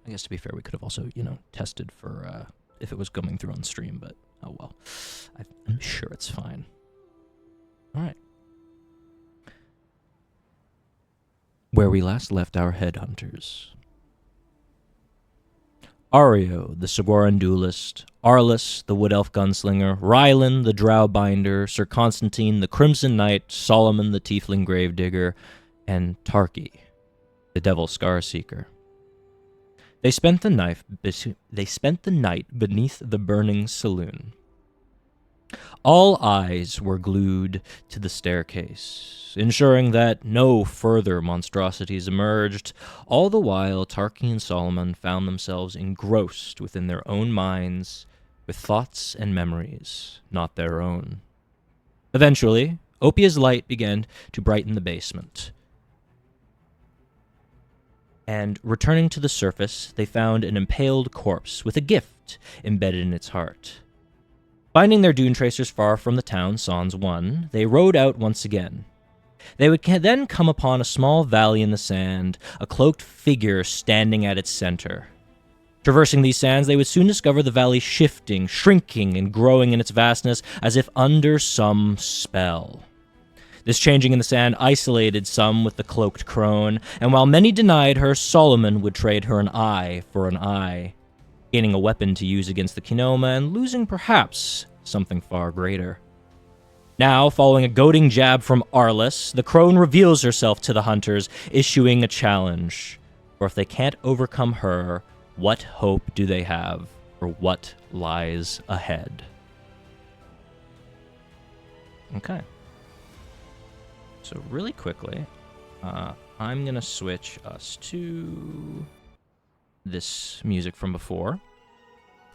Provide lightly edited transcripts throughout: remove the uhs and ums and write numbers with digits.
I guess to be fair, we could have also, tested for if it was coming through on stream, but oh well. I'm sure it's fine. All right. Where we last left our headhunters. Ario, the Saguaran Duelist, Arlas, the Wood Elf Gunslinger, Rhy'lyn, the Drow Binder, Sir Constantine, the Crimson Knight, Soloman, the Tiefling Gravedigger, and Tarkhi, the Devil Scar Seeker. They spent the night beneath the burning saloon. All eyes were glued to the staircase, ensuring that no further monstrosities emerged. All the while, Tarkhi and Soloman found themselves engrossed within their own minds, with thoughts and memories not their own. Eventually, Opia's light began to brighten the basement. And returning to the surface, they found an impaled corpse with a gift embedded in its heart. Finding their Dunetracers far from the town, Sans 1, they rode out once again. They would then come upon a small valley in the sand, a cloaked figure standing at its center. Traversing these sands, they would soon discover the valley shifting, shrinking, and growing in its vastness as if under some spell. This changing in the sand isolated some with the cloaked crone, and while many denied her, Soloman would trade her an eye for an eye, gaining a weapon to use against the Qnoma and losing perhaps something far greater. Now, following a goading jab from Arlas, the crone reveals herself to the hunters, issuing a challenge. For if they can't overcome her, what hope do they have for what lies ahead? Okay. So really quickly, I'm going to switch us to this music from before.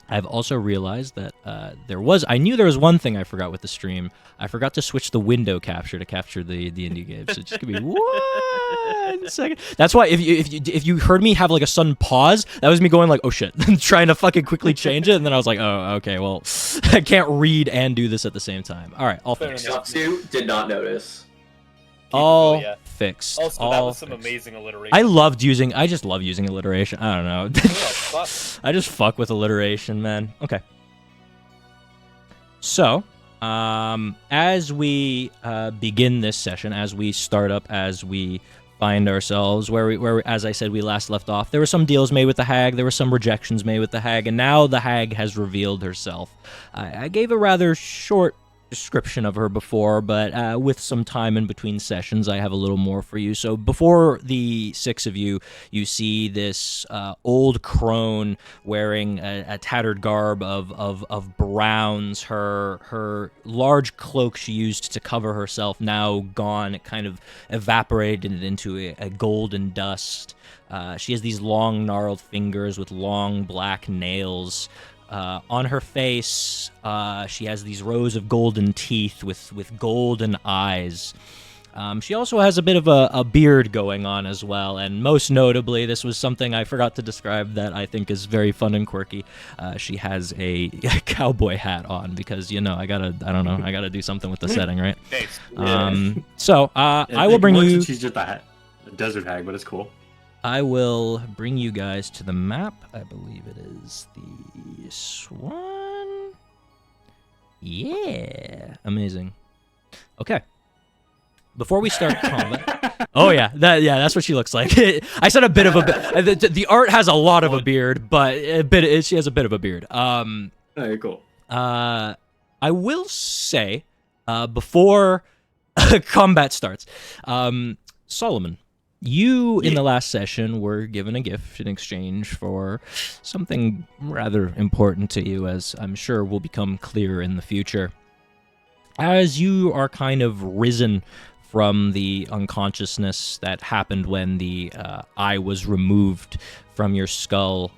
I've also realized that I knew there was one thing I forgot with the stream. I forgot to switch the window capture to capture the indie game. So just give me 1 second. That's why if you heard me have like a sudden pause, that was me going like, oh shit, trying to fucking quickly change it, and then I was like, oh okay, well, I can't read and do this at the same time. All right, all fixed. Did not notice. All fixed. Also, that was some amazing alliteration. I just love using alliteration. I don't know. I just fuck with alliteration, man. Okay. So, as we begin this session, as we start up, as we find ourselves where we, as I said, we last left off, there were some deals made with the hag, there were some rejections made with the hag, and now the hag has revealed herself. I gave a rather short description of her before, but with some time in between sessions, I have a little more for you. So before the 6 of you, you see this old crone wearing a tattered garb of browns. Her large cloak she used to cover herself now gone. It kind of evaporated into a golden dust. She has these long gnarled fingers with long black nails. On her face, she has these rows of golden teeth with golden eyes. She also has a bit of a beard going on as well, and most notably, this was something I forgot to describe that I think is very fun and quirky. She has a cowboy hat on because, I gotta do something with the setting, right? So, I will bring you... She's just a desert hag, but it's cool. I will bring you guys to the map. I believe it is this one. Yeah. Amazing. Okay. Before we start combat... Oh, yeah. That's what she looks like. I said a bit of a... The art has a lot of a beard, but she has a bit of a beard. Okay, cool. I will say, before combat starts, Soloman, you, in the last session, were given a gift in exchange for something rather important to you, as I'm sure will become clear in the future. As you are kind of risen from the unconsciousness that happened when the eye was removed from your skull.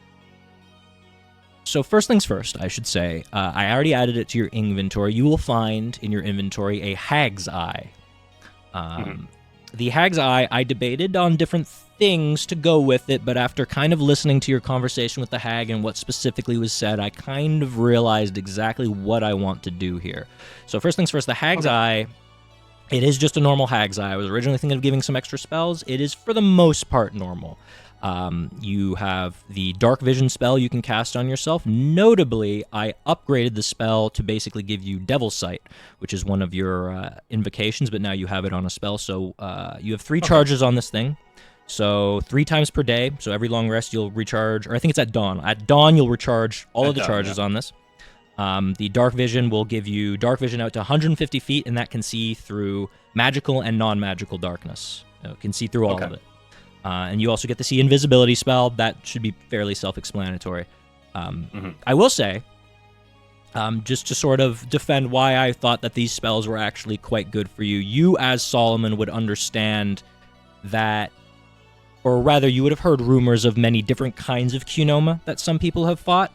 So first things first, I should say, I already added it to your inventory. You will find in your inventory a hag's eye. The hag's eye, I debated on different things to go with it, but after kind of listening to your conversation with the hag and what specifically was said, I kind of realized exactly what I want to do here. So first things first, the hag's eye, it is just a normal hag's eye. I was originally thinking of giving some extra spells. It is for the most part normal. You have the dark vision spell you can cast on yourself. Notably, I upgraded the spell to basically give you Devil's Sight, which is one of your invocations, but now you have it on a spell. So you have 3 charges on this thing. So 3 times per day. So every long rest you'll recharge, or I think it's at dawn. At dawn you'll recharge all of the charges on this. The dark vision will give you dark vision out to 150 feet, and that can see through magical and non-magical darkness. It can see through all of it. And you also get to see invisibility spell. That should be fairly self-explanatory. I will say, just to sort of defend why I thought that these spells were actually quite good for you, you as Soloman would understand that, or rather you would have heard rumors of many different kinds of Qnoma that some people have fought.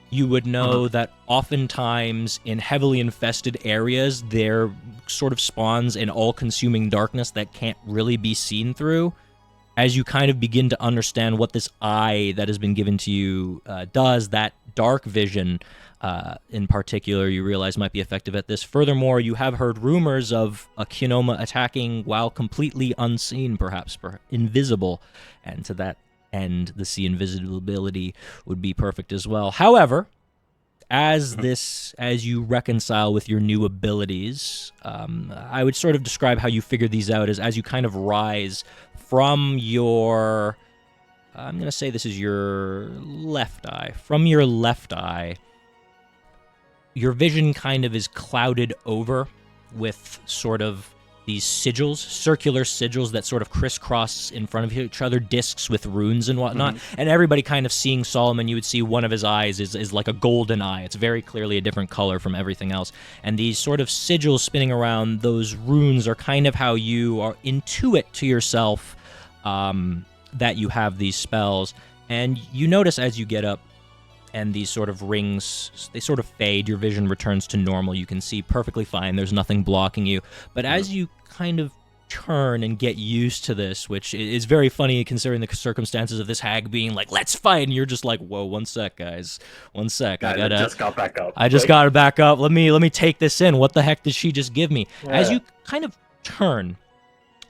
You would know that oftentimes in heavily infested areas, there sort of spawns an all-consuming darkness that can't really be seen through. As you kind of begin to understand what this eye that has been given to you does, that dark vision in particular, you realize might be effective at this. Furthermore, you have heard rumors of a Qnoma attacking while completely unseen, perhaps invisible, and to that end, the sea invisibility would be perfect as well. However, as you reconcile with your new abilities, I would sort of describe how you figure these out as you kind of rise from your, I'm going to say this is your left eye. From your left eye, your vision kind of is clouded over with sort of these sigils, circular sigils that sort of crisscross in front of each other, discs with runes and whatnot. And everybody kind of seeing Soloman, you would see one of his eyes is like a golden eye. It's very clearly a different color from everything else. And these sort of sigils spinning around those runes are kind of how you are intuit to yourself that you have these spells. And you notice as you get up and these sort of rings, they sort of fade, your vision returns to normal. You can see perfectly fine. There's nothing blocking you. But as you kind of turn and get used to this, which is very funny considering the circumstances of this hag being like, let's fight, and you're just like, whoa, one sec, guys. One sec. I just got back up. I just got to back up. Let me take this in. What the heck did she just give me? Yeah. As you kind of turn,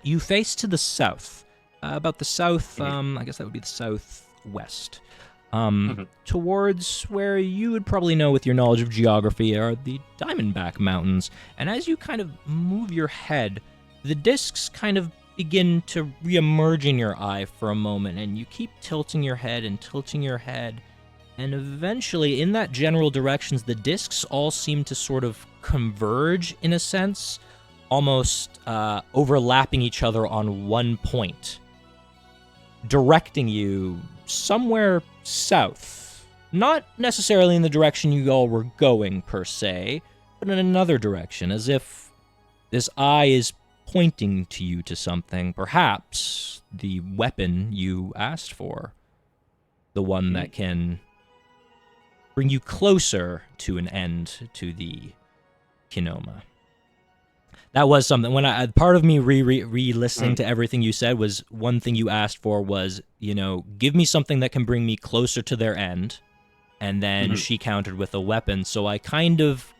you face to the south. About the south, I guess that would be the southwest. Towards where you would probably know with your knowledge of geography are the Diamondback Mountains. And as you kind of move your head, the discs kind of begin to reemerge in your eye for a moment, and you keep tilting your head, and eventually, in that general directions, the discs all seem to sort of converge in a sense, almost overlapping each other on one point, directing you somewhere south. Not necessarily in the direction you all were going, per se, but in another direction, as if this eye is pointing to you to something, perhaps the weapon you asked for, the one that can bring you closer to an end to the Qnoma. That was something, when part of me re-listening to everything you said was, one thing you asked for was, give me something that can bring me closer to their end, and then she countered with a weapon, so I kind of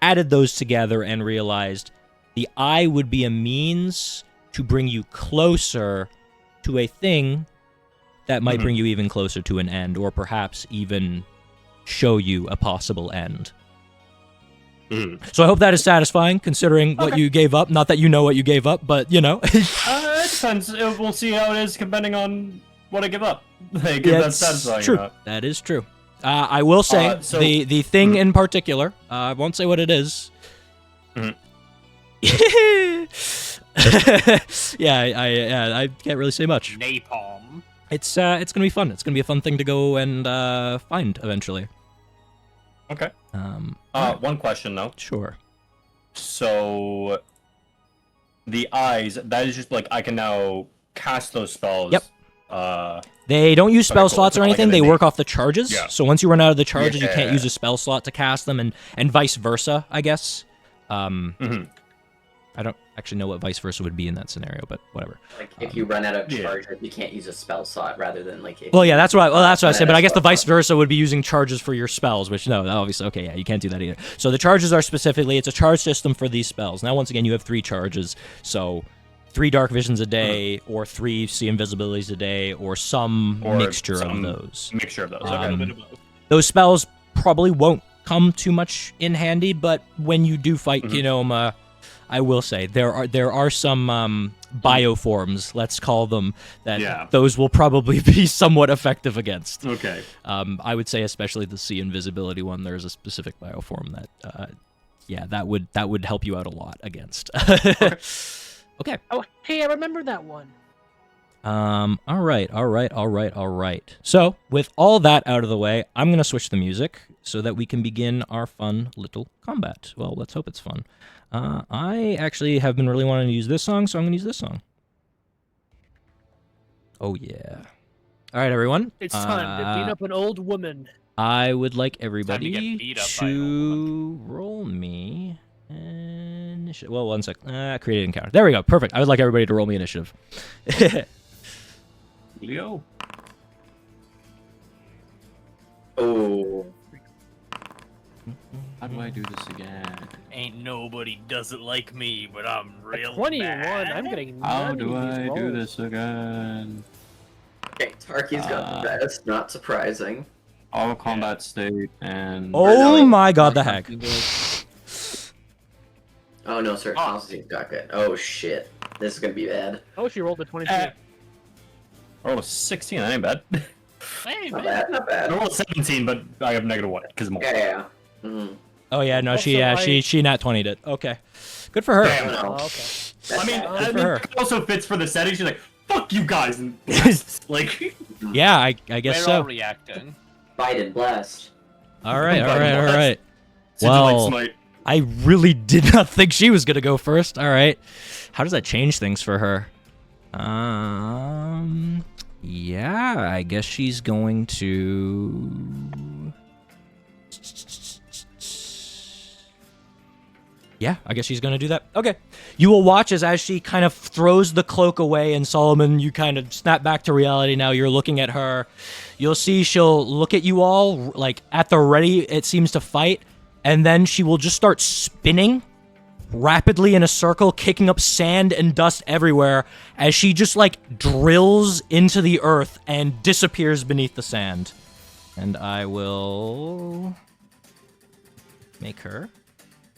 added those together and realized the eye would be a means to bring you closer to a thing that might bring you even closer to an end, or perhaps even show you a possible end. So I hope that is satisfying, considering what you gave up. Not that you know what you gave up, but, It depends. We'll see how it is, depending on what I give up. If that's satisfying true. or not. That is true. I will say, the thing in particular, I won't say what it is. I can't really say much. Napalm. It's going to be fun. It's going to be a fun thing to go and find eventually. Okay. One question, though. Sure. So, the eyes, that is just like, I can now cast those spells. Yep. They don't use spell slots or anything. They work off the charges. Yeah. So once you run out of the charges, you can't use a spell slot to cast them, and vice versa, I guess. I don't actually know what vice versa would be in that scenario, but whatever. Like if you run out of charges, you can't use a spell slot rather than like. Well, yeah, that's what I said. But I guess the vice slot. versa would be using charges for your spells, which no, obviously, okay, yeah, you can't do that either. So the charges are specifically, it's a charge system for these spells. Now, once again, you have 3 charges, so 3 dark visions a day, or 3 see invisibilities a day, or some mixture of those. Mixture of those. Those spells probably won't come too much in handy, but when you do fight Qnoma, I will say there are some bioforms, let's call them, that those will probably be somewhat effective against. Okay. I would say especially the see invisibility one. There's a specific bioform that, that would help you out a lot against. Okay. Oh, hey, I remember that one. All right. So, with all that out of the way, I'm going to switch the music so that we can begin our fun little combat. Well, let's hope it's fun. I actually have been really wanting to use this song, so I'm going to use this song. Oh, yeah. All right, everyone. It's time to beat up an old woman. I would like everybody beat up by an old to roll me initiative. Well, one sec. Create an encounter. There we go. Perfect. I would like everybody to roll me initiative. Leo. Oh. How do I do this again? Ain't nobody does it like me, but I'm real 21. bad. I'm getting. How none do of these I do rolls. this again? Okay, Tarkhi's got the best. Not surprising. All combat state and. Oh my god, the hag. Oh no, sir. Constantine's got good. Oh shit. This is gonna be bad. Oh, she rolled a 22. Oh, 16. That ain't bad. Hey, Not man. bad. Not I bad. rolled 17, but I have -1 because I'm. Yeah. Mm. Oh yeah, no, Also, she nat 20'd it. Okay, good for her. Damn. No. Oh, okay. That's I mean, bad. Good for her. it also fits for the setting. She's like, "Fuck you guys," and like. Yeah, I guess We're so. all reacting. Biden blessed. All right. Sigilite Well, Smite. I really did not think she was gonna go first. All right, how does that change things for her? Yeah, I guess she's going to. Yeah, I guess she's going to do that. Okay. You will watch as she kind of throws the cloak away, and Soloman, you kind of snap back to reality now. You're looking at her. You'll see she'll look at you all, like, at the ready, it seems to fight, and then she will just start spinning rapidly in a circle, kicking up sand and dust everywhere as she just, like, drills into the earth and disappears beneath the sand. And I will make her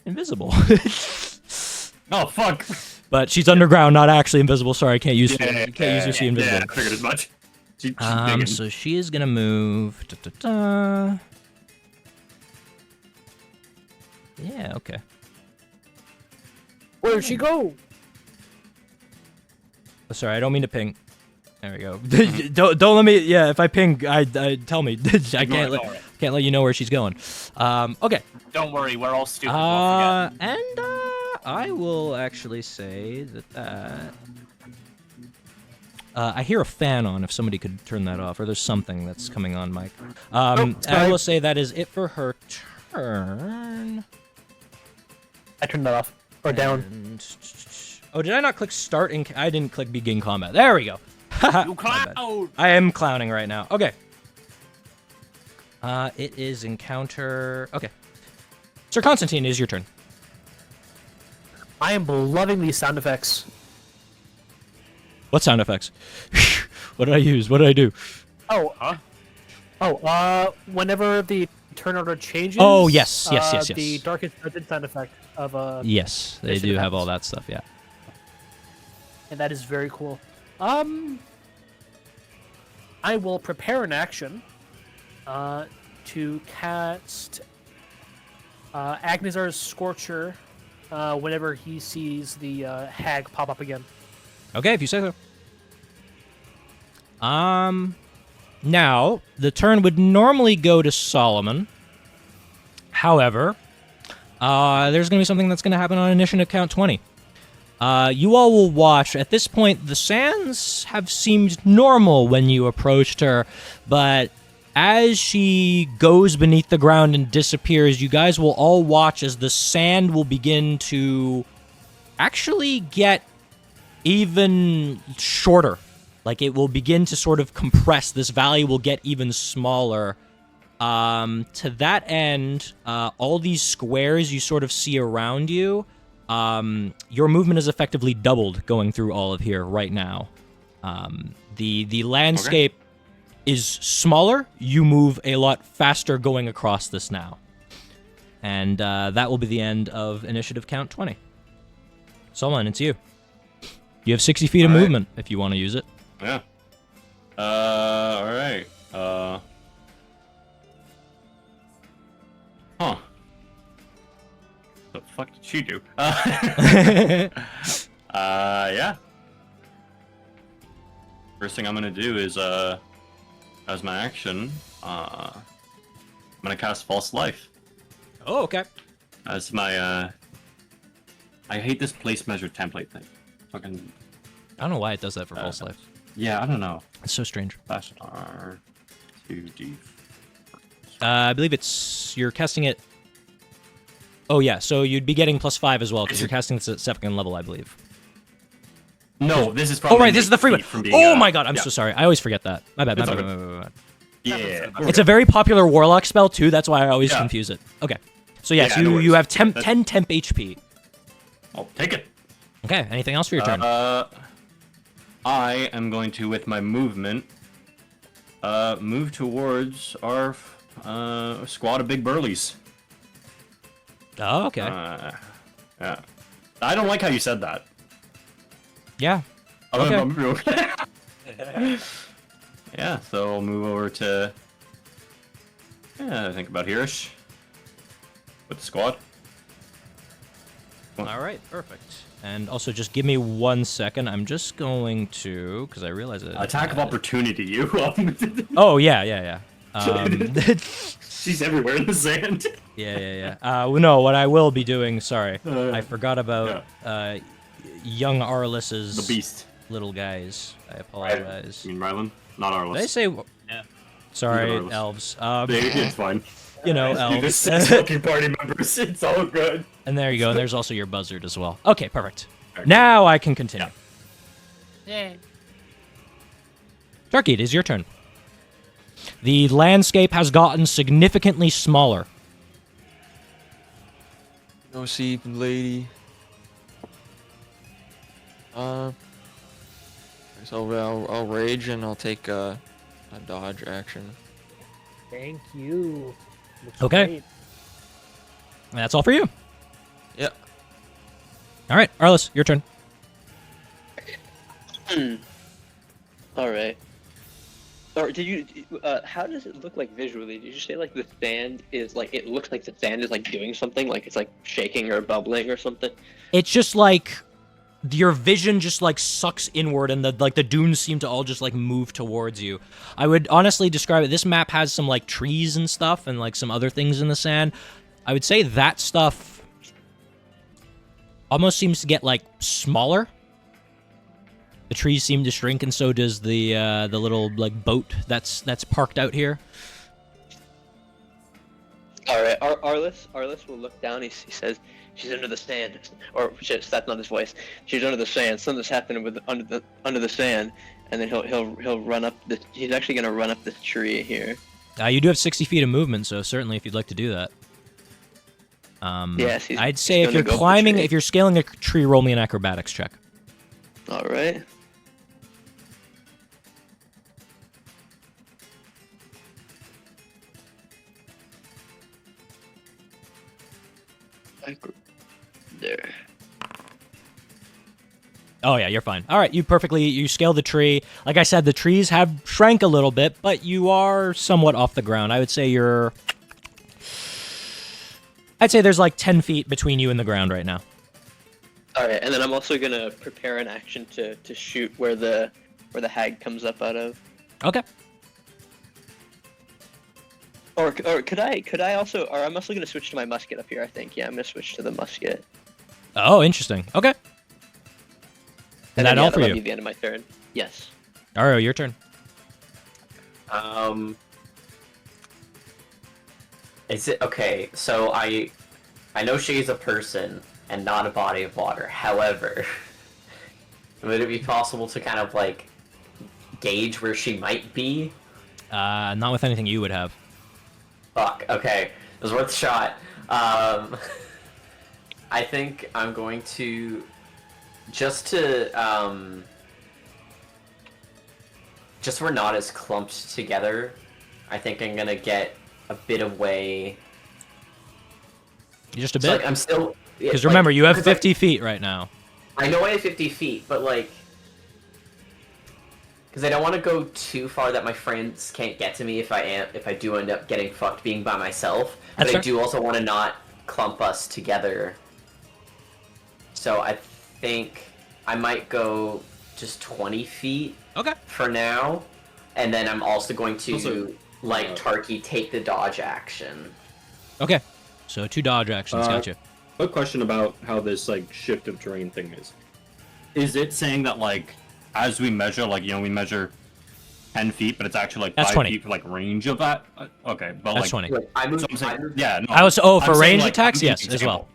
invisible. Oh fuck! But she's underground, not actually invisible. Sorry, I can't use you can't use your see Yeah, invisible. I figured as much. She's digging. So she is gonna move. Yeah, okay. Where'd she go? Oh, sorry, I don't mean to ping. There we go. don't let me. Yeah, if I ping, I tell me. I can't let you know where she's going. Okay. Don't worry, we're all stupid. We'll forget. And I will actually say that I hear a fan on. If somebody could turn that off, or there's something that's coming on, Mike. And I will say that is it for her turn. I turned that off. Or down. And, oh, did I not click start? I didn't click begin combat. There we go. You clown! I am clowning right now. Okay. It is encounter. Okay. Sir Constantine, it is your turn. I am loving these sound effects. What sound effects? What did I use? What did I do? Oh, Huh? whenever the turn order changes. Oh, yes. The darkest present sound effect of Yes, they do have all that stuff. Yeah. and that is very cool. I will prepare an action to cast Agnazar's Scorcher whenever he sees the hag pop up again. Okay, if you say so. Now the turn would normally go to Solomon. However, there's going to be something that's going to happen on initiative count 20. You all will watch. At this point, the sands have seemed normal when you approached her, but as she goes beneath the ground and disappears, you guys will all watch as the sand will begin to actually get even shorter. Like, it will begin to sort of compress. This valley will get even smaller. To that end, all these squares you sort of see around you, your movement is effectively doubled going through all of here right now. The landscape is smaller. You move a lot faster going across this now. And that will be the end of initiative count 20. Soloman, it's you. You have 60 feet of movement if you want to use it. Yeah. Alright. Huh. The fuck did she do? Yeah. First thing I'm gonna do is, as my action, I'm gonna cast False Life. Oh, okay. As my, I hate this place measure template thing. Fucking... I don't know why it does that for False Life. Yeah, I don't know. It's so strange. Slash R 2D. I believe you're casting it. Oh yeah, so you'd be getting +5 as well because you're casting this at 2nd level, I believe. No, this is from. Oh right, this is the free one. Oh my god, I'm yeah. so sorry. I always forget that. My bad. It's My all bad. good. My bad. Yeah. It's a very popular warlock spell too. That's why I always Yeah. confuse it. Okay, so yes, Yeah, no you have worries. 10 temp HP. I'll take it. Okay, anything else for your turn? I am going to, with my movement, move towards our squad of big burlies. Oh, okay. Yeah. I don't like how you said that. Yeah. Okay. Yeah, so I'll move over to. Yeah, I think about here-ish. With the squad. All right, perfect. And also, just give me 1 second. I'm just going to, because I realize it. Attack of opportunity, you. Oh yeah. She's everywhere in the sand. Yeah. Well, no, what I will be doing. Sorry, I forgot about young Arlas's The beast. little guys. I apologize. You mean Rhy'lyn? Not Arlas. Did I say? Yeah. Sorry, Arlas. elves. It's fine. You know, You're the elves. 6 fucking party members. It's all good. And there you go. And there's also your buzzard as well. Okay, perfect. Now I can continue. Yay. Tarkhi, it is your turn. The landscape has gotten significantly smaller. No see, lady. So I'll rage and I'll take a dodge action. Thank you. Looks Okay. great. That's all for you. Yep. All right, Arlas, your turn. All right. Or did you? How does it look like visually? Did you say like the sand is like it looks like the sand is like doing something, like it's like shaking or bubbling or something? It's just like your vision just like sucks inward, and the dunes seem to all just like move towards you. I would honestly describe it. This map has some like trees and stuff, and like some other things in the sand. I would say that stuff almost seems to get like smaller. The trees seem to shrink, and so does the little like boat that's parked out here. All right, Arlas will look down. He says, "She's under the sand," or shit, that's not his voice. She's under the sand. Something's happening with under the sand, and then he'll run up. He's actually gonna run up this tree here. You do have 60 feet of movement, so certainly if you'd like to do that. Yes, I'd say if gonna you're go up the climbing, tree. if you're scaling a tree, roll me an acrobatics check. All right. There. Oh yeah, you're fine. All right, you scale the tree. Like I said, the trees have shrank a little bit, but you are somewhat off the ground. I'd say there's like 10 feet between you and the ground right now. All right, and then I'm also gonna prepare an action to shoot where the hag comes up out of. Okay. Or could I also? Or I'm also gonna switch to my musket up here. I think. Yeah, I'm gonna switch to the musket. Oh, interesting. Okay. Is that all for that'll you? be the end of my turn. Yes. Ario, your turn. Is it okay? So I know she's a person. and not a body of water. However, would it be possible to kind of like gauge where she might be? Not with anything you would have. Fuck. Okay, it was worth a shot. I think I'm going to just so we're not as clumped together. I think I'm gonna get a bit of way. Just a So, bit? like, I'm still. Because remember, you have because 50 feet right now. I know I have 50 feet, but like, because I don't want to go too far that my friends can't get to me if I do end up getting fucked being by myself. That's But I fair. do also want to not clump us together. So I think I might go just 20 feet Okay. for now, and then I'm also going to Also, like Tarkhi take the dodge action. Okay. So 2 dodge actions, gotcha. Quick question about how this like shift of terrain thing is. Is it saying that like as we measure, like we measure 10 feet, but it's actually like That's 5 20. feet for like range of that? Okay, but That's like 20. Like, I moved, So I'm saying, I moved- yeah, no, I was for I'm saying, range like, attacks, I'm giving yes, an as well. example.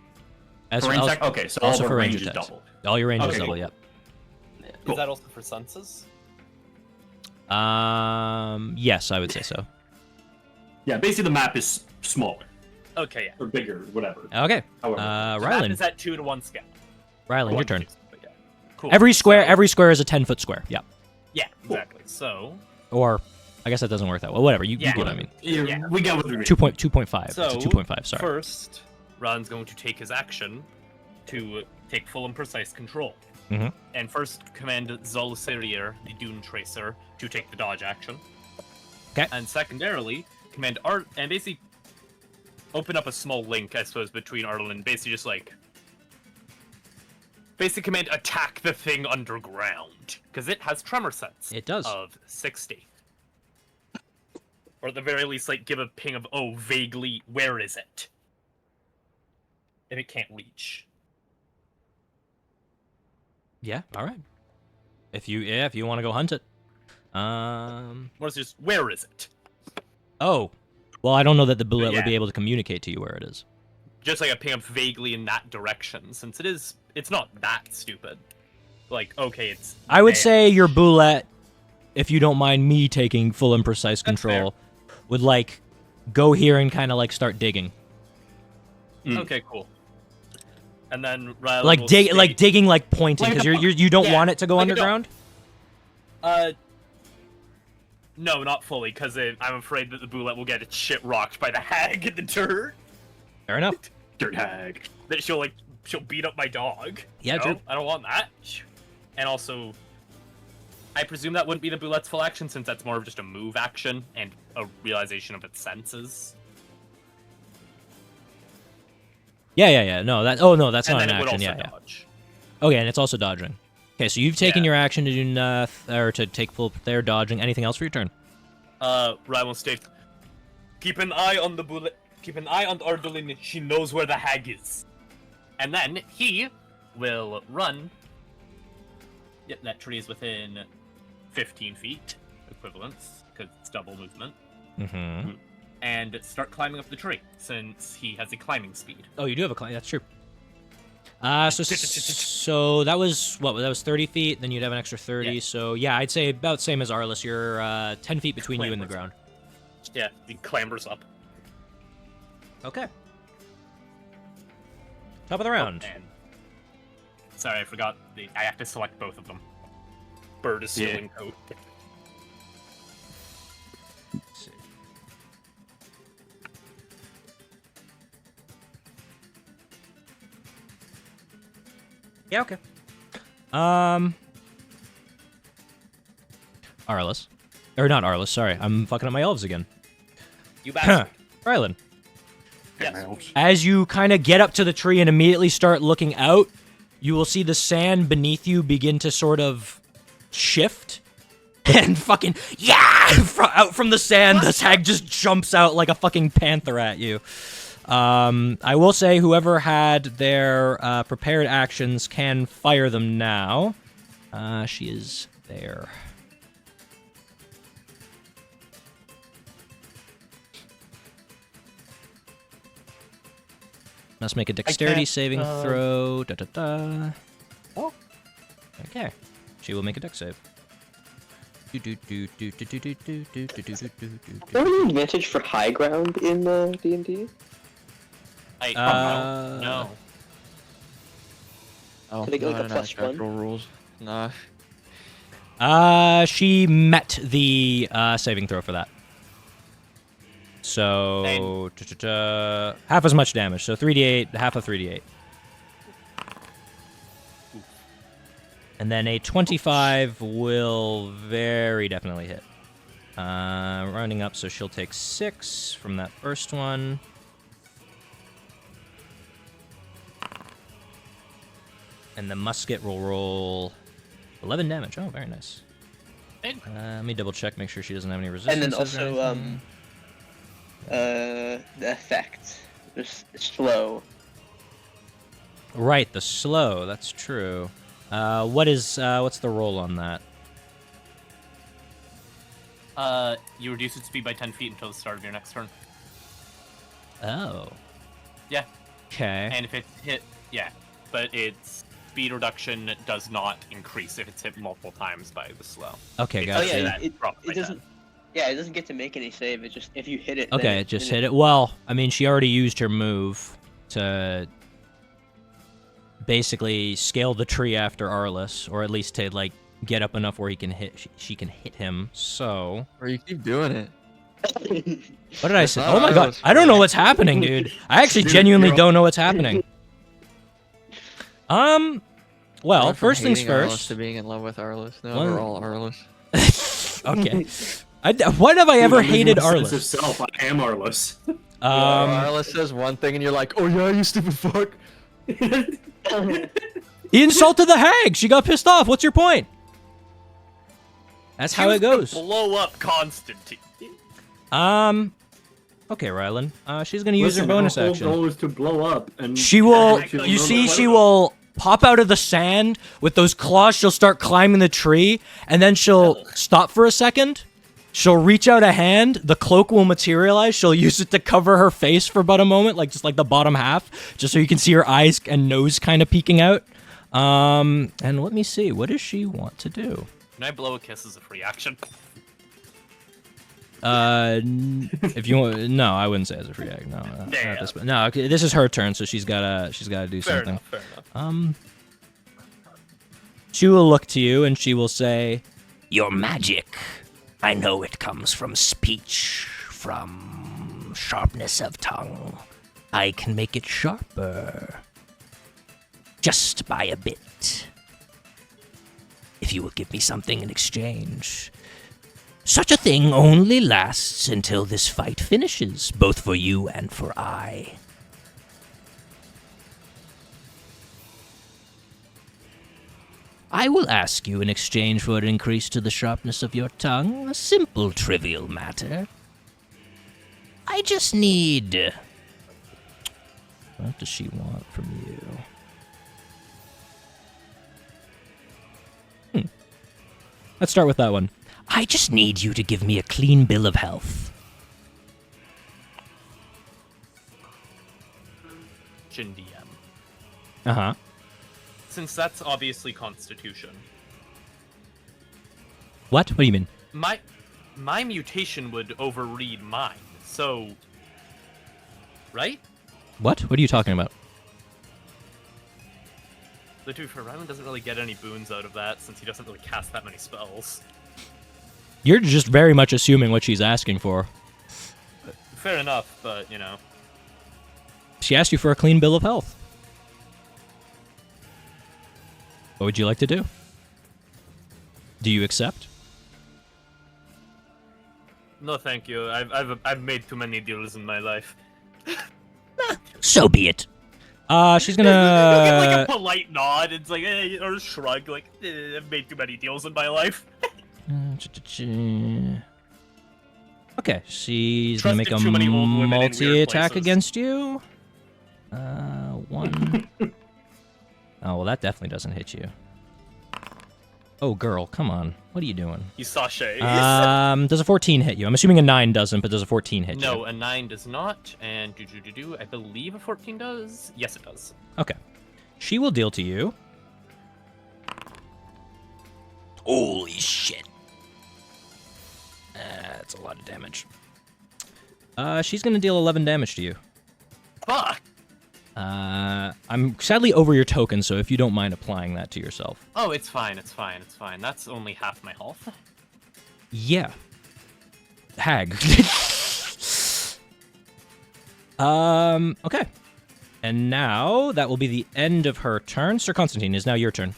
As For range also, attack, okay, so also all for our range range is attacks. doubled. All your range is Okay, double, cool. yep. Cool. Is that also for senses? Yes, I would say so. Yeah, basically the map is smaller Okay, yeah. or bigger, whatever. Okay. However, The map Rhy'lyn. is at 2 to 1 scale. Rhy'lyn, your turn. But yeah. Cool. Every square So- is a 10-foot square. Yeah. Yeah, exactly. So, Or I guess that doesn't work that well. Whatever. You Yeah. get what I mean. Yeah. we get what we mean. 2.5. so It's a 2.5. Sorry. first, Ron's going to take his action to take full and precise control. Mhm. And first command Zolsirier, the Dunetracer, to take the dodge action. Okay. And secondarily, command Art and basically open up a small link, I suppose, between Arlen and basically just like command attack the thing underground because it has tremor sense. It does. Of 60. Or at the very least, like give a ping of vaguely where is it? If it can't reach. Yeah. All right. If you want to go hunt it. Or it's just where is it? Oh. Well, I don't know that the bullet would Yeah. be able to communicate to you where it is. Just like a ping up vaguely in that direction, since it's not that stupid. Like, okay, it's I would there. say your bullet, if you don't mind me taking full and precise control, would like go here and kind of like start digging. Okay, cool. And then Rhy'lyn Like will digging, like pointing, Like because a you don't yeah, want it to go like a underground. No, not fully, because I'm afraid that the bullet will get its shit rocked by the hag in the dirt. Fair enough. Dirt hag. That she'll beat up my dog. Yeah, No, true. I don't want that. And also, I presume that wouldn't be the bullet's full action, since that's more of just a move action and a realization of its senses. Yeah. No, that. Oh no, that's And not then an it would action. also Yeah. dodge. Okay, and it's also dodging. Okay, so you've taken Yeah. your action to do or to take full there dodging. Anything else for your turn? Rhy'lyn will state, keep an eye on the bullet. Keep an eye on Ardolin. She knows where the hag is. And then he will run. Yep, that tree is within 15 feet equivalence, because it's double movement. Mm-hmm. And start climbing up the tree, since he has a climbing speed. Oh, you do have a climb. That's true. So that was what? That was 30 feet. Then you'd have an extra 30. Yeah. So yeah, I'd say about same as Arlas. You're 10 feet between you and the ground. Yeah, he clambers up. Okay. Top of the round. And sorry, I forgot. I have to select both of them. Bird is still Yeah. in coat. Let's see. Yeah. Okay. Arlas, or not Arlas? Sorry, I'm fucking up my elves again. You bastard. Rhy'lyn. Yes. As you kind of get up to the tree and immediately start looking out, you will see the sand beneath you begin to sort of shift. And fucking, out from the sand, this hag just jumps out like a fucking panther at you. I will say whoever had their prepared actions can fire them now. She is there. Must make a dexterity can't, saving throw. Da da da. Oh. Okay. She will make a dex save. Is there any advantage for high ground in D&D? No. Oh, Can they get, like, not a in +1? actual rules. Nah. She met the saving throw for that. So half as much damage. So 3d8, half of 3d8. And then a 25 will very definitely hit. Rounding up, so she'll take 6 from that first one. And the musket will roll 11 damage. Oh, very nice. Let me double check, make sure she doesn't have any resistance. And then also, the effect. It's slow. Right, the slow. That's true. What's the roll on that? You reduce its speed by 10 feet until the start of your next turn. Oh. Yeah. Okay. And if it's hit, yeah. But its speed reduction does not increase if it's hit multiple times by the slow. Okay, It's gotcha. Oh yeah, that it drop by doesn't. Yeah, it doesn't get to make any save. It just if you hit it. Okay, then it just then hit it. Well, I mean, she already used her move to basically scale the tree after Arlas, or at least to like get up enough where he can hit. She can hit him. So. Or you keep doing it. What did I say? not Oh my god! Arlas. I don't know what's happening, dude. I actually Dude, genuinely you're- don't know what's happening. Well, Went from first things hating Arlas first. to being in love with Arlas. No, Well- we're all Arlas. Okay. When have I ever hated Arlas? Self, I am Arlas. Arlas says one thing and you're like, oh yeah, you stupid fuck. He insulted the hag. She got pissed off. What's your point? That's how it goes. Blow up Constantine. Okay, Rhy'lyn. She's gonna use her bonus the whole action. goal is to blow up, and She will. Actually, You no, see, no, she no. will pop out of the sand with those claws. She'll start climbing the tree, and then she'll stop for a second. She'll reach out a hand. The cloak will materialize. She'll use it to cover her face for about a moment, like just like the bottom half, just so you can see her eyes and nose kind of peeking out. And let me see. What does she want to do? Can I blow a kiss as a free action? If you want, no, I wouldn't say as a free act. No, not Yeah. this. No, okay, this is her turn, so she's gotta do Fair something. enough, fair enough. She will look to you and she will say, "Your magic. I know it comes from speech, from sharpness of tongue. I can make it sharper, just by a bit. If you will give me something in exchange." Such a thing only lasts until this fight finishes, both for you and for I. I will ask you in exchange for an increase to the sharpness of your tongue, a simple, trivial matter. I just need... What does she want from you? Let's start with that one. I just need you to give me a clean bill of health. Jin DM. Uh-huh. Since that's obviously Constitution. What? What do you mean? My mutation would overread mine, so... Right? What? What are you talking about? The dude for Rhy'lyn doesn't really get any boons out of that, since he doesn't really cast that many spells. You're just very much assuming what she's asking for. Fair enough, but, you know. She asked you for a clean bill of health. What would you like to do? Do you accept? No, thank you. I've made too many deals in my life. So be it. She's You'll get like gonna... a polite nod. It's like, or a shrug. Like, I've made too many deals in my life. Okay, she's gonna make a Trusted too many old women in weird multi-attack places. against you. One. Oh, well, that definitely doesn't hit you. Oh, girl, come on. What are you doing? You sashay. Does a 14 hit you? I'm assuming a 9 doesn't, but does a 14 hit you? No, a 9 does not, and I believe a 14 does. Yes, it does. Okay. She will deal to you. Holy shit. That's a lot of damage. She's gonna deal 11 damage to you. Fuck! I'm sadly over your token, so if you don't mind applying that to yourself. Oh, it's fine, it's fine, it's fine. That's only half my health. Yeah. Hag. Okay. And now, that will be the end of her turn. Sir Constantine, is now your turn.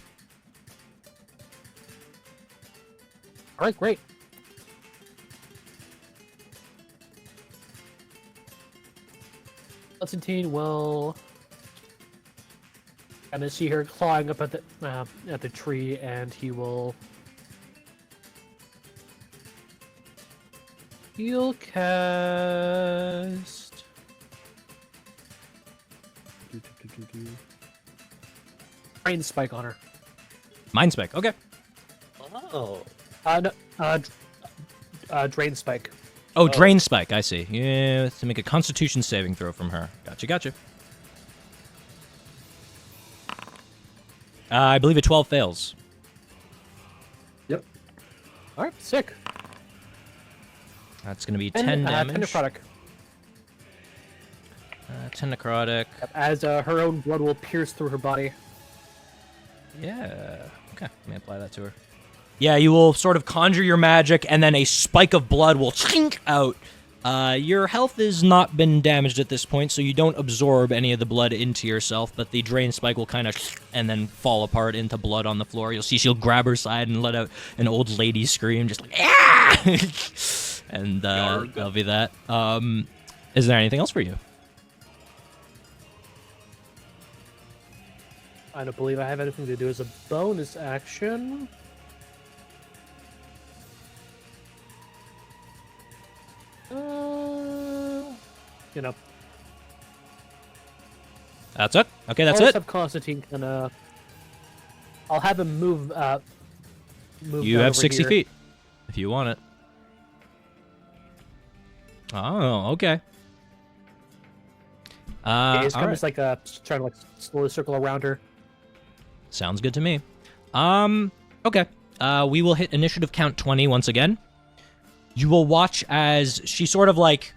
All right, great. Constantine will kind of see her clawing up at the tree, and he will. He'll cast. Rain Spike on her. Mind Spike, okay. Oh. No, Drain Spike. Oh, Drain Spike, I see. Yeah, to make a Constitution saving throw from her. Gotcha. I believe a 12 fails. Yep. All right, sick. That's going to be 10 damage. 10 necrotic. 10 necrotic. As her own blood will pierce through her body. Yeah. Okay, let me apply that to her. Yeah, you will sort of conjure your magic, and then a spike of blood will chink out. Your health has not been damaged at this point, so you don't absorb any of the blood into yourself, but the drain spike will kind of and then fall apart into blood on the floor. You'll see she'll grab her side and let out an old lady scream, just like, ah! And that'll be that. Is there anything else for you? I don't believe I have anything to do as a bonus action. You know. That's it? Okay, that's I'll it? have Constantine I'll have him move. Move You have over 60 here. feet, if you want it. Oh, okay. He's all kind right. of like trying to like slowly circle around her. Sounds good to me. Okay. We will hit initiative count 20 once again. You will watch as she sort of like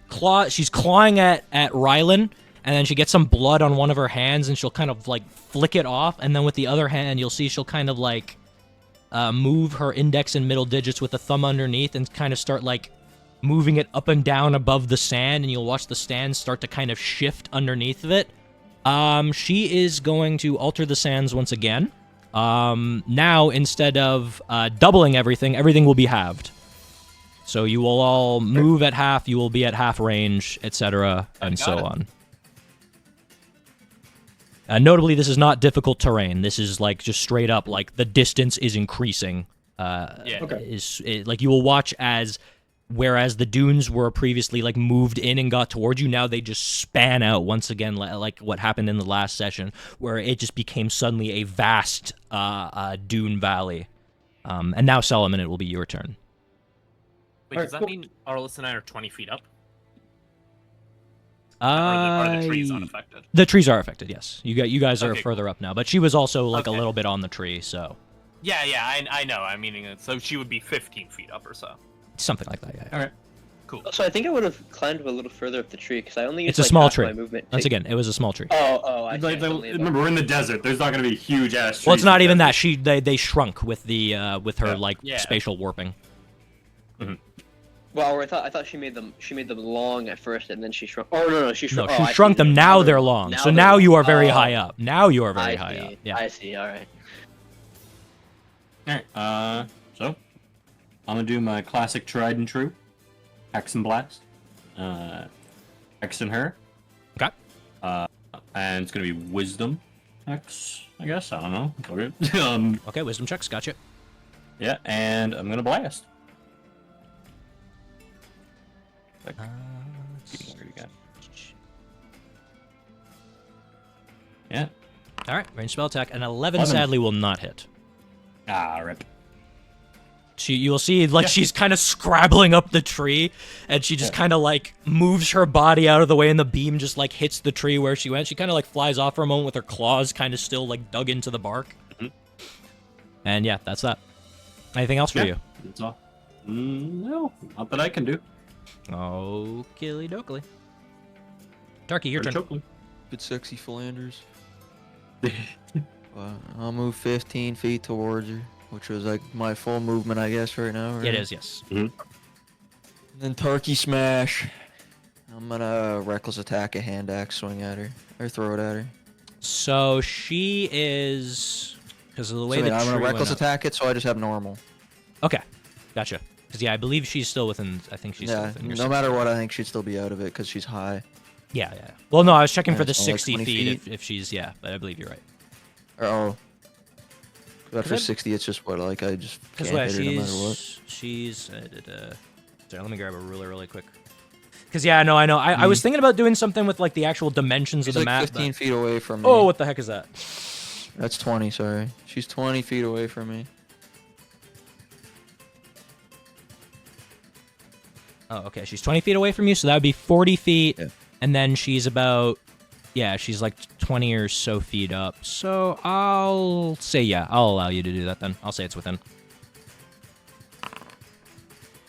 she's clawing at Rhy'lyn, and then she gets some blood on one of her hands, and she'll kind of like flick it off, and then with the other hand, you'll see she'll kind of like move her index and middle digits with the thumb underneath, and kind of start like moving it up and down above the sand, and you'll watch the sand start to kind of shift underneath of it. She is going to alter the sands once again. Now, instead of doubling everything will be halved. So you will all move at half, you will be at half range, etc., and so on. Notably, this is not difficult terrain. This is like just straight up, like the distance is increasing. Like you will watch as, whereas the dunes were previously like moved in and got towards you, now they just span out once again, like what happened in the last session, where it just became suddenly a vast dune valley. And now, Solomon, it will be your turn. Wait, does that mean Arlas and I are 20 feet up? Are the trees unaffected? The trees are affected, yes. You guys are Okay, further up now, but she was also like a Okay. little bit on the tree, so Yeah, I know. I'm meaning so she would be 15 feet up or so. something like that. Yeah. All right. Cool. So I think I would have climbed a little further up the tree because I only It's used a small half tree. my movement. Once again, it was a small tree. I see. Remember, we're in the desert. There's not going to be huge ass trees. Well, it's not in even the that. They shrunk with the with her like Yeah. spatial warping. Well, or I thought she made them long at first and then she shrunk. Oh no, she shrunk. No, she shrunk them. Now they're long. So now you are very high up. Now you are very I high see. up. Yeah. I see. All right. Alright, so I'm gonna do my classic tried and true. Hex and Blast. Hex and her. Okay. And it's gonna be Wisdom Hex, I guess. I don't know. Okay. Okay. Wisdom checks. Gotcha. Yeah, and I'm gonna blast. Yeah. All right. Range spell attack. An 11 11. sadly will not hit. Ah, rip. you will see like she's kind of scrabbling up the tree, and she just kind of like moves her body out of the way, and the beam just like hits the tree where she went. She kind of like flies off for a moment with her claws kind of still like dug into the bark. And yeah, that's that. Anything else for you? That's all. No, not that I can do. Okie dokie. Tarkhi, your turn. Chocolate. Good sexy philanders. I'll move 15 feet towards her, which was like my full movement, I guess, right now. Right? It is, yes. And then Tarkhi smash. I'm gonna reckless attack a hand axe, swing at her, or throw it at her. So she is, because of the way So, the I'm tree gonna reckless went up. attack it, so I just have normal. Okay, gotcha. Because yeah, I believe she's still within. I think she's still Yeah, within your. no matter what, I think she'd still be out of it because she's high. Yeah, yeah. Well, no, I was checking for the so like 60 20 feet, feet. if she's but I believe you're right. Oh. But for I- 60, it's just what, like, I just Because can't hit her no matter what. she's. Sorry, let me grab a ruler really quick. Because yeah, no, I know. I was thinking about doing something with like the actual dimensions She's of the like map. 15 feet away from me. Oh, what the heck is that? That's 20, sorry. She's 20 feet away from me. Oh, okay. She's 20 feet away from you, so that would be 40 feet. Yeah. And then she's about, she's like 20 or so feet up. So I'll say, I'll allow you to do that then. I'll say it's within.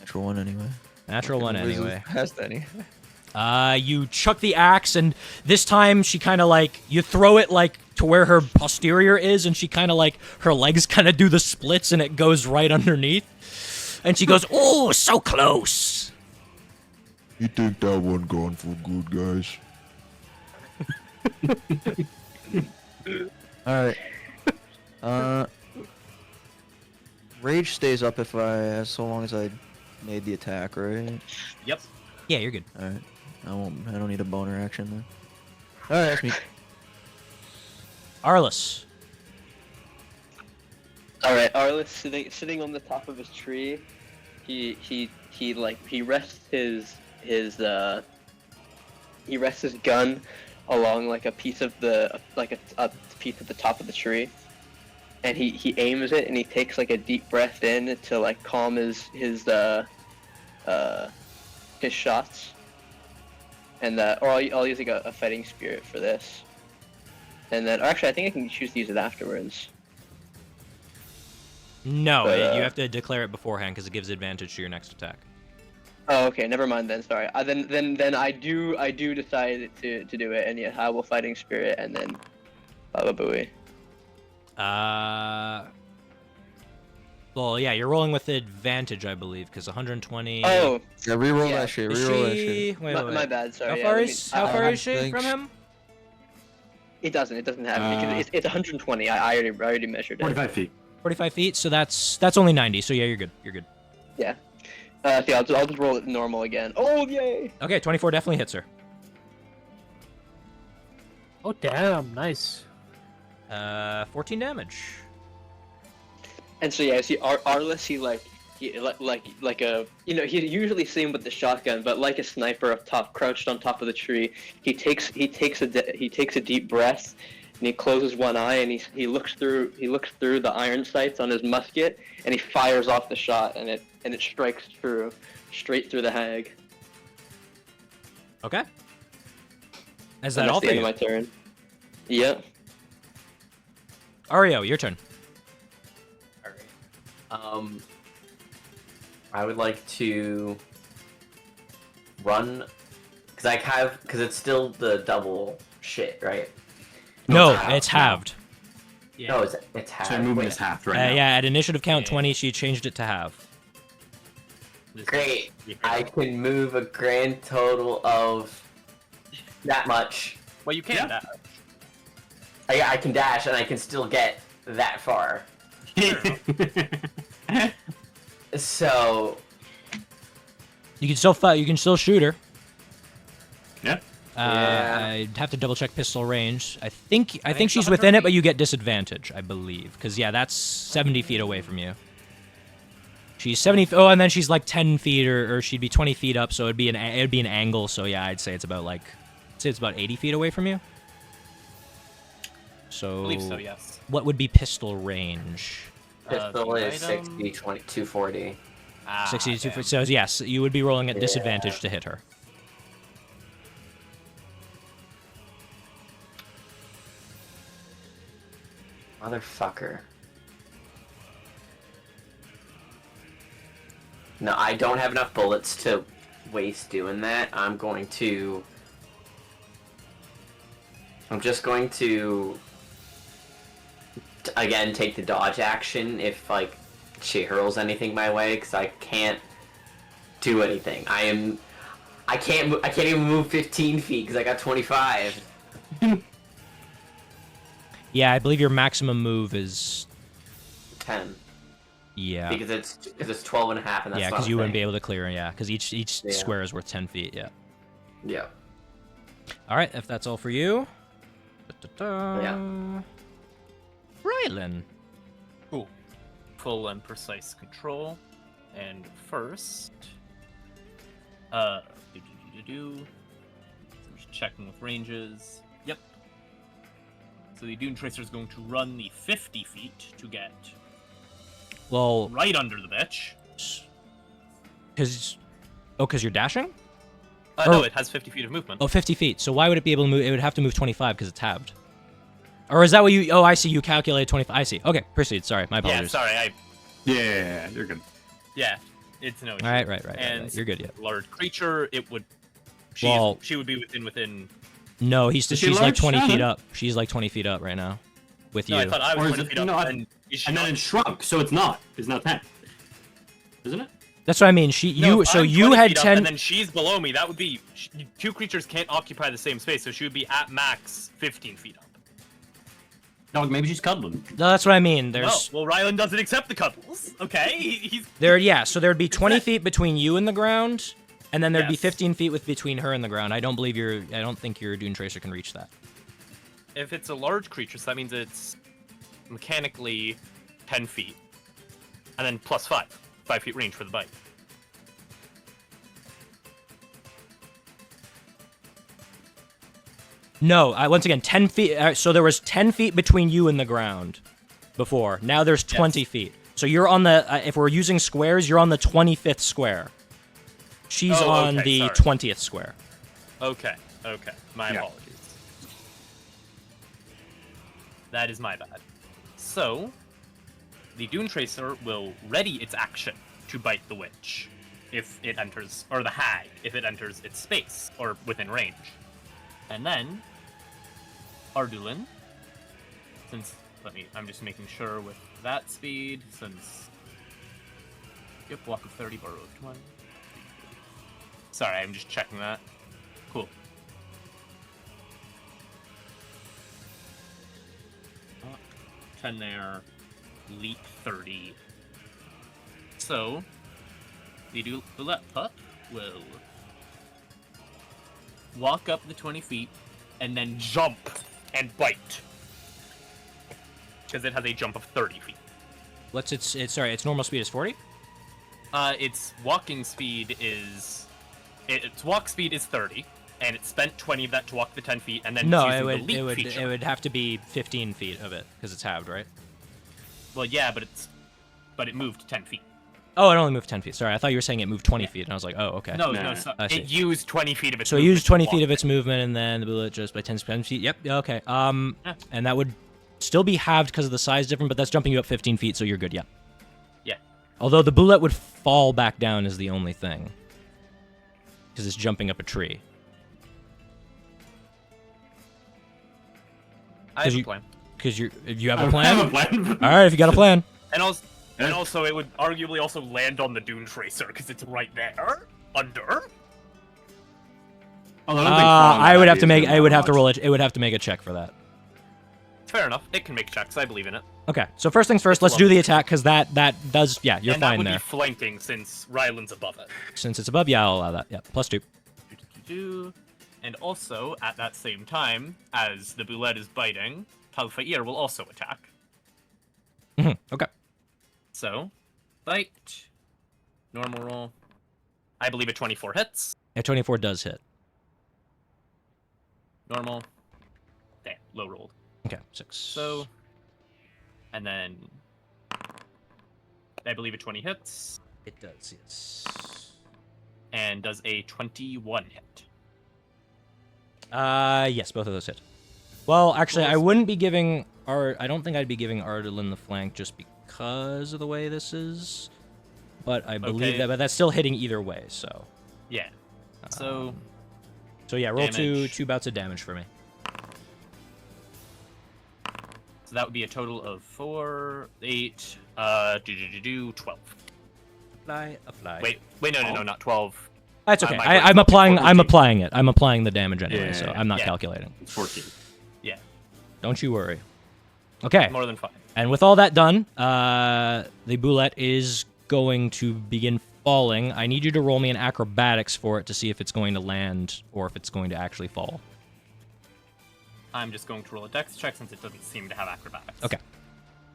Natural one anyway. Natural one anyway. Past any. You chuck the axe, and this time she kind of like, you throw it like to where her posterior is, and she kind of like, her legs kind of do the splits, and it goes right underneath. And she goes, oh, so close. You think that one gone for good, guys? Alright. Rage stays up if so long as I made the attack, right? Yep. Yeah, you're good. Alright. I don't need a boner action then. Alright, that's me. Arlas. All right, Arlas sitting on the top of his tree. He rests his gun along like a piece of the a piece of the top of the tree, and he aims it, and he takes like a deep breath in to like calm his shots. And or I'll use like a fighting spirit for this. And then, or actually, I think I can choose to use it afterwards. No, But, you have to declare it beforehand because it gives advantage to your next attack. Oh, okay. Never mind then. Sorry. Then I do decide to do it, and yeah, I will fighting spirit, and then Baba Booey. Well, yeah, you're rolling with advantage, I believe, because 120. Oh, Yeah, reroll Yeah. that shit, Is reroll that she? shit. Wait, my bad. Sorry. How yeah, far let is me- how far is she thanks. from him? It doesn't have because it's 120. I already measured it. 45 feet. 45 feet, so that's only 90. So yeah, you're good. You're good. Yeah. So yeah, I'll just roll it normal again. Oh yay! Okay, 24 definitely hits her. Oh, damn. Nice. 14 damage. And so yeah, see Arlas, he like a he'd usually see him with the shotgun, but like a sniper up top, crouched on top of the tree, he takes a deep breath, and he closes one eye, and he looks through the iron sights on his musket, and he fires off the shot, and it strikes straight through the hag. Okay. Is And that all that's for the end you? of my turn. Yeah. Ario, your turn. Alright. I would like to run because it's still the double shit, right? No, it's halved it's now. halved. No, it's half. So your movement is halved right now. Yeah, at initiative count 20, she changed it to half. Great. I can move a grand total of that much. Well, you can. I can dash and I can still get that far. So You can still fight. You can still shoot her. Yeah. Yeah. I'd have to double check pistol range. I think think she's it's within it, 100 but you get disadvantage, I believe, because yeah, that's 70 feet away from you. She's 70. Oh, and then she's like 10 feet, or she'd be 20 feet up, so it'd be an angle. So yeah, I'd say it's about 80 feet away from you. So I believe so, yes. what would be pistol range? Pistol the is item. 60, 20, 240. 62 damn. foot. So yes, you would be rolling at disadvantage to hit her. Motherfucker. No, I don't have enough bullets to waste doing that. I'm just going to again take the dodge action if like she hurls anything my way, because I can't do anything. I can't even move 15 feet because I got 25. Yeah, I believe your maximum move is 10. yeah. Because it's 12 and a half, and that's Yeah, not because a you wouldn't thing. be able to clear. Yeah, because each Yeah. square is worth 10 feet. Yeah. Yeah. All right, if that's all for you. Yeah. Rhy'lyn. Cool. Full and precise control. And first, I'm just checking with ranges. Yep. So the Dunetracer is going to run the 50 feet to get Well, right under the bitch. because you're dashing. No, it has 50 feet of movement. Oh, 50 feet. So why would it be able to move? It would have to move 25 because it's halved. Or is that what you... Oh, I see. You calculated 25. I see. Okay, proceed. Sorry, my apologies. Yeah, sorry. Yeah, you're good. Yeah, it's no issue. All right. And You're good, yeah. large creature, it would... Well- she would be within... No, Is she she's like large? 20 feet Uh-huh. up. She's like 20 feet up right now with you. No, I thought I Or was is 20 it- feet up, no, I- and is she And then not? it shrunk, so it's not. It's not 10. Isn't it? That's what I mean. No, So I'm you 20 had feet up, 10... and then she's below me. That would be... Two creatures can't occupy the same space, so she would be at max 15 feet up. Dog, maybe she's cuddling. No, that's what I mean. No, There's... well, Rhy'lyn doesn't accept the cuddles. Okay, he's... Yeah, so there'd be 20 feet between you and the ground, and then there'd be Yes. 15 feet between her and the ground. I don't think your Dunetracer can reach that. If it's a large creature, so that means it's mechanically 10 feet. And then plus 5. 5 feet range for the bite. No, once again, 10 feet. So there was 10 feet between you and the ground before. Now there's 20 feet. So you're on the, if we're using squares, you're on the 25th square. She's Oh, on okay, the sorry. 20th square. Okay. My Yeah. apologies. That is my bad. So, the Dunetracer will ready its action to bite the witch if it enters, or the hag if it enters its space or within range. And then, Ardulin, I'm just making sure with that speed, since, yep, walk of 30, borrow of 20. Sorry, I'm just checking that. Cool. Oh, 10 there, leap 30. So, the Bullet Pup will walk up the 20 feet and then jump and bite. Because it has a jump of 30 feet. What's its normal speed is 40? Its walking speed is... Its walk speed is 30, and it spent 20 of that to walk the 10 feet, and then No, it's it using the would leap feature. it would have to be 15 feet of it because it's halved, right? Well, yeah, but it moved 10 feet. Oh, it only moved 10 feet. Sorry, I thought you were saying it moved 20 feet, and I was like, oh, okay. No, Nah. so I see. it used 20 feet of its So it movement used to 20 walk feet of it. its movement, and then the bullet just by 10 feet. Yep, yeah, okay. Yeah. And that would still be halved because of the size different, but that's jumping you up 15 feet, so you're good, yeah. Yeah. Although the bullet would fall back down is the only thing. Because it's jumping up a tree. I have a you- plan. Because you have a I plan? have a plan. All right, if you got a plan. And also, it would arguably also land on the Dunetracer, because it's right there, under. Although I don't think I would have to make. Cron I would have to much. roll it. It would have to make a check for that. Fair enough. It can make checks. I believe in it. Okay, so first things first, let's do the attack because that does. Yeah, you're and that fine would there. be flanking since Rhy'lyn's above it. Since it's above, yeah, I'll allow that. Yeah, +2. And also, at that same time, as the Boulette is biting, Talfair will also attack. Okay. So, bite, normal roll. I believe a 24 hits. Yeah, 24 does hit. Normal. Damn, low rolled. Okay, 6. So, and then I believe a 20 hits. It does, yes. And does a 21 hit. Yes, both of those hit. Well, actually, I wouldn't be giving I don't think I'd be giving Rhy'lyn the flank just because of the way this is. But I believe but that's still hitting either way, so. Yeah. So yeah, roll damage. two bouts of damage for me. So that would be a total of 4, 8, 12. Apply. Wait, no, not 12. That's okay. my I'm brain's applying. not I'm applying it. I'm applying the damage anyway, Yeah, so I'm not yeah. calculating. It's 14. Yeah, Don't you worry. Okay. more than 5. And with all that done, the boulette is going to begin falling. I need you to roll me an acrobatics for it to see if it's going to land or if it's going to actually fall. I'm just going to roll a dex check since it doesn't seem to have acrobatics. Okay.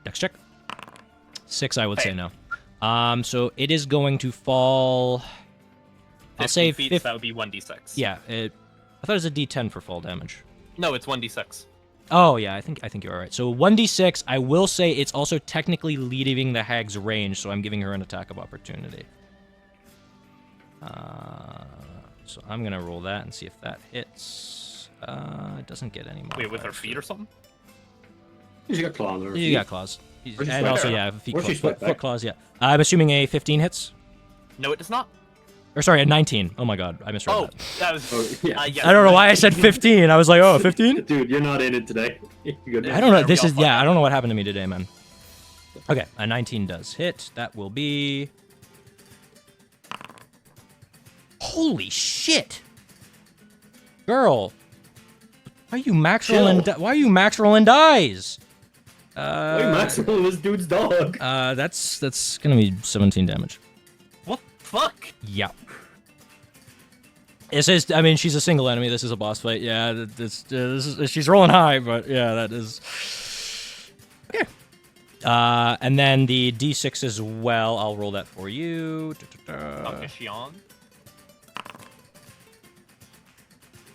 Dex check. 6, I would say Fail. no. So it is going to fall. I'll say 15 feet, 50. so that would be 1d6. Yeah. I thought it was a D10 for fall damage. No, it's 1d6. Oh yeah, I think you're all right. So 1d6. I will say it's also technically leaving the hag's range, so I'm giving her an attack of opportunity. So I'm gonna roll that and see if that hits. It doesn't get any more. Wait, with her feet or something? She's got claw on her. You got claws. Or she And swipe also, back. yeah, feet Or she claws, swipe foot back. claws, yeah. I'm assuming a 15 hits? No, it does not. Or sorry, a 19. Oh my god, I misread Oh, that. that was. Oh, yeah. Yes, I don't know why I said 15. I was like, oh, 15? Dude, you're not in it today. You're good. I don't know. Yeah, This we is, all fucked yeah, up. I don't know what happened to me today, man. Okay, a 19 does hit. That will be... Holy shit! Girl! Why are you max rolling, why are you max rolling dies? Why are you maximum this dude's dog? That's gonna be 17 damage. What the fuck? Yeah. This is, I mean, she's a single enemy. This is a boss fight. Yeah, she's rolling high, but yeah, that is... Okay. And then the D6 as well. I'll roll that for you. Okay, Shion.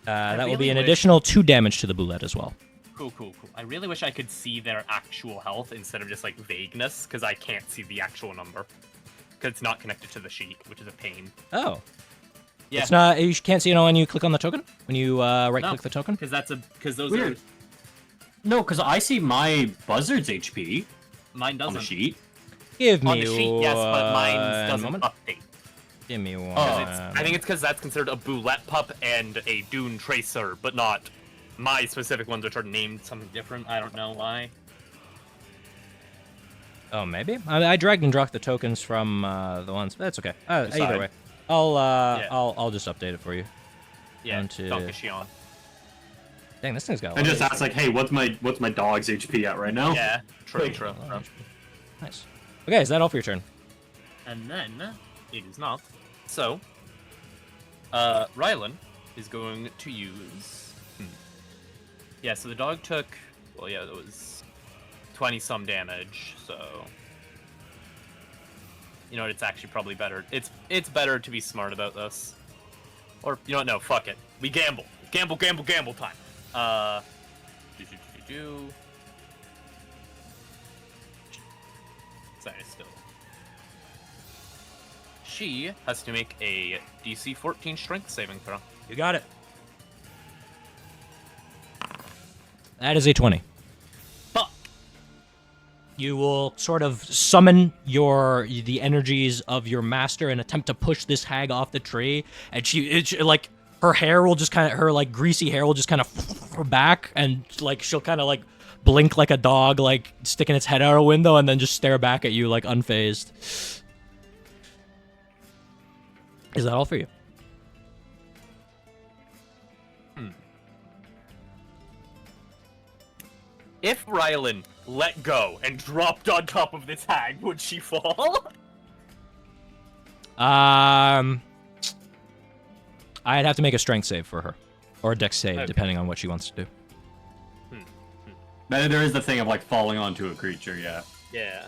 That will really be an wish- additional 2 damage to the boulette as well. Cool. I really wish I could see their actual health instead of just like vagueness, because I can't see the actual number. Because it's not connected to the sheet, which is a pain. Oh. Yeah. It's not, you can't see it when you click on the token? When you right-click the token? Because those Weird. are No, because I see my buzzard's HP mine on doesn't. the sheet. Give me On the sheet, yes, but mine one doesn't moment. update. Give me one. 'Cause I think it's because that's considered a boulette pup and a Dunetracer, but not my specific ones, which are named something different. I don't know why. Oh, maybe? I dragged and dropped the tokens from the ones. That's okay. Either Aside. way. I'll just update it for you. Yeah, Down to- Donkey Shion. Dang, this thing's got a lot And just of ask like, hey, what's my dog's HP at right now? Yeah, true. a lot of HP. Nice. Okay, is that all for your turn? And then it is not. So, Rhy'lyn is going to use. Yeah, so the dog took. Well, yeah, that was 20-some damage. So, you know what? It's actually probably better. It's better to be smart about this. Or you know what? No, fuck it. We gamble. Gamble time. Sorry, still. She has to make a DC 14 strength saving throw. You got it. That is a 20. Fuck. You will sort of summon the energies of your master and attempt to push this hag off the tree, and like her hair will just kind of her like greasy hair will just kind of back, and like she'll kind of like blink like a dog, like sticking its head out a window, and then just stare back at you like unfazed. Is that all for you? If Rhy'lyn let go and dropped on top of this hag, would she fall? I'd have to make a strength save for her, or a dex save, Okay. depending on what she wants to do. There is the thing of like falling onto a creature, yeah. Yeah.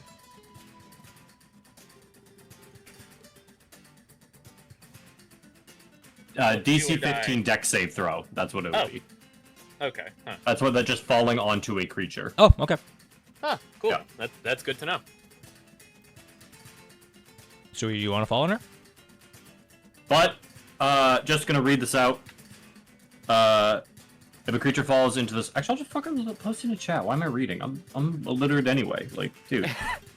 DC die. 15 dex save throw. That's what it would Oh. be. Okay. Huh. That's what they're just falling onto a creature. Oh, okay. Cool. Yeah. That's good to know. So you want to fall on her? But, just gonna read this out. If a creature falls into this... Actually, I'll just fucking post in the chat. Why am I reading? I'm illiterate anyway. Like, dude.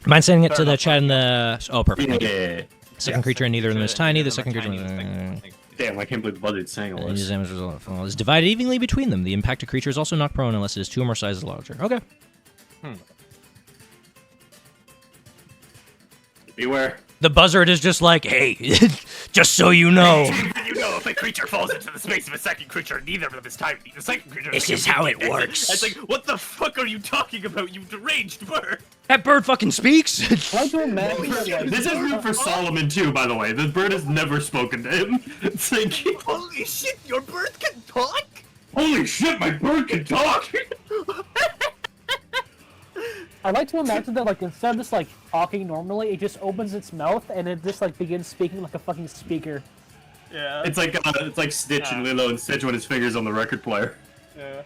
Mind sending it to the chat in the... Oh, perfect. Yeah. Second creature, and neither of them is tiny. The second creature... Damn, I can't believe the buzzard's saying all this. Damage result is divided evenly between them. The impacted creature is also knocked prone unless it is 2 or more sizes larger. Okay. Beware. The buzzard is just like, hey, just so you know. You know, if a creature falls into the space of a second creature, neither of them is tiny. The second creature. This is how it works. It's like, what the fuck are you talking about, you deranged bird? That bird fucking speaks. Try to imagine This is room for Solomon too, by the way. The bird has never spoken to him. It's like, Holy shit, your bird can talk? holy shit, my bird can talk! I like to imagine that, like, instead of just like talking normally, it just opens its mouth and it just like begins speaking like a fucking speaker. Yeah. It's like Stitch and Lilo and Stitch when his finger's on the record player. Yeah.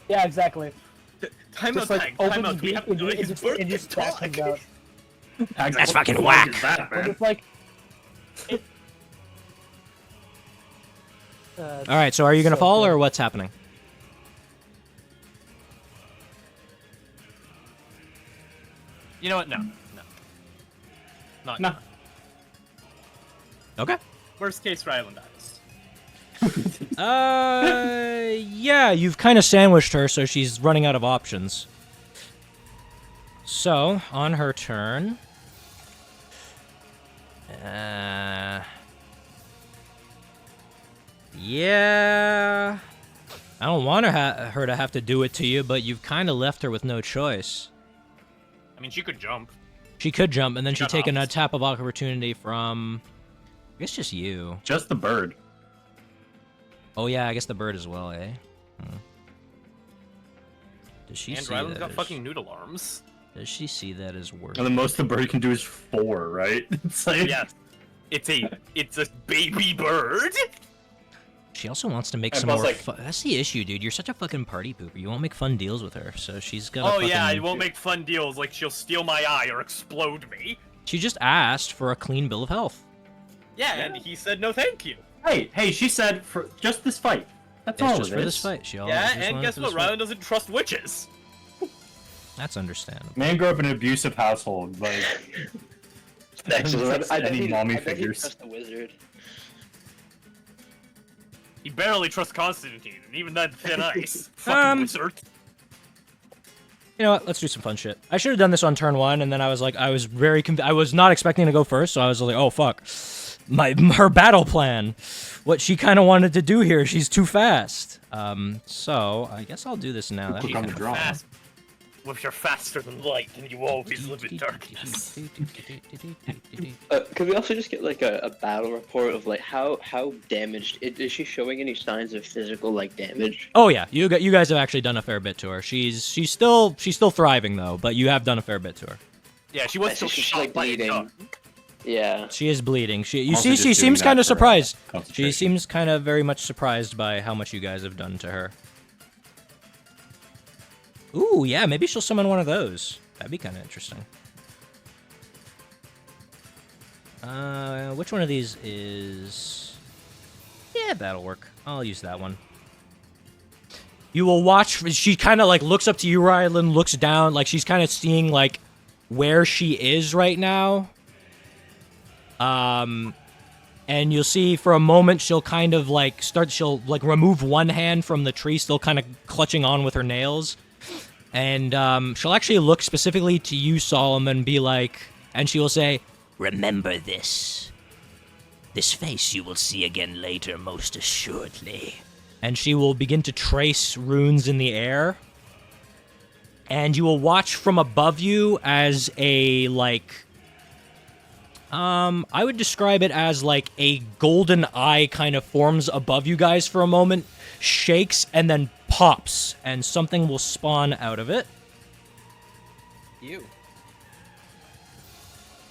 Yeah, exactly. Time Just out, like time opens out. We have it, to it, his just bird it just can comes talk. out. That's fucking whack. And it's like. It, All right, so are you going to So fall, good. or what's happening? You know what? No. Not. No. Okay. Worst case, Rhy'lyn dies. Yeah, you've kind of sandwiched her, so she's running out of options. So, on her turn... yeah... I don't want her to have to do it to you, but you've kind of left her with no choice. I mean, she could jump. She could jump, and then she'd Shut take up. a tap of opportunity from... I guess just you. Just the bird. Oh yeah, I guess the bird as well, eh? Does she And see Rhy'lyn's that got as- fucking noodle arms. Does she see that as work? And the most the bird can do is 4, right? It's like, Yes. It's a baby bird. She also wants to make And some plus, more. like- That's the issue, dude. You're such a fucking party pooper. You won't make fun deals with her, so she's got. Oh yeah, I won't make fun deals like she'll steal my eye or explode me. She just asked for a clean bill of health. Yeah, and he said no thank you. hey, she said for just this fight. That's It's all just it for is. this fight. She Yeah, just and wanted guess for what? this fight. Rhy'lyn doesn't trust witches. That's understandable. Man grew up in an abusive household, but Excellent. I bet any he- mommy I bet he figures. trusts the wizard. He barely trusts Constantine, and even then, thin ice. Um, Fucking wizard. You know what? Let's do some fun shit. I should have done this on turn 1, and then I was like, I was very, I was not expecting to go first, so I was like, oh fuck, her battle plan, what she kind of wanted to do here, she's too fast. So I guess I'll do this now. That'd be Quick on kinda the draw. Fast. If you're faster than light, then you always live in darkness. Could we also just get like a battle report of like how damaged is she showing any signs of physical like damage? Oh yeah, you guys have actually done a fair bit to her. She's still thriving though, but you have done a fair bit to her. Yeah, she was I still think she's, shot like, by a bleeding. gun. Yeah. She is bleeding. She Also see just she doing seems that kind of for, surprised. She concentration. seems kind of very much surprised by how much you guys have done to her. Ooh, yeah, maybe she'll summon one of those. That'd be kind of interesting. Which one of these is... Yeah, that'll work. I'll use that one. You will watch... She kind of, like, looks up to you, Rhy'lyn, looks down, like, she's kind of seeing, like, where she is right now. And you'll see for a moment she'll kind of, like, she'll, like, remove one hand from the tree, still kind of clutching on with her nails. And she'll actually look specifically to you, Solomon, be like, and she will say, "Remember this. This face you will see again later, most assuredly." And she will begin to trace runes in the air. And you will watch from above you as a, like, I would describe it as, like, a golden eye kind of forms above you guys for a moment, shakes, and then pops, and something will spawn out of it. You.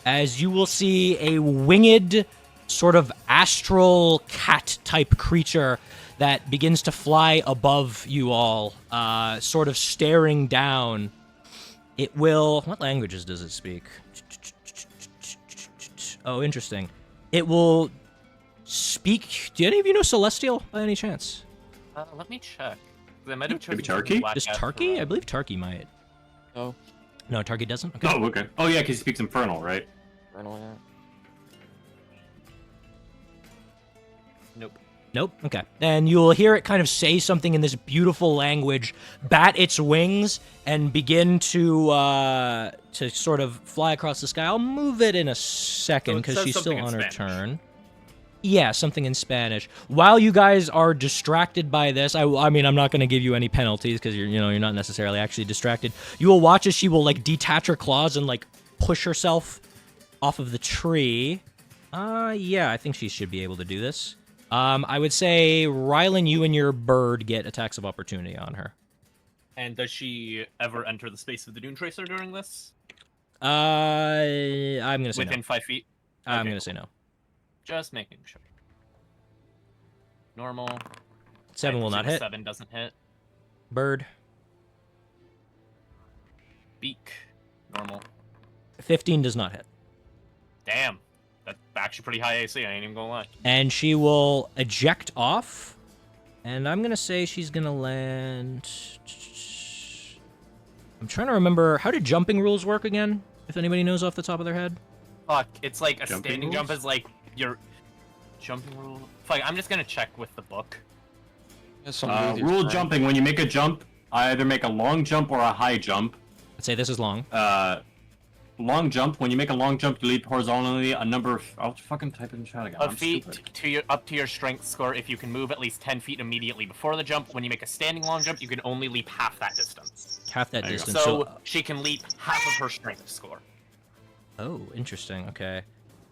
As you will see a winged, sort of astral cat-type creature that begins to fly above you all, sort of staring down. It will... What languages does it speak? Oh, interesting. It will speak. Do any of you know Celestial by any chance? Let me check. They might have chosen Maybe Tarkhi? Black Does Cat Tarkhi? for, I believe Tarkhi might. Oh, No, Tarkhi doesn't. Okay. Oh, okay. Oh, yeah, because he speaks Infernal, right? Nope. Nope. Okay. And you'll hear it kind of say something in this beautiful language, bat its wings, and begin to sort of fly across the sky. I'll move it in a second So it because says she's still something in on her Spanish. turn. Yeah, something in Spanish. While you guys are distracted by this, I mean, I'm not going to give you any penalties because you're not necessarily actually distracted. You will watch as she will like detach her claws and like push herself off of the tree. Yeah, I think she should be able to do this. I would say, Rhy'lyn, you and your bird get attacks of opportunity on her. And does she ever enter the space of the Dunetracer during this? I'm gonna say Within no. 5 feet? I'm Okay, gonna say no. Just making sure. Normal. 7 will not hit. 7 doesn't hit. Bird. Beak. Normal. 15 does not hit. Damn. That's actually pretty high AC, I ain't even gonna lie. And she will eject off. And I'm gonna say she's gonna land. I'm trying to remember, how did jumping rules work again? If anybody knows off the top of their head. Fuck, it's like a Jumping standing rules? jump is like your jumping rule. Fuck, I'm just gonna check with the book. Rule of jumping, when you make a jump, either make a long jump or a high jump. I'd say this is long. Long jump, when you make a long jump, you leap horizontally a number of... I'll fucking type it in chat again. Of I'm feet stupid. up to your strength score if you can move at least 10 feet immediately before the jump. When you make a standing long jump, you can only leap half that distance. Half that There you go. distance. So she can leap half of her strength score. Oh, interesting. Okay.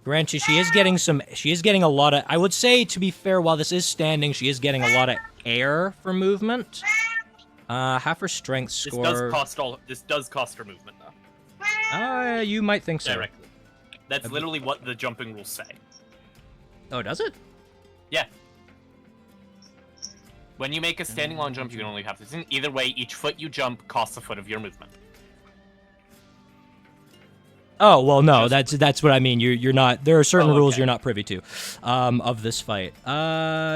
Granted, she is getting a lot of, I would say, to be fair, while this is standing, she is getting a lot of air for movement. Half her strength score. This does cost her movement though. You might think so. Directly. That's literally what the jumping rules say. Oh, does it? Yeah. When you make a standing long jump, you can only have this. Either way, each foot you jump costs a foot of your movement. Oh, well, no, that's what I mean. You're not. There are certain rules okay. you're not privy to, of this fight.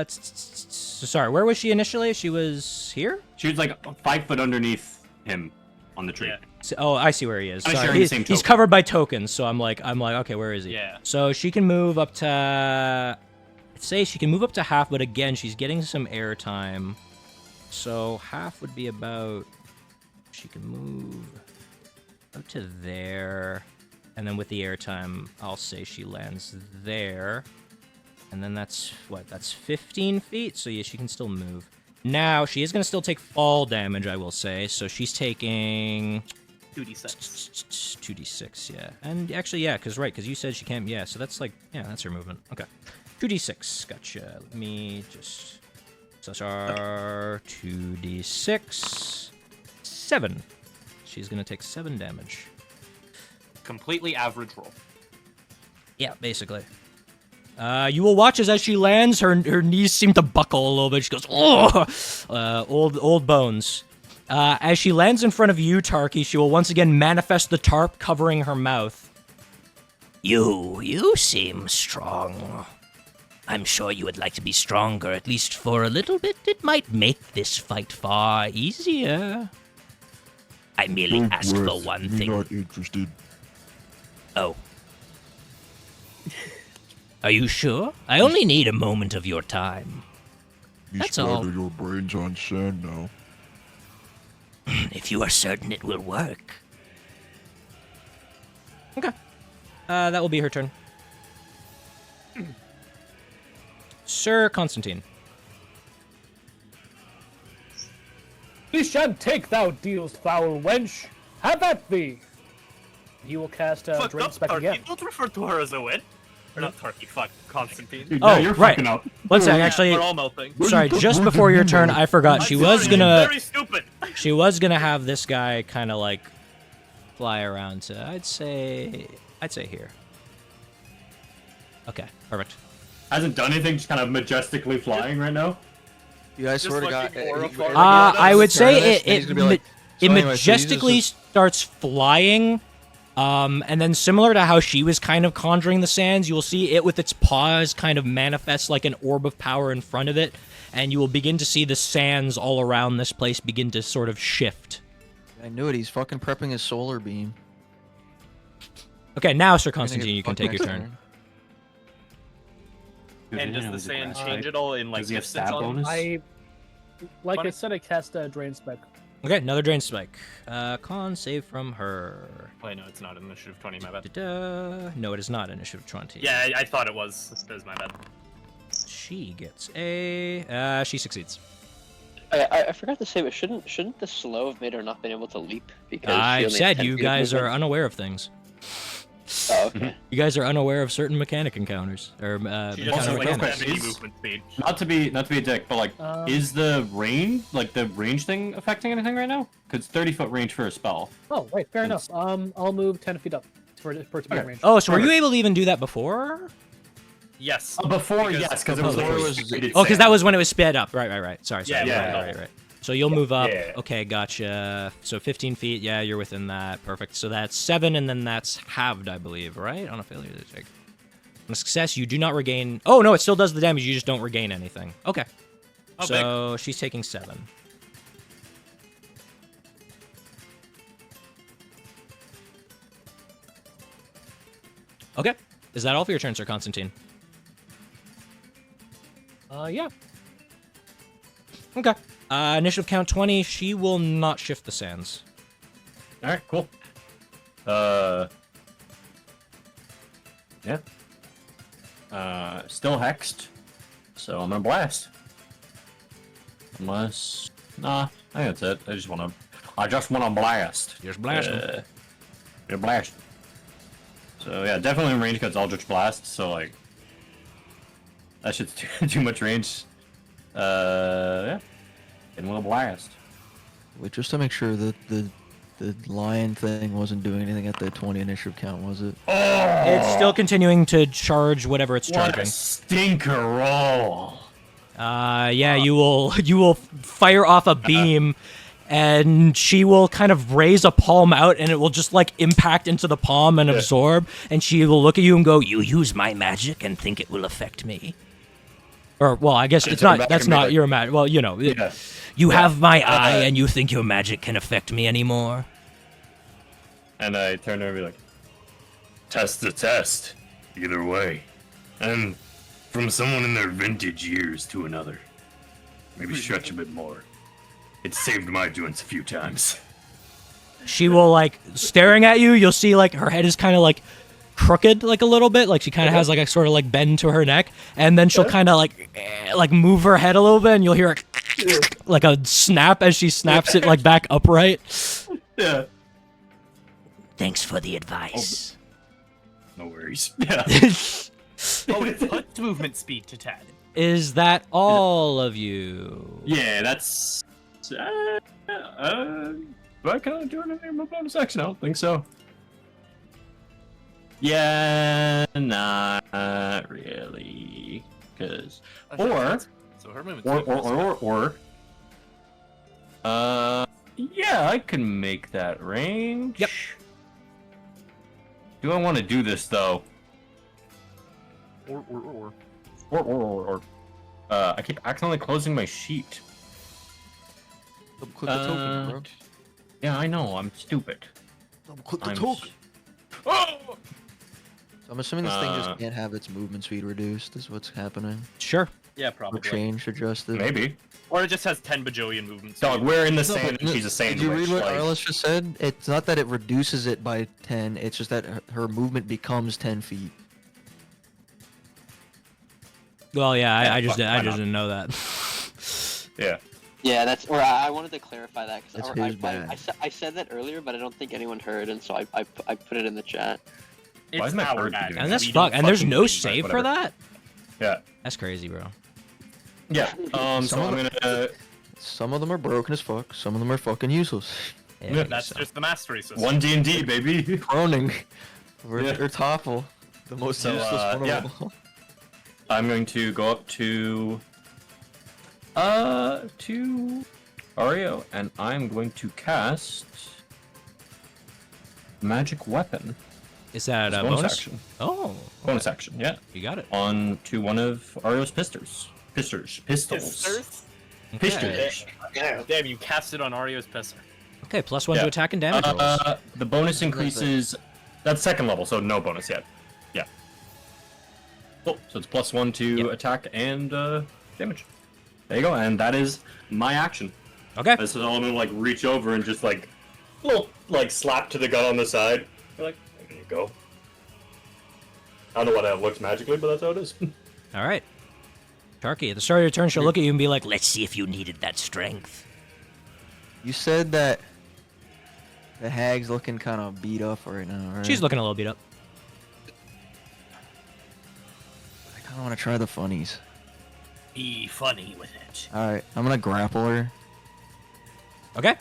Sorry, where was she initially? She was here. She was like 5 foot underneath him on the tree. Yeah. Oh, I see where he is. Kinda Sorry, sharing the same he's token. covered by tokens, so I'm like, okay, where is he? Yeah. So she can move up to, I'd say she can move up to half, but again, she's getting some air time. So half would be about, she can move up to there, and then with the air time, I'll say she lands there, and then that's what? That's 15 feet. So yeah, she can still move. Now she is gonna still take fall damage, I will say. So she's taking 2d6. 2d6, yeah. And actually, yeah, because you said she can't, yeah, so that's like, yeah, that's her movement. Okay. 2d6, gotcha. Let me just, such our 2d6, 7. She's gonna take 7 damage. Completely average roll. Yeah, basically. You will watch as she lands, her knees seem to buckle a little bit. She goes, oh! Old bones. As she lands in front of you, Tarkhi, she will once again manifest the tarp covering her mouth. You seem strong. I'm sure you would like to be stronger, at least for a little bit. It might make this fight far easier. I merely Don't asked for worry, one we're thing. not interested. Oh. Are you sure? I only need a moment of your time. You That's all. splatter your brains on sand now. If you are certain it will work. Okay. That will be her turn. Sir Constantine. These shan't take thou deals, foul wench. Have at thee. You will cast Fuck Drain up, Spec Tarkhi. again. Don't refer to her as a win. Or not Tarkhi, fuck, Constantine. Dude, Oh, now you're right. fucking up. One sec, actually. We're all melting. Sorry, just before your turn, I forgot. She was Sorry, gonna. Very stupid. She was gonna have this guy kind of like fly around to. I'd say here. Okay, perfect. Hasn't done anything, just kind of majestically flying right now. Yeah, I swear to God. fucking horrified. I would say He's gonna be like, it so anyway, so you majestically just- starts flying, And then similar to how she was kind of conjuring the sands, you will see it with its paws kind of manifest like an orb of power in front of it, and you will begin to see the sands all around this place begin to sort of shift. I knew it. He's fucking prepping his solar beam. Okay, now, Sir We're gonna get Constantine, you can fucked take your next turn. And does the sand change at all in like Does he have distance stab on bonus? Like Funny. I said, I cast a drain spec. Okay, another drain spike. Con save from her. Wait, no, it's not initiative 20, my bad. Da-da. No, it is not initiative 20. Yeah, I thought it was. That was my bad. She gets a... she succeeds. I forgot to say, but shouldn't the slow have made her not been able to leap? Because she I've only has said 10 you feet of guys are movement? unaware of things. Oh, okay. You guys are unaware of certain mechanic encounters. Or, She just has mechanic like mechanics. 70 Is- movement speed. Not to be a dick, but like, is the range, like the range thing, affecting anything right now? Because 30-foot range for a spell. Oh, wait, fair It's- enough. I'll move 10 feet up for it to be in Okay. range. Oh, so were you able to even do that before? Yes. Before, Because- yes, because it was Before like was- repeated Oh, because that sand. was when it was sped up. Right. Sorry. Yeah, Right. So you'll move up. Yeah. Okay, gotcha. So 15 feet. Yeah, you're within that. Perfect. So that's 7, and then that's halved, I believe, right? On a failure check. On a success, you do not regain... Oh, no, it still does the damage. You just don't regain anything. Okay. How So she's taking 7. Okay. Is that all for your turn, Sir Constantine? Yeah. Okay. Initiative count 20. She will not shift the sands. All right, cool. Yeah. Still hexed, so I'm gonna blast. Unless, nah, I think that's it. I just wanna blast. Just blast 'em. Yeah, blast. So yeah, definitely in range because Eldritch Blast. So like, that shit's too much range. Yeah, and we'll blast. Wait, just to make sure that the lion thing wasn't doing anything at the 20 initiative count, was it? It's still continuing to charge whatever it's What a charging. stinker roll! Yeah, you will fire off a beam, and she will kind of raise a palm out, and it will just like impact into the palm and absorb, and she will look at you and go, "You use my magic and think it will affect me." Or, well, I guess it's turn not. back That's and be not like- your magic. Well, you know, Yeah. you have my eye, and you think your magic can affect me anymore. And I turn over and be like, test the test, either way. And from someone in their vintage years to another. Maybe stretch a bit more. It saved my joints a few times. She will like staring at you. You'll see like her head is kind of like crooked like a little bit, like she kind of has like a sort of like bend to her neck, and then she'll kind of like move her head a little bit, and you'll hear like a snap as she snaps it like back upright. Yeah. Thanks for the advice. No worries. Yeah. Oh, it puts movement speed to 10. Is that all of you? Yeah, that's. Do I kind of do anything in my bonus action? I don't think so. Yeah, not really. Because. Or. So her movement Or. Yeah, I can make that range. Yep. Do I want to do this though? Or. Or. I keep accidentally closing my sheet. Click the token, bro. Yeah, I know. I'm stupid. Click the I'm token. Oh! So I'm assuming this thing just can't have its movement speed reduced, is what's happening. Sure. Yeah, Or probably. change adjusted. Maybe. Or it just has 10 bajillion movement speed. Dog, we're in the No, sand but and she's a sand Did you witch. read what Like, Arlas just said? It's not that it reduces it by 10, it's just that her movement becomes 10 feet. Well, yeah, I just fuck, why not? didn't know that. yeah. Yeah, that's. Or I wanted to clarify that That's because his bad. I said that earlier, but I don't think anyone heard, and so I put it in the chat. It's Why is my our bird bad. doing And that? that's We fuck. don't And there's fucking no think, save but for whatever. that. Yeah. That's crazy, bro. Yeah. So Some of I'm gonna. Some of them are broken as fuck, some of them are fucking useless. Yeah, That's just the mastery system. One D&D, baby. Croning. Or Yeah. Toffel. The most So, useless one of yeah. them all. I'm going to go up to Ario, and I'm going to cast magic weapon. Is that It's a bonus bonus? action. Oh, Bonus action, yeah. you got it. On to one of Ario's pistols. Pistols. Pisters? Pistols. Damn, you cast it on Ario's pisser. Okay, +1 Yeah. to attack and damage rolls. The bonus increases. That's second level, so no bonus yet. Yeah. Cool. So it's +1 to attack and damage. There you go, and that is my action. Okay. This is all I'm gonna like reach over and just like little like slap to the gun on the side. You're like, there you go. I don't know what that looks magically, but that's how it is. All right. Tarkhi, at the start of your turn, she'll look at you and be like, let's see if you needed that strength. You said that the hag's looking kind of beat up right now, right? She's looking a little beat up. I kind of want to try the funnies. Be funny with it. All right, I'm gonna grapple her. Okay.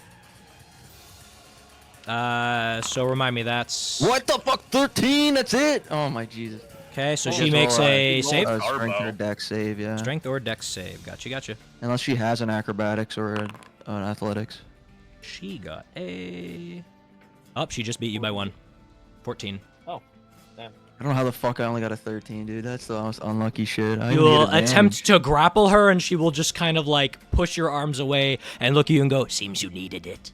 So remind me, that's... What the fuck? 13? That's it? Oh my Jesus. Okay, so Oh, she just makes roll a save. Strength or dex save, yeah. Strength or dex save. Gotcha. Unless she has an acrobatics or an athletics. She got a... Oh, she just beat you by 1. 14. Oh, damn. I don't know how the fuck I only got a 13, dude. That's the most unlucky shit. I You even will get advantage. attempt to grapple her, and she will just kind of like push your arms away and look at you and go, seems you needed it.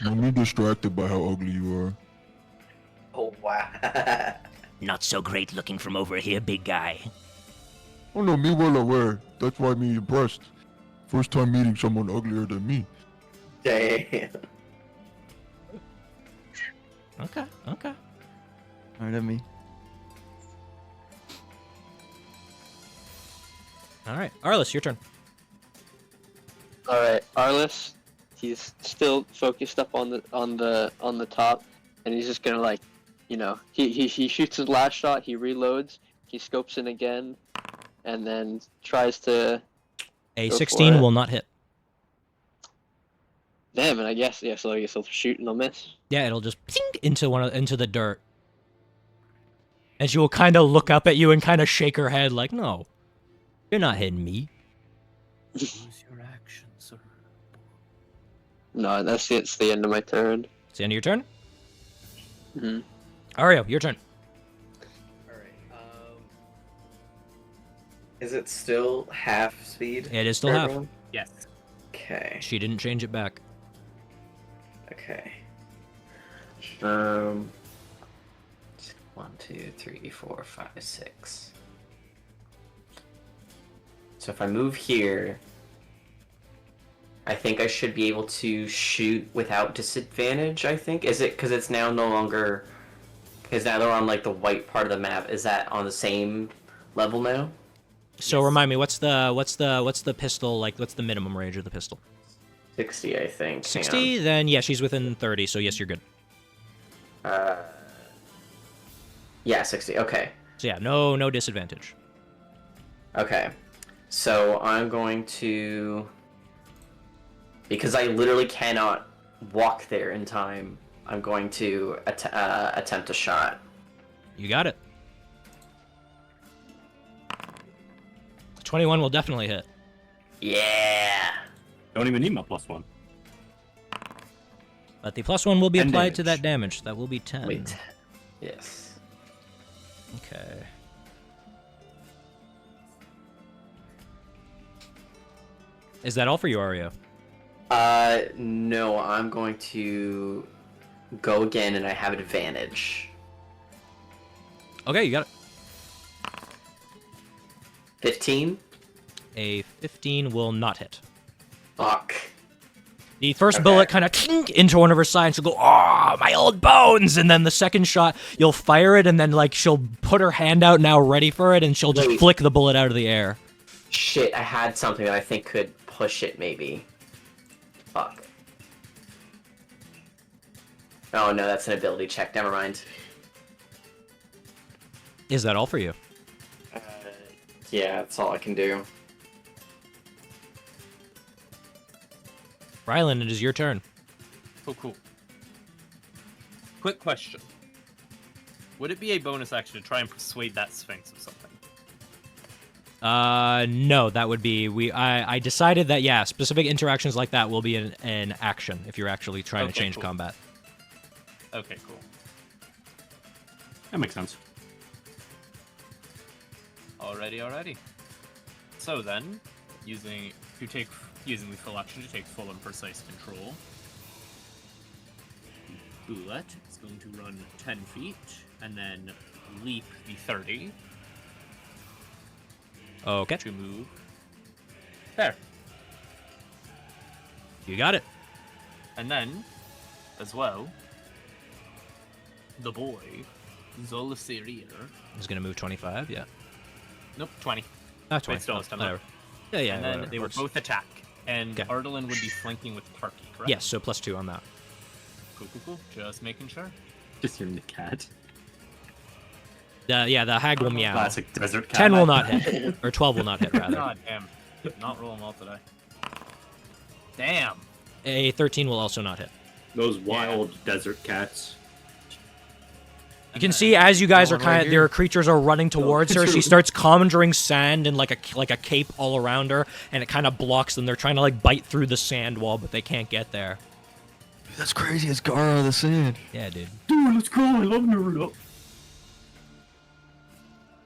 I'm really distracted by how ugly you are. Oh wow. Not so great looking from over here, big guy. Oh no, me well aware. That's why me impressed. First time meeting someone uglier than me. Damn. Okay. Alright, at me. All right. Arlas, your turn. All right, Arlas. He's still focused up on the top, and he's just gonna like, you know, he shoots his last shot. He reloads. He scopes in again, and then tries to. A Go for 16 it. will not hit. Damn it! I guess so. I guess he'll shoot and he'll miss. Yeah, it'll just ping into the dirt. And she will kind of look up at you and kind of shake her head like, no, you're not hitting me. Use your action, sir. No, it's the end of my turn. It's the end of your turn. Mhm. Ario, your turn. Alright, is it still half speed? It is still for half. everyone? Yes. Okay. She didn't change it back. Okay. 1, 2, 3, 4, 5, 6. So if I move here, I think I should be able to shoot without disadvantage, I think. Is it because it's now no longer... Because now they're on like the white part of the map. Is that on the same level now? So remind me, what's the pistol like? What's the minimum range of the pistol? 60, I think. Hang 60. Then yeah, she's within 30. So yes, you're good. on. Yeah, 60. Okay. So yeah, no disadvantage. Okay. So I'm going to... Because I literally cannot walk there in time, I'm going to attempt a shot. You got it. 21 will definitely hit. Yeah! Don't even need my +1. But the +1 will be 10 applied to damage. that damage. That will be 10. Wait. Yes. Okay. Is that all for you, Ario? No, I'm going to go again and I have advantage. Okay, you got it. 15? A 15 will not hit. Fuck. The first Okay. bullet kind of into one of her sides. She'll go, "Oh, my old bones!" And then the second shot, you'll fire it, and then like she'll put her hand out now, ready for it, and she'll just Wait. flick the bullet out of the air. Shit, I had something that I think could push it, maybe. Fuck. Oh no, that's an ability check. Never mind. Is that all for you? Yeah, that's all I can do. Rhy'lyn, it is your turn. Cool. Quick question. Would it be a bonus action to try and persuade that Sphinx of something? No, that would be I decided that specific interactions like that will be an action if you're actually trying to change combat. Okay, cool. That makes sense. Alrighty. So then, using the full action to take full and precise control, Bullet is going to run 10 feet and then leap the 30 Okay. to move there. You got it. And then, as well, the boy, Zolasirir. He's gonna move 25. Yeah. Nope, 20. 20. Wait, still has time whatever. left. Yeah. And then whatever. they would Works. both attack. And Okay. Ardalin would be flanking with Tarkhi, correct? Yes. So +2 on that. Cool. Just making sure. Just hearing the cat. The hag will meow. Classic desert cat. 10 will not hit, or 12 will not hit rather. God damn. Not rolling well today. Damn. A 13 will also not hit. Those wild desert cats. You can see as you guys are Going right kind of, here. their creatures are running towards her. She starts conjuring sand and like a cape all around her, and it kind of blocks them. They're trying to like bite through the sand wall, but they can't get there. Dude, that's crazy. It's Gara the Sand. Yeah, dude. Dude, let's go. I love Naruto.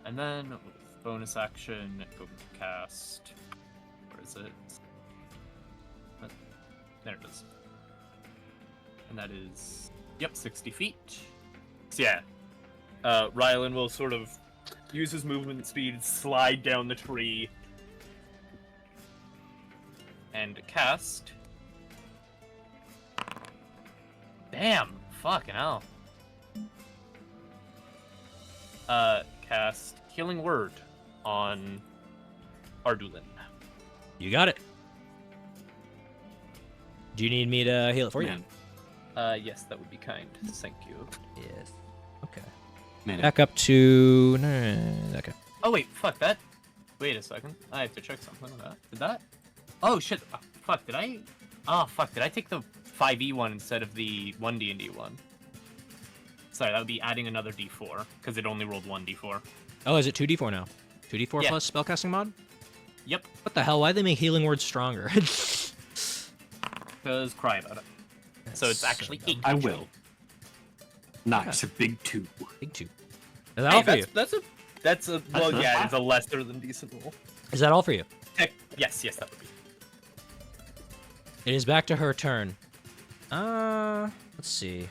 And then, with bonus action, go to cast. Where is it? There it is. And that is, 60 feet. So yeah, Rhy'lyn will sort of use his movement speed, slide down the tree, and cast. Damn, fucking hell. Cast Healing Word on Ardalin. You got it. Do you need me to heal it for you? Man. Yes, that would be kind. Thank you. Yes. Okay. Man, Back up to okay. Oh wait, fuck that. Wait a second. I have to check something on that. Did that? Oh shit. Oh, fuck. Did I? Oh fuck. Did I take the 5e one instead of the 1d&d one? Sorry, that would be adding another d4 because it only rolled 1d4. Oh, is it 2d4 now? 2d4 Yeah. plus spellcasting mod? Yep. What the hell? Why'd they make healing words stronger? Because cry about it. So it's actually 8. I will. Nice, a big 2. Big 2. Is that all for you? That's a well, not yeah, bad. it's a lesser than decent roll. Is that all for you? Yes, that would be. It is back to her turn. Let's see.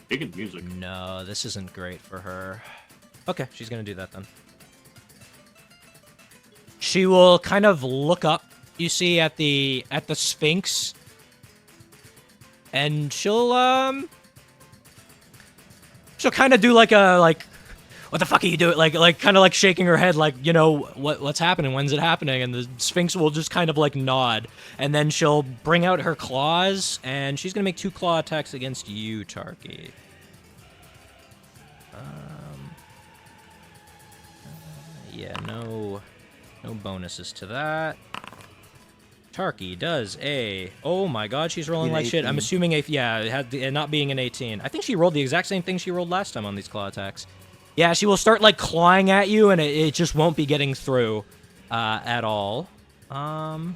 Big in music. No, this isn't great for her. Okay, she's gonna do that then. She will kind of look up, you see, at the Sphinx, and she'll kind of do like what the fuck are you doing? Like kind of like shaking her head, like, you know, what's happening? When's it happening? And the Sphinx will just kind of like nod, and then she'll bring out her claws, and she's gonna make 2 claw attacks against you, Tarkhi. Yeah, no bonuses to that. Tarkhi does a. Oh my god, she's rolling An like shit. 18. I'm assuming it had not being an 18. I think she rolled the exact same thing she rolled last time on these claw attacks. Yeah, she will start like clawing at you, and it just won't be getting through at all. Can't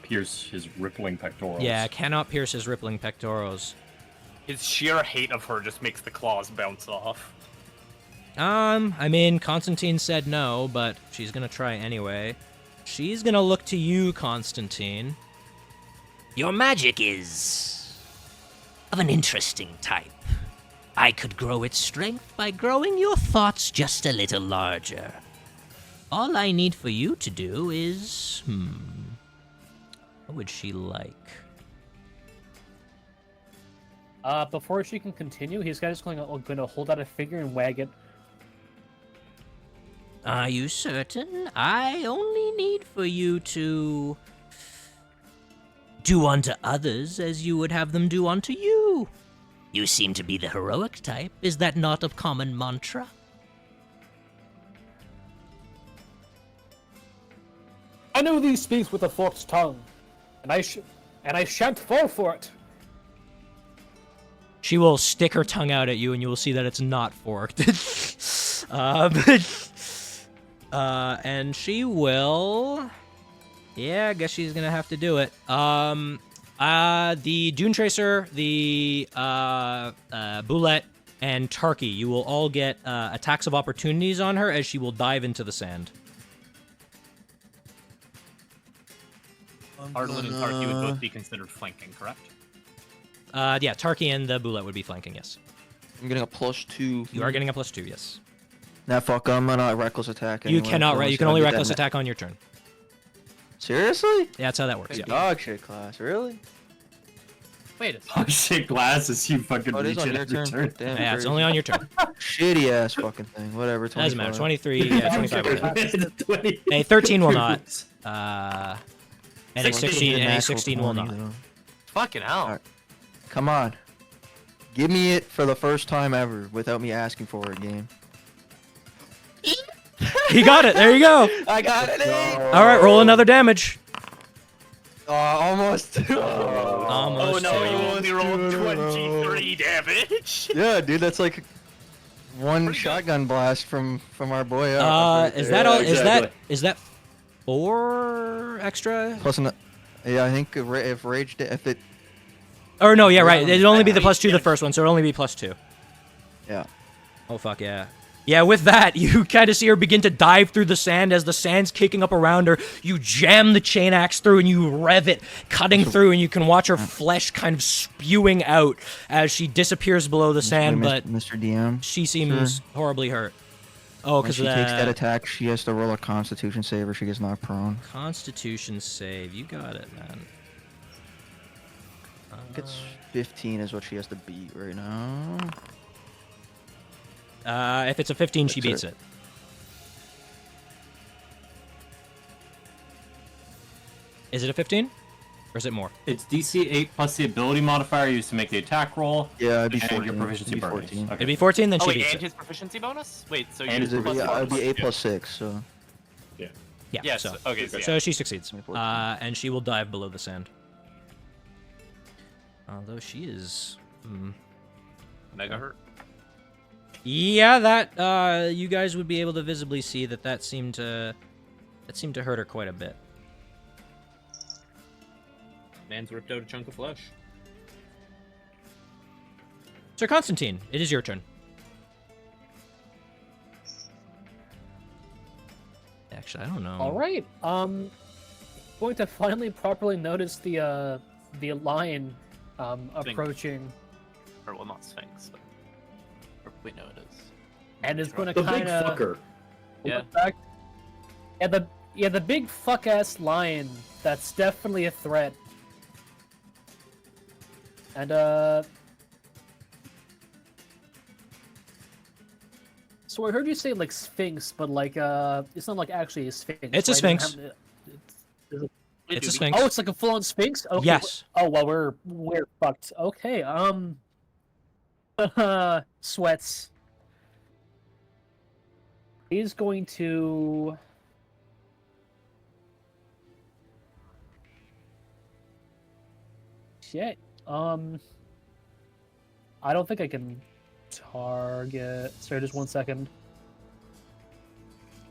pierce his rippling pectorals. Yeah, cannot pierce his rippling pectorals. His sheer hate of her just makes the claws bounce off. I mean, Constantine said no, but she's gonna try anyway. She's gonna look to you, Constantine. Your magic is of an interesting type. I could grow its strength by growing your thoughts just a little larger. All I need for you to do is... What would she like? Before she can continue, he's just going to hold out a finger and wag it. Are you certain? I only need for you to do unto others as you would have them do unto you. You seem to be the heroic type. Is that not a common mantra? I know these speaks with a forked tongue, and I shan't fall for it. She will stick her tongue out at you, and you will see that it's not forked. And she will... Yeah, I guess she's gonna have to do it. The Dunetracer, the Boulette, and Tarkhi, you will all get attacks of opportunities on her as she will dive into the sand. Ardlin and Tarkhi would both be considered flanking, correct? Yeah, Tarkhi and the Boulette would be flanking, yes. I'm getting a +2. You are getting a +2, yes. Nah, fuck, I'm gonna reckless attack You anyway, cannot, so you it's can gonna only be reckless that attack on your turn. Seriously? Yeah, that's how that works, yeah. Dog shit class, really? Wait a second. Oh shit, glasses, you fucking Oh, it is reach on it your every turn? turn. Damn, Yeah, it's crazy. only on your turn. Shitty ass fucking thing. Whatever, 25. Doesn't matter, 23, yeah, 25 will hit. 20. A 13 will not. And a 16 16 will not. Fucking hell. Alright. Come on. Give me it for the first time ever without me asking for it, game. He got it, there you go! I got it! Alright, roll another damage. Almost. Almost. Oh no, two. you only rolled 23 damage! Yeah, dude, that's like one shotgun blast from our boy. Is that all? exactly. Is that 4 extra? Plus yeah, I think if rage if it. Or no, yeah, right. It'd only be the +2 the first one, so it'd only be +2. Yeah. Oh fuck yeah. Yeah, with that, you kind of see her begin to dive through the sand as the sand's kicking up around her. You jam the chain axe through and you rev it, cutting through, and you can watch her flesh kind of spewing out as she disappears below the sand, but Mr. DM, she seems horribly hurt. Oh, when because she takes that attack, she has to roll a Constitution save or she gets knocked prone. Constitution save. You got it, man. I think it's 15 is what she has to beat right now. If it's a 15, she beats it. Is it a 15? Or is it more? It's DC 8 plus the ability modifier used to make the attack roll. Yeah, it'd be and 14. your proficiency It'd be bonus. 14. Okay. It'd be 14, then Oh she wait, beats and it. his proficiency bonus? Wait, so And you his It'd be, plus it'd be 8 2. plus 6, so. Yeah, Yes, so, okay, so so yeah. she succeeds. 14. And she will dive below the sand. Although she is... Mega hurt. Yeah, that, you guys would be able to visibly see that seemed to hurt her quite a bit. Man's ripped out a chunk of flesh. Sir Constantine, it is your turn. Actually, I don't know. All right. Going to finally properly notice the lion approaching, Or well, not Sphinx, but we know it is. and is going to The big kind of fucker. Yeah. the big fuck ass lion. That's definitely a threat. And so I heard you say like Sphinx, but like it's not like actually a Sphinx. It's a right? Sphinx. It's a Dude, Sphinx. Oh, it's like a full-on Sphinx. Okay. Yes. Oh well, we're fucked. Okay. Sweats. He's going to. Shit. I don't think I can target. Sorry, just 1 second.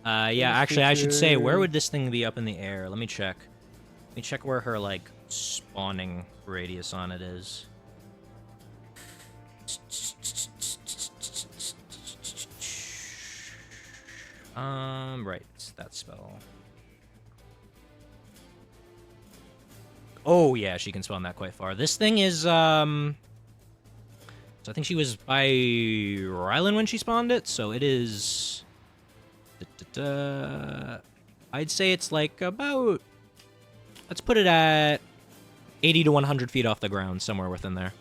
Yeah, actually, I should say, where would this thing be up in the air? Let me check. Let me check where her, like, spawning radius on it is. Right, it's that spell. Oh, yeah, she can spawn that quite far. This thing is, so I think she was by Rhy'lyn when she spawned it, so it is... I'd say it's like about... Let's put it at 80 to 100 feet off the ground, somewhere within there.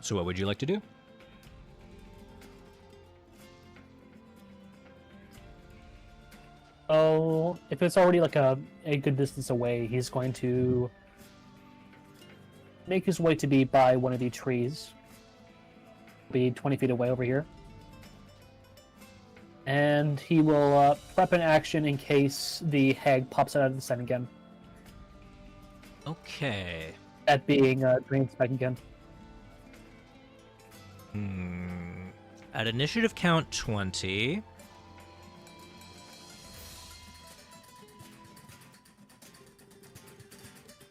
So what would you like to do? Oh, if it's already like a good distance away, he's going to make his way to be by one of the trees. Be 20 feet away over here. And he will prep an action in case the hag pops out of the sun again. Okay. That being green spec again. At initiative count 20.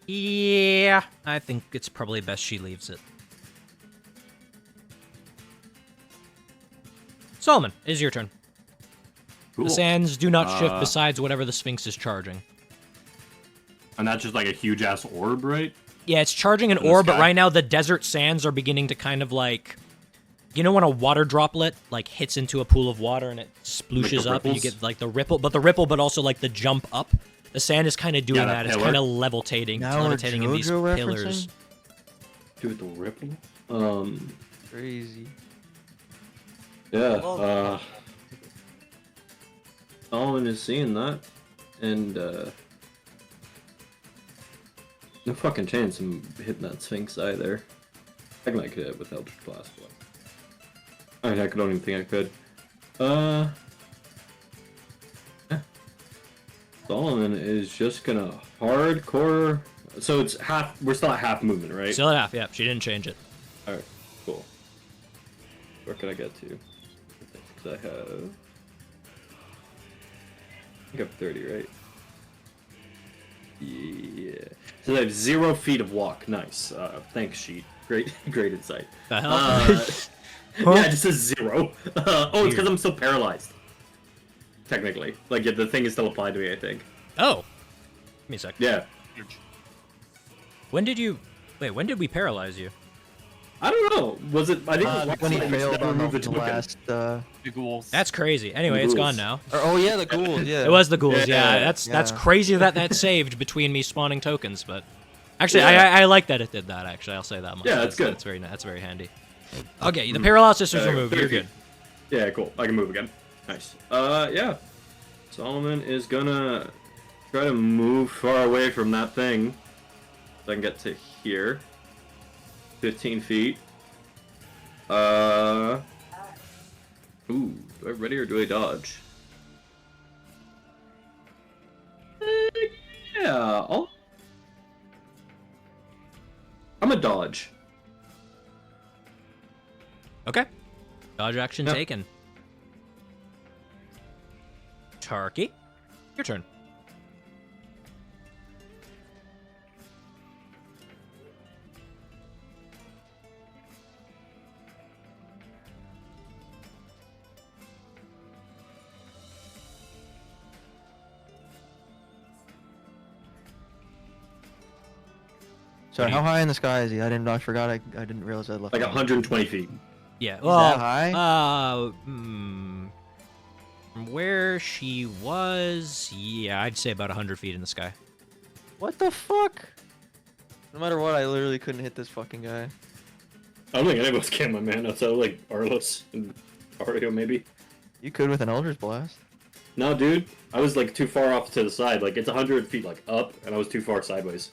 Yeah, I think it's probably best she leaves it. Solomon, it is your turn. Cool. The sands do not shift besides whatever the Sphinx is charging. And that's just like a huge ass orb, right? Yeah, it's charging an In the orb, but sky? right now the desert sands are beginning to kind of like... You know when a water droplet like hits into a pool of water and it splooshes up and you ripples? get like the ripple, but also like the jump up? The sand is kind of doing Yeah, that. It's pillar. kind of levitating. Now It's we're levitating in these JoJo pillars. referencing? Do it the ripple. Crazy. Yeah. Soloman is seeing that, and no fucking chance I'm hitting that Sphinx either. I can like it with Eldritch Blast, but I mean, I don't even think I could. Yeah. Solomon is just gonna hardcore. So it's half. We're still at half movement, right? Still at half, yeah. She didn't change it. All right, cool. Where can I get to? Because I have. I think I have 30, right? Yeah. So I have 0 feet of walk. Nice. Thanks, sheet. Great, great insight. The hell? Yeah, it just says 0. Oh, it's because I'm still paralyzed. Technically, like yeah, the thing is still applied to me. I think. Oh. Give me a sec. Yeah. When did you... Wait, when did we paralyze you? I don't know. Was it? I think it was When he never failed on removed the token. last. The ghouls. That's crazy. Anyway, it's gone now. Oh yeah, the ghouls. Yeah. It was the ghouls, Yeah. yeah. That's Yeah. crazy that saved between me spawning tokens, but... Actually, Yeah. I like that it did that, actually. I'll say that much. Yeah, that's good. That's very handy. Okay, the paralysis is Yeah, removed. 30 You're feet. good. Yeah, cool. I can move again. Nice. Yeah. Solomon is gonna try to move far away from that thing. So I can get to here. 15 feet. Ooh, do I ready or do I dodge? Yeah, I'm a dodge. Okay. Dodge action Yep. taken. Tarkhi, your turn. Sorry, how high in the sky is he? I forgot. I didn't realize I left. Like him. 120 feet. Yeah. that high? From where she was, yeah, I'd say about 100 feet in the sky. What the fuck? No matter what, I literally couldn't hit this fucking guy. I don't think any of us can, my man. Outside of like Arlas and Ario, maybe. You could with an Eldritch Blast. No, dude. I was like too far off to the side. Like it's 100 feet like up, and I was too far sideways.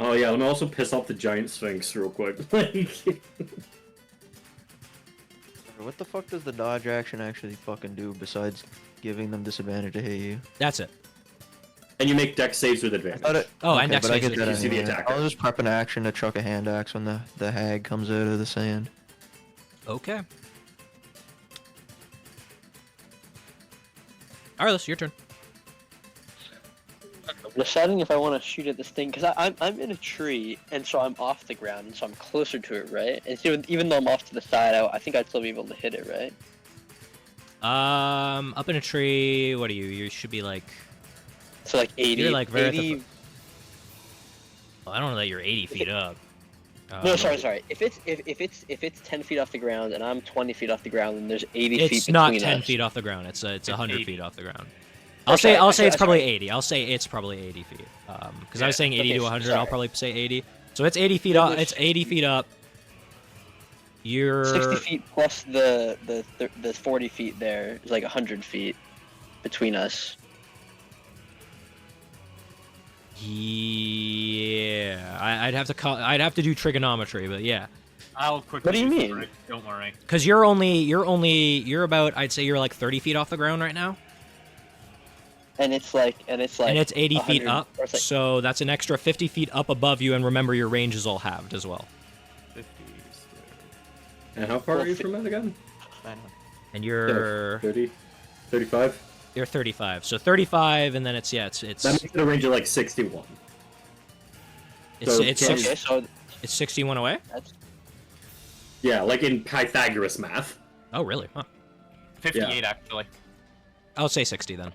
Oh yeah, let me also piss off the giant sphinx real quick. What the fuck does the dodge action actually fucking do besides giving them disadvantage to hit you? That's it. And you make dex saves with advantage. Oh, and Okay, dex but I saves get with that You see the anyway. attacker. I'll just prep an action to chuck a hand axe when the hag comes out of the sand. Okay. Arlas, your turn. I'm deciding if I want to shoot at this thing because I'm in a tree and so I'm off the ground and so I'm closer to it, right? And so even though I'm off to the side, I think I'd still be able to hit it, right? Up in a tree. What are you? You should be like. So like 80. You're like very at the 80. Well, I don't know that you're 80 feet up. No, sorry. If it's 10 feet off the ground and I'm 20 feet off the ground, then there's 80 feet It's between not us. 10 feet off the ground. It's 100 80. feet off the ground. Or I'll say sorry, it's probably 80. I'll say it's probably 80 feet. Because I was saying 80 okay, to 100. sorry. I'll probably say 80. So it's 80 feet Then up. there's- It's 80 feet up. You're 60 feet plus the 40 feet there is like 100 feet between us. Yeah, I'd have to I'd have to do trigonometry, but yeah. I'll quickly. What do you use mean? the brick, don't worry. Because you're about, I'd say you're like 30 feet off the ground right now, And it's like. and it's 80 feet 100 up, or it's like- so that's an extra 50 feet up above you. And remember, your range is all halved as well. 50 squared. And how far are you from it again? And you're 30, 35. you're 35, so 35, and then it's That makes it a range of like 61. it's so it's, can- six, Okay, so it's 61 away. that's. Yeah, like in Pythagoras math. Oh really? Huh. 58 actually. I'll say 60 then,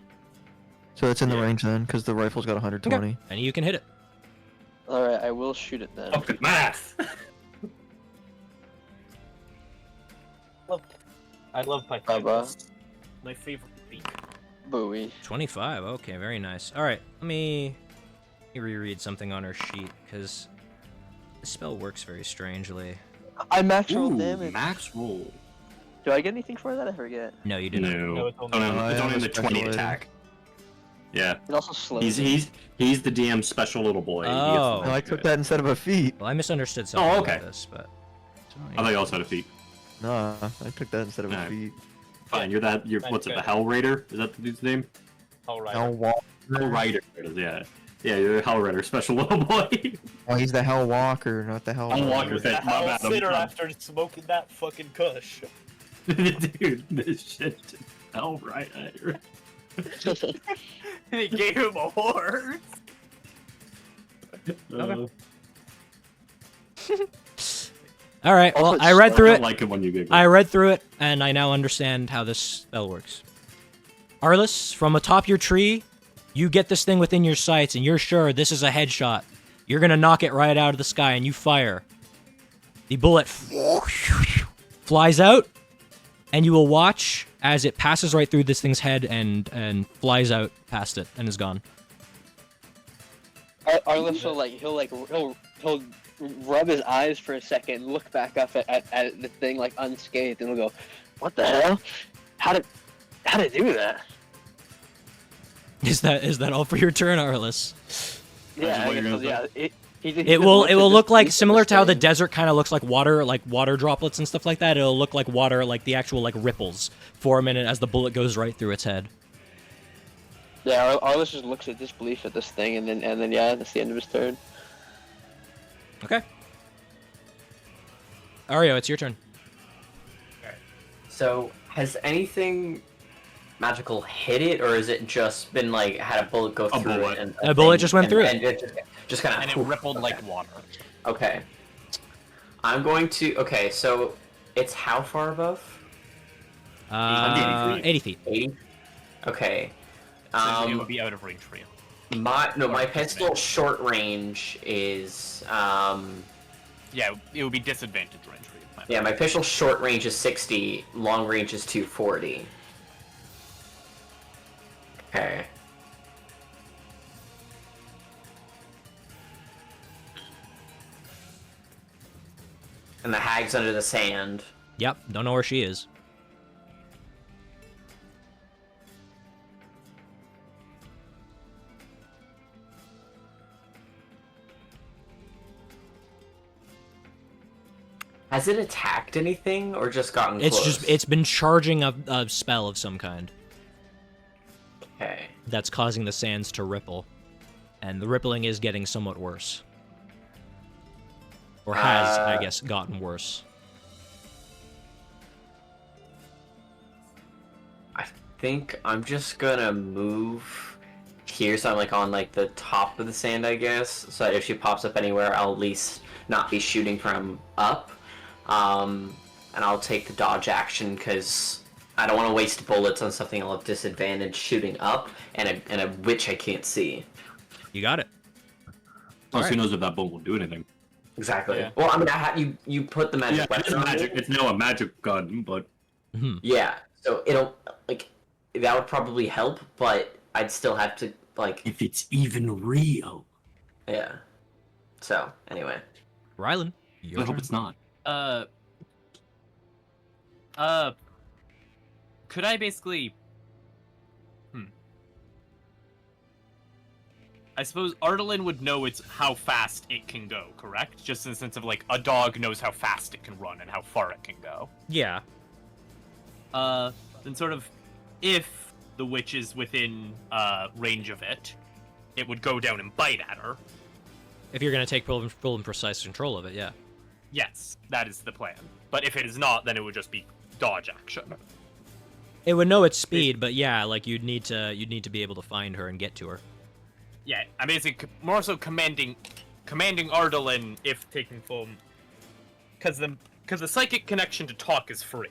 So it's in the Yeah. range then, because the rifle's got 120. and you can hit it. Alright, I will shoot it then. Fucking math. I love Baba. Pythagoras. My favorite beat. Buoy. 25. Okay, very nice. All right, let me reread something on her sheet because the spell works very strangely. I max roll Ooh, damage. max roll. Do I get anything for that? I forget. No, you didn't. No, No, it's only- it's I only have the a 20 special attack. Yeah, It also slows. he's the DM's special little boy. He gets the Oh. No, I range took of it. that instead of a feat. Well, I misunderstood something okay. about this, but I thought you also had a feat. No, I took that instead of a Alright. feat. Fine, you're what's it, the good. Hell Raider? Is that the dude's name? Alright. Hell Walker. Hell Rider, it is, yeah. Yeah, you're the Hell Raider, special little boy. Oh, he's the Hell Walker, not the Hell Hell Walker. Walker. The My hell bad, I'm sitter drunk. after smoking that fucking kush. Dude, this shit. Hell Rider. He gave him a horse. all right. Well, Also, I read it's through I it. like it when you giggle. I read through it, and I now understand how this spell works. Arlas, from atop your tree, you get this thing within your sights, and you're sure this is a headshot. You're gonna knock it right out of the sky, and you fire. The bullet flies out, and you will watch as it passes right through this thing's head and flies out past it and is gone. Arliss will he'll rub his eyes for a second, look back up at the thing like unscathed, and he'll go, "What the hell? How did it do that?" Is that all for your turn, Arlas? Yeah, what I you're guess gonna so, yeah. He It will look like this similar to how the thing. desert kind of looks like water droplets and stuff like that. It'll look like water, like the actual like ripples for a minute as the bullet goes right through its head. Yeah, Arliss just looks at disbelief at this thing, and then yeah, that's the end of his turn. Okay. Ario, it's your turn. So, has anything magical hit it, or has it just been like had a bullet go A through bullet. it? And A bullet just went through it. And it just kind And of it rippled like water. Okay. I'm going to. Okay, so it's how far above? 80 feet. 80. Okay. So it would be out of range for you. My pistol short range is Yeah, it would be disadvantage range for you. yeah, my pistol short range is 60, long range is 240. Okay. And the hag's under the sand. Yep. Don't know where she is. Has it attacked anything or just gotten close? It's been charging a spell of some kind Okay. that's causing the sands to ripple, and the rippling is getting somewhat worse, or has, I guess, gotten worse. I think I'm just gonna move here, so I'm like on like the top of the sand, I guess. So that if she pops up anywhere, I'll at least not be shooting from up. And I'll take the dodge action because I don't want to waste bullets on something I'll have disadvantage shooting up and a witch I can't see. You got it. Plus, Alright. who knows if that bullet will do anything? Exactly. Yeah. Well, I mean, you put the magic Yeah, it's weapon on magic. it. It's now a magic gun, but Yeah, so it'll like that would probably help, but I'd still have to like if it's even real, yeah. So anyway, Rhy'lyn, I your hope turn. it's not. Could I basically... I suppose Rhy'lyn would know it's how fast it can go, correct? Just in the sense of, like, a dog knows how fast it can run and how far it can go. Yeah. Then sort of, if the witch is within range of it, it would go down and bite at her. If you're going to take full and precise control of it, yeah. Yes, that is the plan. But if it is not, then it would just be dodge action. It would know its speed, but yeah, like you'd need to be able to find her and get to her. Yeah, I'm basically more so commanding Rhy'lyn if taking full, because the psychic connection to talk is free,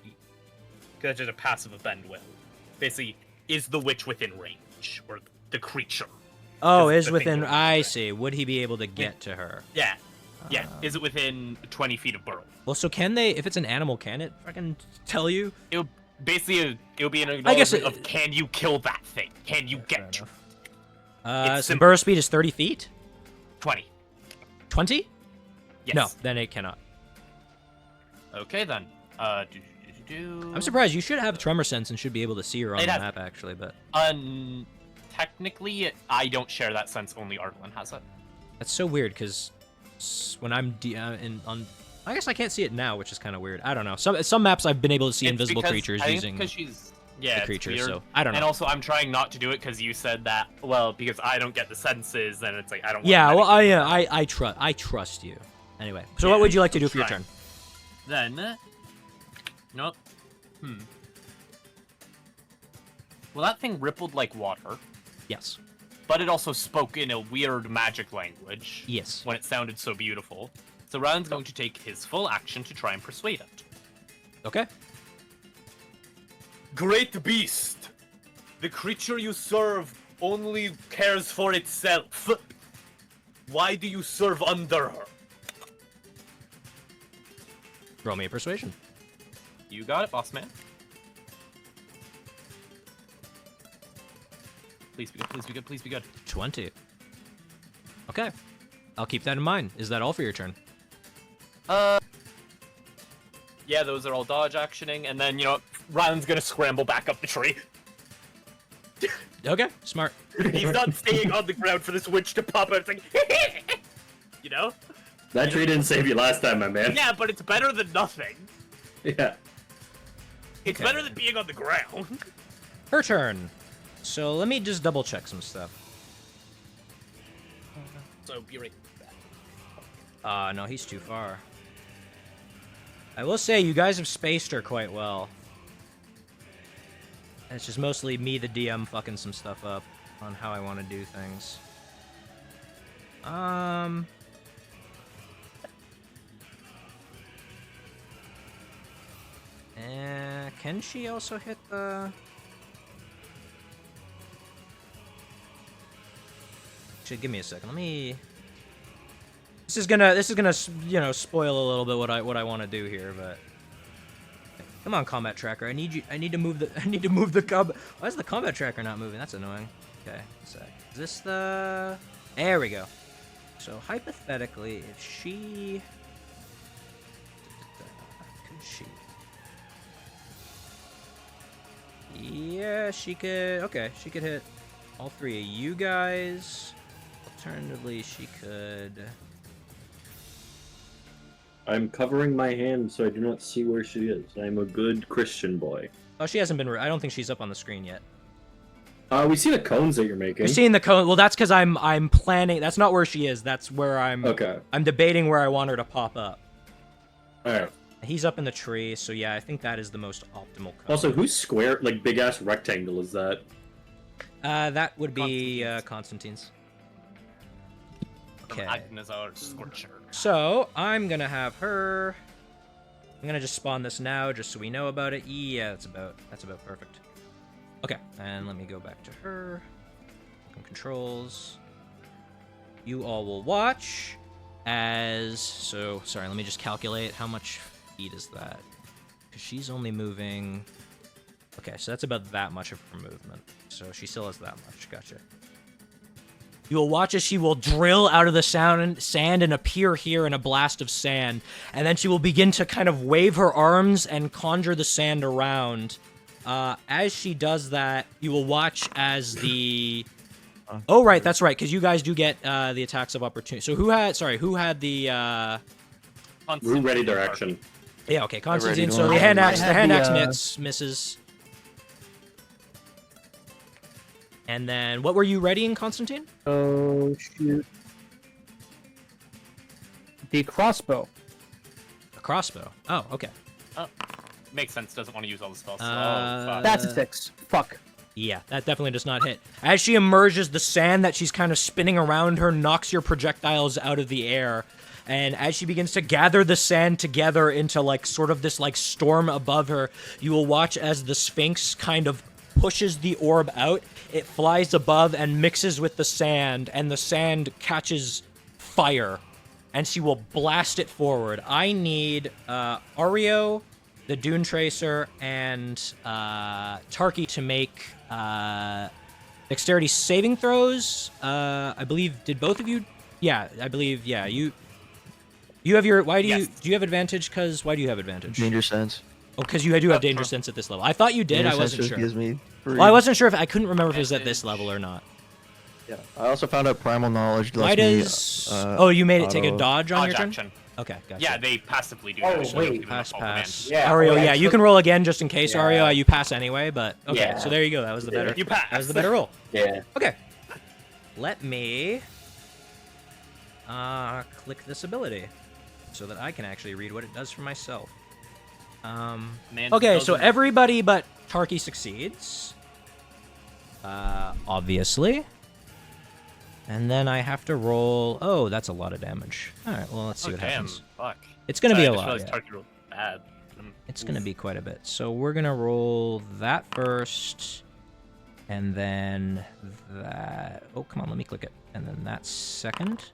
because it's just a passive of bend will. Basically, is the witch within range or the creature? Oh, is within. I see. Would he be able to get to her? Yeah, yeah. Is it within 20 feet of burrow? Well, so can they? If it's an animal, can it fucking tell you? It'll be an acknowledgement of can you kill that thing? Can you get to it? So burrow speed is 30 feet? 20. 20? Yes. No, then it cannot. Okay, then. I'm surprised. You should have tremor sense and should be able to see her on the map, actually, but... Technically, I don't share that sense. Only Rhy'lyn has it. That's so weird, because when I'm I guess I can't see it now, which is kind of weird. I don't know. Some maps I've been able to see invisible creatures using the creature, so I don't know. And also, I'm trying not to do it because you said that. Well, because I don't get the senses, and it's like I don't. Yeah, well, I trust you. Anyway, so what would you like to do for your turn? Then, nope. Well, that thing rippled like water. Yes. But it also spoke in a weird magic language. Yes. When it sounded so beautiful. So Rhy'lyn's going to take his full action to try and persuade it. Okay. Great beast! The creature you serve only cares for itself. Why do you serve under her? Roll me a persuasion. You got it, boss man. Please be good, please be good, please be good. 20. Okay. I'll keep that in mind. Is that all for your turn? Yeah, those are all dodge actioning, and then, you know, Rhy'lyn's gonna scramble back up the tree. Okay, smart. He's not staying on the ground for this witch to pop out. It's like, you know? That tree didn't save you last time, my man. Yeah, but it's better than nothing. Yeah. It's better than being on the ground. Her turn. So let me just double check some stuff. So be right back. No, he's too far. I will say, you guys have spaced her quite well. And it's just mostly me, the DM, fucking some stuff up on how I want to do things. Can she also hit the... Actually, give me a second. Let me... This is gonna, you know, spoil a little bit what I want to do here, but come on, combat tracker. I need to move the combat. Why is the combat tracker not moving? That's annoying. Okay, a sec. Is this the? There we go. So hypothetically, if she, could she? Yeah, she could. Okay, she could hit all three of you guys. Alternatively, she could. I'm covering my hand so I do not see where she is. I'm a good Christian boy. Oh, she hasn't been... I don't think she's up on the screen yet. We see the cones that you're making. We're seeing the cone. Well, that's because I'm planning... That's not where she is. That's where I'm... Okay. I'm debating where I want her to pop up. Alright. He's up in the tree, so yeah, I think that is the most optimal cone. Also, whose square, like, big-ass rectangle is that? That would be Constantine's. Okay. So, I'm gonna have her... I'm gonna just spawn this now, just so we know about it. Yeah, that's about perfect. Okay, and let me go back to her. Controls. You all will watch as... So, sorry, let me just calculate how much feet is that. Because she's only moving... Okay, so that's about that much of her movement. So she still has that much. Gotcha. You will watch as she will drill out of the sand and appear here in a blast of sand. And then she will begin to kind of wave her arms and conjure the sand around. As she does that, you will watch as the Oh, right, that's right, because you guys do get the attacks of opportunity. So who had the... We're ready direction. Yeah, okay, Constantine. ready So to the launch. hand axe, I had misses. And then, what were you readying, Constantine? Oh, shoot. The crossbow. A crossbow. Oh, okay. Makes sense. Doesn't want to use all the spells. Uh, That's a 6. Fuck. Yeah, that definitely does not hit. As she emerges, the sand that she's kind of spinning around her knocks your projectiles out of the air. And as she begins to gather the sand together into, like, sort of this, like, storm above her, you will watch as the Sphinx kind of pushes the orb out. It flies above and mixes with the sand, and the sand catches fire. And she will blast it forward. I need Ario, the Dunetracer, and Tarkhi to make dexterity saving throws. I believe, did both of you? Yeah, I believe, yeah. You have your, why do you, do you have advantage? Why do you have advantage? Danger sense. Oh, because you do have danger sense at this level. I thought you did, Danger I sense wasn't just sure. gives me free. Well, I wasn't sure if, I couldn't remember if it was at this level or not. Yeah. I also found out primal knowledge lets Why does, oh, you made it take a auto- dodge on Dodge your turn? action. Okay, gotcha. Yeah, they passively do Oh, that. so wait. don't give them Pass, a full pass. command. Yeah, Ario, oh, yeah, yeah, you can roll again just in case, Yeah. Ario. You pass anyway, but okay. Yeah. So there you go. That was the better. You pass. That was the better roll. Yeah. Okay. Let me click this ability so that I can actually read what it does for myself. Man Okay, so doesn't- everybody but Tarkhi succeeds. Obviously. And then I have to roll. Oh, that's a lot of damage. All right, well, let's see what damn, happens. fuck. It's going to be Sorry, a I just lot. realized Yeah. Tarkhi rolled bad. It's going to be quite a bit. So we're going to roll that first. And then that. Oh, come on, let me click it. And then that second.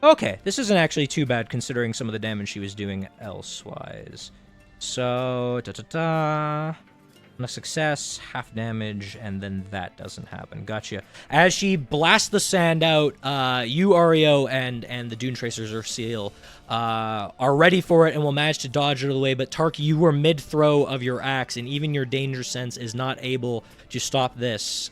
Okay, this isn't actually too bad considering some of the damage she was doing elsewise. So, da-da-da. On a success, half damage, and then that doesn't happen. Gotcha. As she blasts the sand out, you, Ario, and the Dunetracers or Seal are ready for it and will manage to dodge it out of the way. But Tarkhi, you were mid-throw of your axe, and even your danger sense is not able to stop this.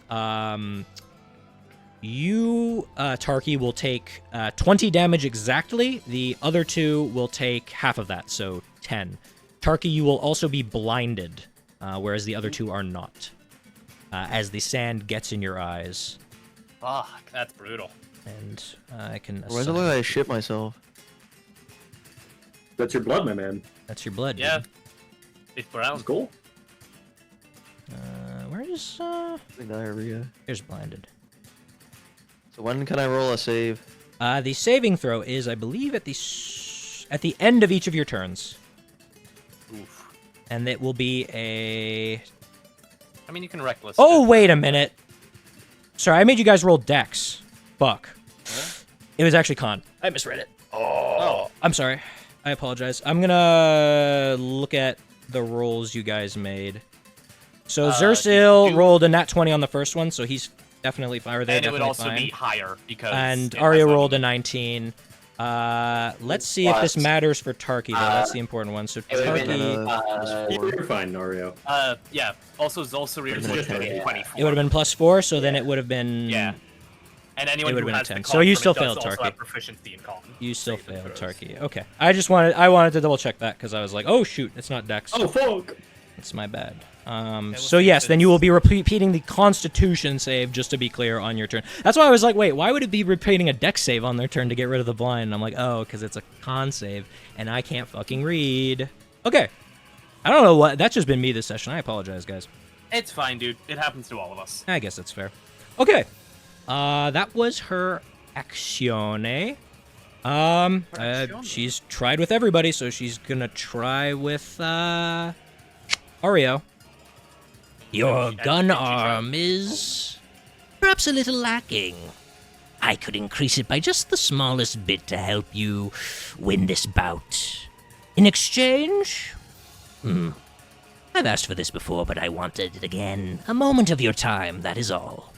You, Tarkhi, will take 20 damage exactly. The other two will take half of that, so 10. Tarkhi, you will also be blinded. Whereas the other two are not, as the sand gets in your eyes. Fuck, that's brutal. And I can Why does it assign... look like I shit myself? That's your blood, my man. That's your blood, Yeah. dude. It's brown. That's cool. Where is... The diarrhea. Here's blinded. So when can I roll a save? The saving throw is, I believe, at the end of each of your turns. Oof. And it will be a... I mean, you can reckless. Oh, wait a minute. Sorry, I made you guys roll dex. Fuck. It was actually con. I misread it. Oh. I'm sorry. I apologize. I'm gonna look at the rolls you guys made. So Zersil rolled a nat 20 on the first one, so he's definitely fine. And it would also be higher because. And it Ario has rolled a 19. Let's see if this matters for Tarkhi, though. That's the important one. So It would've Tarkhi... been, You're fine, Ario. Yeah. Also, Zolsarir is Just 24. It would have been plus 4, so then it would have been... Yeah. And anyone It who would've been a has 10. the So you con still from it does failed, also Tarkhi. have proficiency in con. You still Saving failed, throws. Tarkhi. Okay. I wanted to double check that, because I was like, oh, shoot, it's not dex. Oh, fuck! It's my bad. we'll So see yes, if then you will be repeating the Constitution save, just to be clear, on your turn. That's why I was like, wait, why would it be repeating a dex save on their turn to get rid of the blind? And I'm like, oh, because it's a con save, and I can't fucking read. Okay. I don't know what... That's just been me this session. I apologize, guys. It's fine, dude. It happens to all of us. I guess that's fair. Okay. That was her actione. She's tried with everybody, so she's gonna try with Ario. Your gun arm is perhaps a little lacking. I could increase it by just the smallest bit to help you win this bout. In exchange, I've asked for this before, but I wanted it again. A moment of your time, that is all.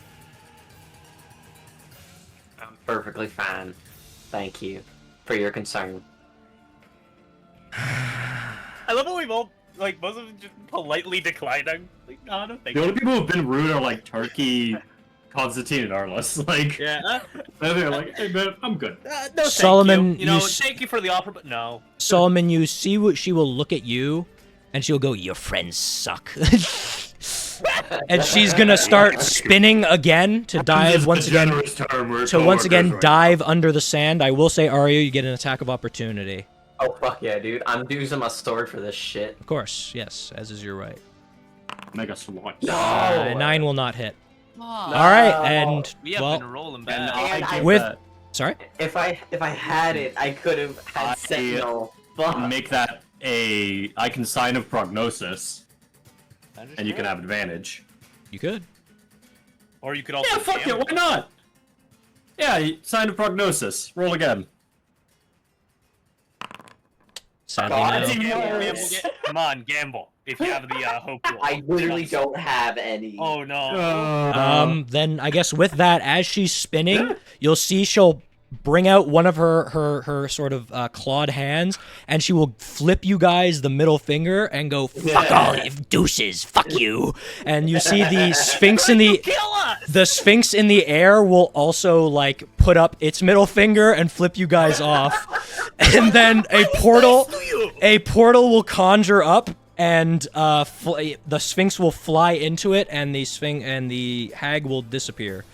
I'm perfectly fine. Thank you for your concern. I love how we've all, like, most of them just politely declining. Like, no, no, thank The you. only people who've been rude are like Tarkhi Constantine and Arlas. Like, Yeah. they're like, hey man, I'm good. No, Solomon, thank you. You know, you thank you for the offer, but no. Solomon, you see what she will look at you, and she'll go, "Your friends suck," and she's gonna start spinning again to dive once again. So once again, dive under the sand. I will say, Ario, you get an attack of opportunity. Oh fuck yeah, dude! I'm using my sword for this shit. Of course, yes, as is your right. Mega swat. 9 will not hit. All right, and We have well, been rolling And bad. I give with that, sorry. If I had it, I could have had Sentinel. Fuck. make that I can sign of prognosis, and you can have advantage. You could. Or you could also. Yeah, fuck it, why not? Yeah, sign of prognosis. Roll again. Sadly, God. no. Come on, gamble. If you have the hope roll. I literally don't have any. Oh no. Then I guess with that, as she's spinning, you'll see she'll bring out one of her sort of clawed hands, and she will flip you guys the middle finger and go, "Fuck all you deuces, fuck you!" And you see the Sphinx in the Sphinx in the air will also like put up its middle finger and flip you guys off, and then a portal will conjure up. And the Sphinx will fly into it, and the hag will disappear.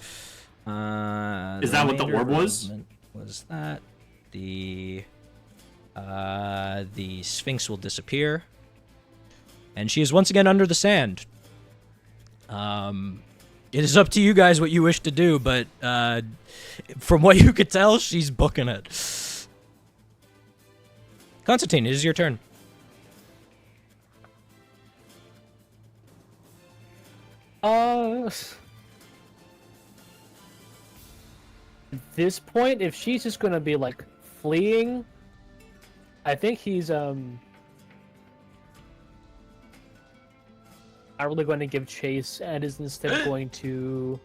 Is that what the orb was? Was that the Sphinx will disappear, and she is once again under the sand. It is up to you guys what you wish to do, but from what you could tell, she's booking it. Constantine, it is your turn. At this point, if she's just gonna be like fleeing, I think he's not really going to give chase and is instead going to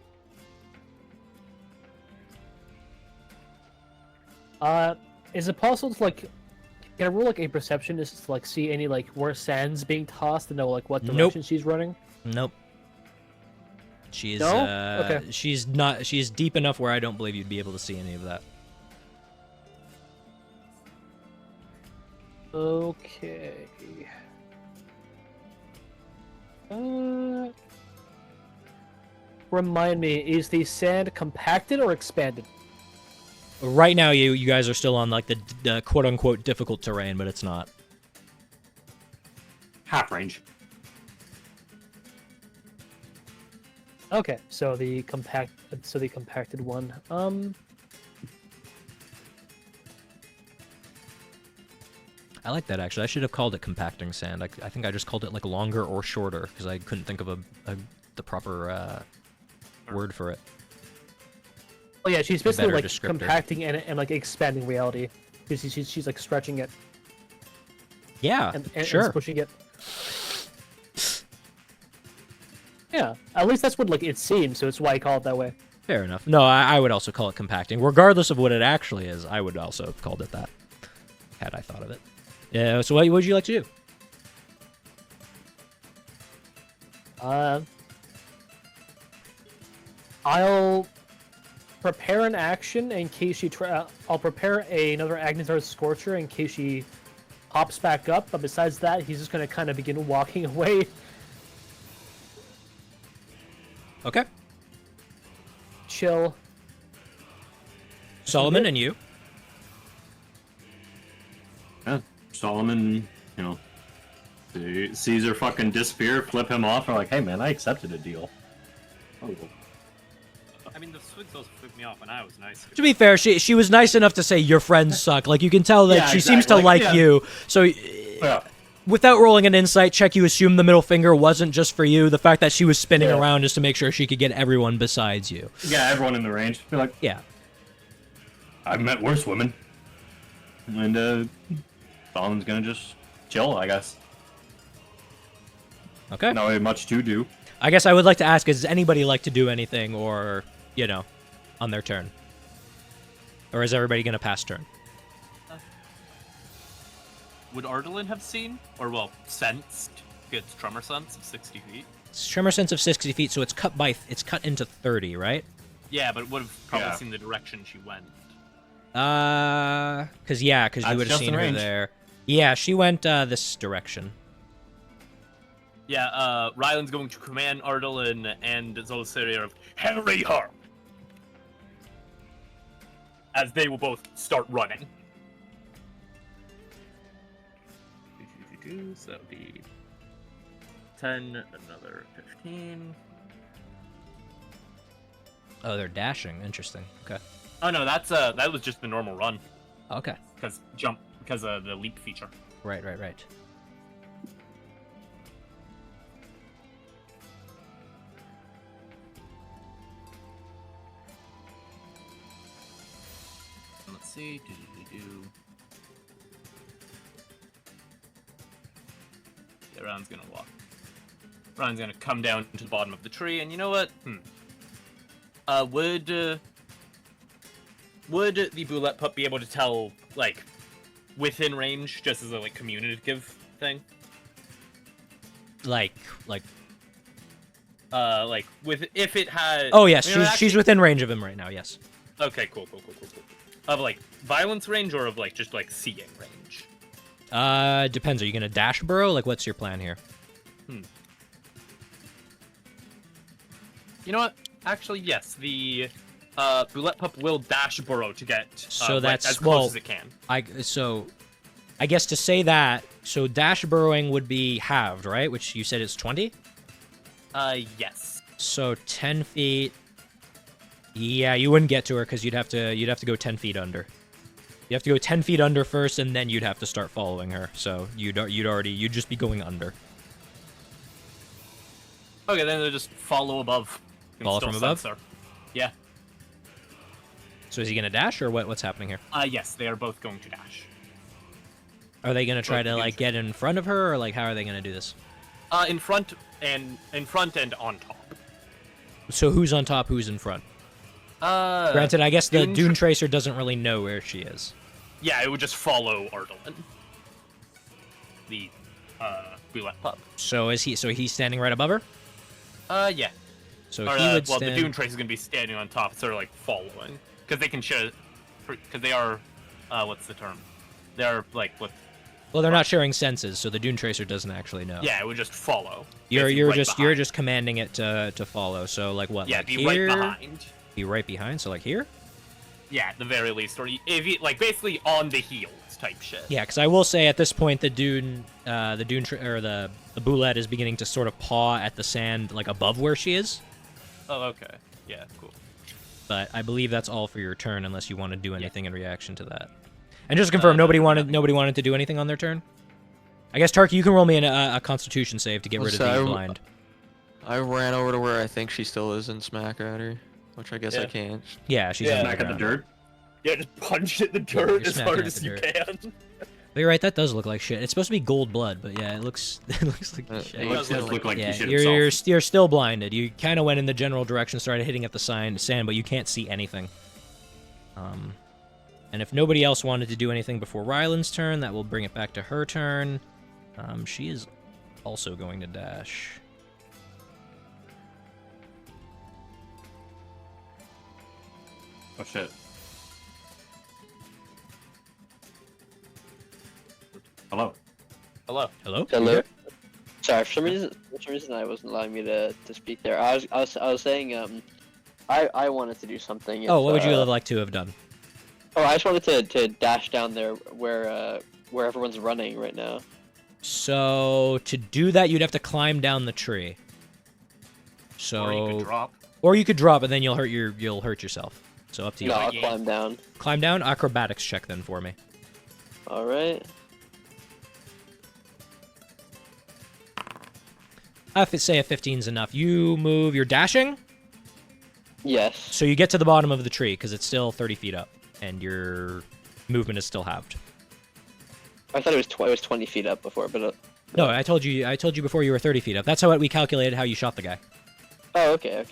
is it possible to like can I roll like a perception just to like see any like where sand's being tossed and know like what direction she's running? Nope. She is No? Okay. she's deep enough where I don't believe you'd be able to see any of that. Okay. Remind me, is the sand compacted or expanded? Right now, you guys are still on like the quote unquote difficult terrain, but it's not. Half range. Okay, so the compacted one. I like that actually. I should have called it compacting sand. I think I just called it like longer or shorter because I couldn't think of the proper word for it. Oh yeah, she's basically better like descriptor. compacting and like expanding reality. She's like stretching it Yeah, and sure. pushing it. Yeah, at least that's what like it seems, so it's why I call it that way. Fair enough. No, I would also call it compacting. Regardless of what it actually is, I would also have called it that, had I thought of it. Yeah, so what would you like to do? I'll prepare an action in case she I'll prepare another Agnetar Scorcher in case she pops back up, but besides that, he's just gonna kind of begin walking away. Okay. Chill. Solomon and you. Yeah, Solomon, you know, sees her fucking disappear, flip him off, and like, hey man, I accepted a deal. Oh. I mean, the swigs also flipped me off when I was nice. To be fair, she was nice enough to say your friends suck. Like you can tell that Yeah, she seems to exactly. like Yeah. you. So Yeah. without rolling an insight check, you assume the middle finger wasn't just for you. The fact that she was spinning Yeah. around is to make sure she could get everyone besides you. Yeah, everyone in the range. Be like, Yeah. I've met worse women. And Solomon's gonna just chill, I guess. Okay. Not really much to do. I guess I would like to ask, does anybody like to do anything or, you know, on their turn? Or is everybody going to pass turn? Would Ardalin have seen? Or, well, sensed? Good tremor sense of 60 feet. Tremor sense of 60 feet, so it's cut into 30, right? Yeah, but would have probably Yeah. seen the direction she went. Because you would have just seen in her range. there. Yeah, she went this direction. Yeah, Rhy'lyn's going to command Ardalin and Zolcyria of Harry her! As they will both start running. So that would be 10, another 15. Oh, they're dashing. Interesting. Okay. Oh no, that was just the normal run. Okay. Because of the leap feature. Right. Let's see. Yeah, Ron's gonna walk. Ron's gonna come down to the bottom of the tree, and you know what? Would the Boulette pup be able to tell, like, within range, just as a, like, communicative thing? Like. With if it had. Oh yes, you know, she's within range of him right now. Yes. Okay, cool. Of, like, violence range or of, like, just, like, seeing range? Depends. Are you gonna dash burrow? Like, what's your plan here? You know what? Actually, yes. The Boulette pup will dash burrow to get So like, that's as close as it can. I guess to say that, so dash burrowing would be halved, right? Which you said it's 20. Yes. So 10 feet. Yeah, you wouldn't get to her because you'd have to go 10 feet under. You have to go 10 feet under first, and then you'd have to start following her. So you'd just be going under. Okay, then they'll just follow above. You can Follow still from above? sense her. Yeah. So is he gonna dash or what's happening here? Yes, they are both going to dash. Are they gonna try Both to like get in front of her, or like how are they gonna do this? In front and on top. So who's on top? Who's in front? Granted, I guess the Dunetracer doesn't really know where she is. Yeah, it would just follow Ardalin. The Boulette pup. So he's standing right above her? Yeah. So Or, he would well, stand... the Dunetracer is going to be standing on top, sort of like following, because they can share, because they are, what's the term? They're like what? Well, they're not sharing senses, so the Dunetracer doesn't actually know. Yeah, it would just follow. You're Basically you're just commanding it to follow. So like what? Yeah, like be here? right behind. Be right behind. So like here? Yeah, at the very least, or if you, like basically on the heels type shit. Yeah, because I will say at this point the Boulette is beginning to sort of paw at the sand like above where she is. Oh, okay. Yeah, cool. But I believe that's all for your turn, unless you want to do anything in reaction to that. And just to confirm, nobody wanted to do anything on their turn. I guess Tarkhi, you can roll me a Constitution save to get rid of the blind. I ran over to where I think she still is and smack at her, which I guess I can't. Yeah, she's in Smack at the dirt. Yeah, just punch at the you're dirt as smacking hard at as the you dirt. can. But you're right, that does look like shit. It's supposed to be gold blood, but yeah, it looks like shit. It does look like Yeah, he shit you're himself. you're still blinded. You kind of went in the general direction, started hitting at the sand, but you can't see anything. And if nobody else wanted to do anything before Rhy'lyn's turn, that will bring it back to her turn. She is also going to dash. Oh shit. Hello. Hello. Hello? Hello. Sorry, for some reason I wasn't allowing me to speak there. I was saying I wanted to do something. Oh, what would you like to have done? Oh, I just wanted to dash down there where everyone's running right now. So to do that, you'd have to climb down the tree. So Or you could drop. or you could drop, and then you'll hurt yourself. So up to you. No, I'll climb down. Climb down. Acrobatics check then for me. All right. If say a 15's enough, you move. You're dashing. Yes. So you get to the bottom of the tree because it's still 30 feet up, and your movement is still halved. I thought it was 20 feet up before, but No, I told you before you were 30 feet up. That's how we calculated how you shot the guy. oh, okay.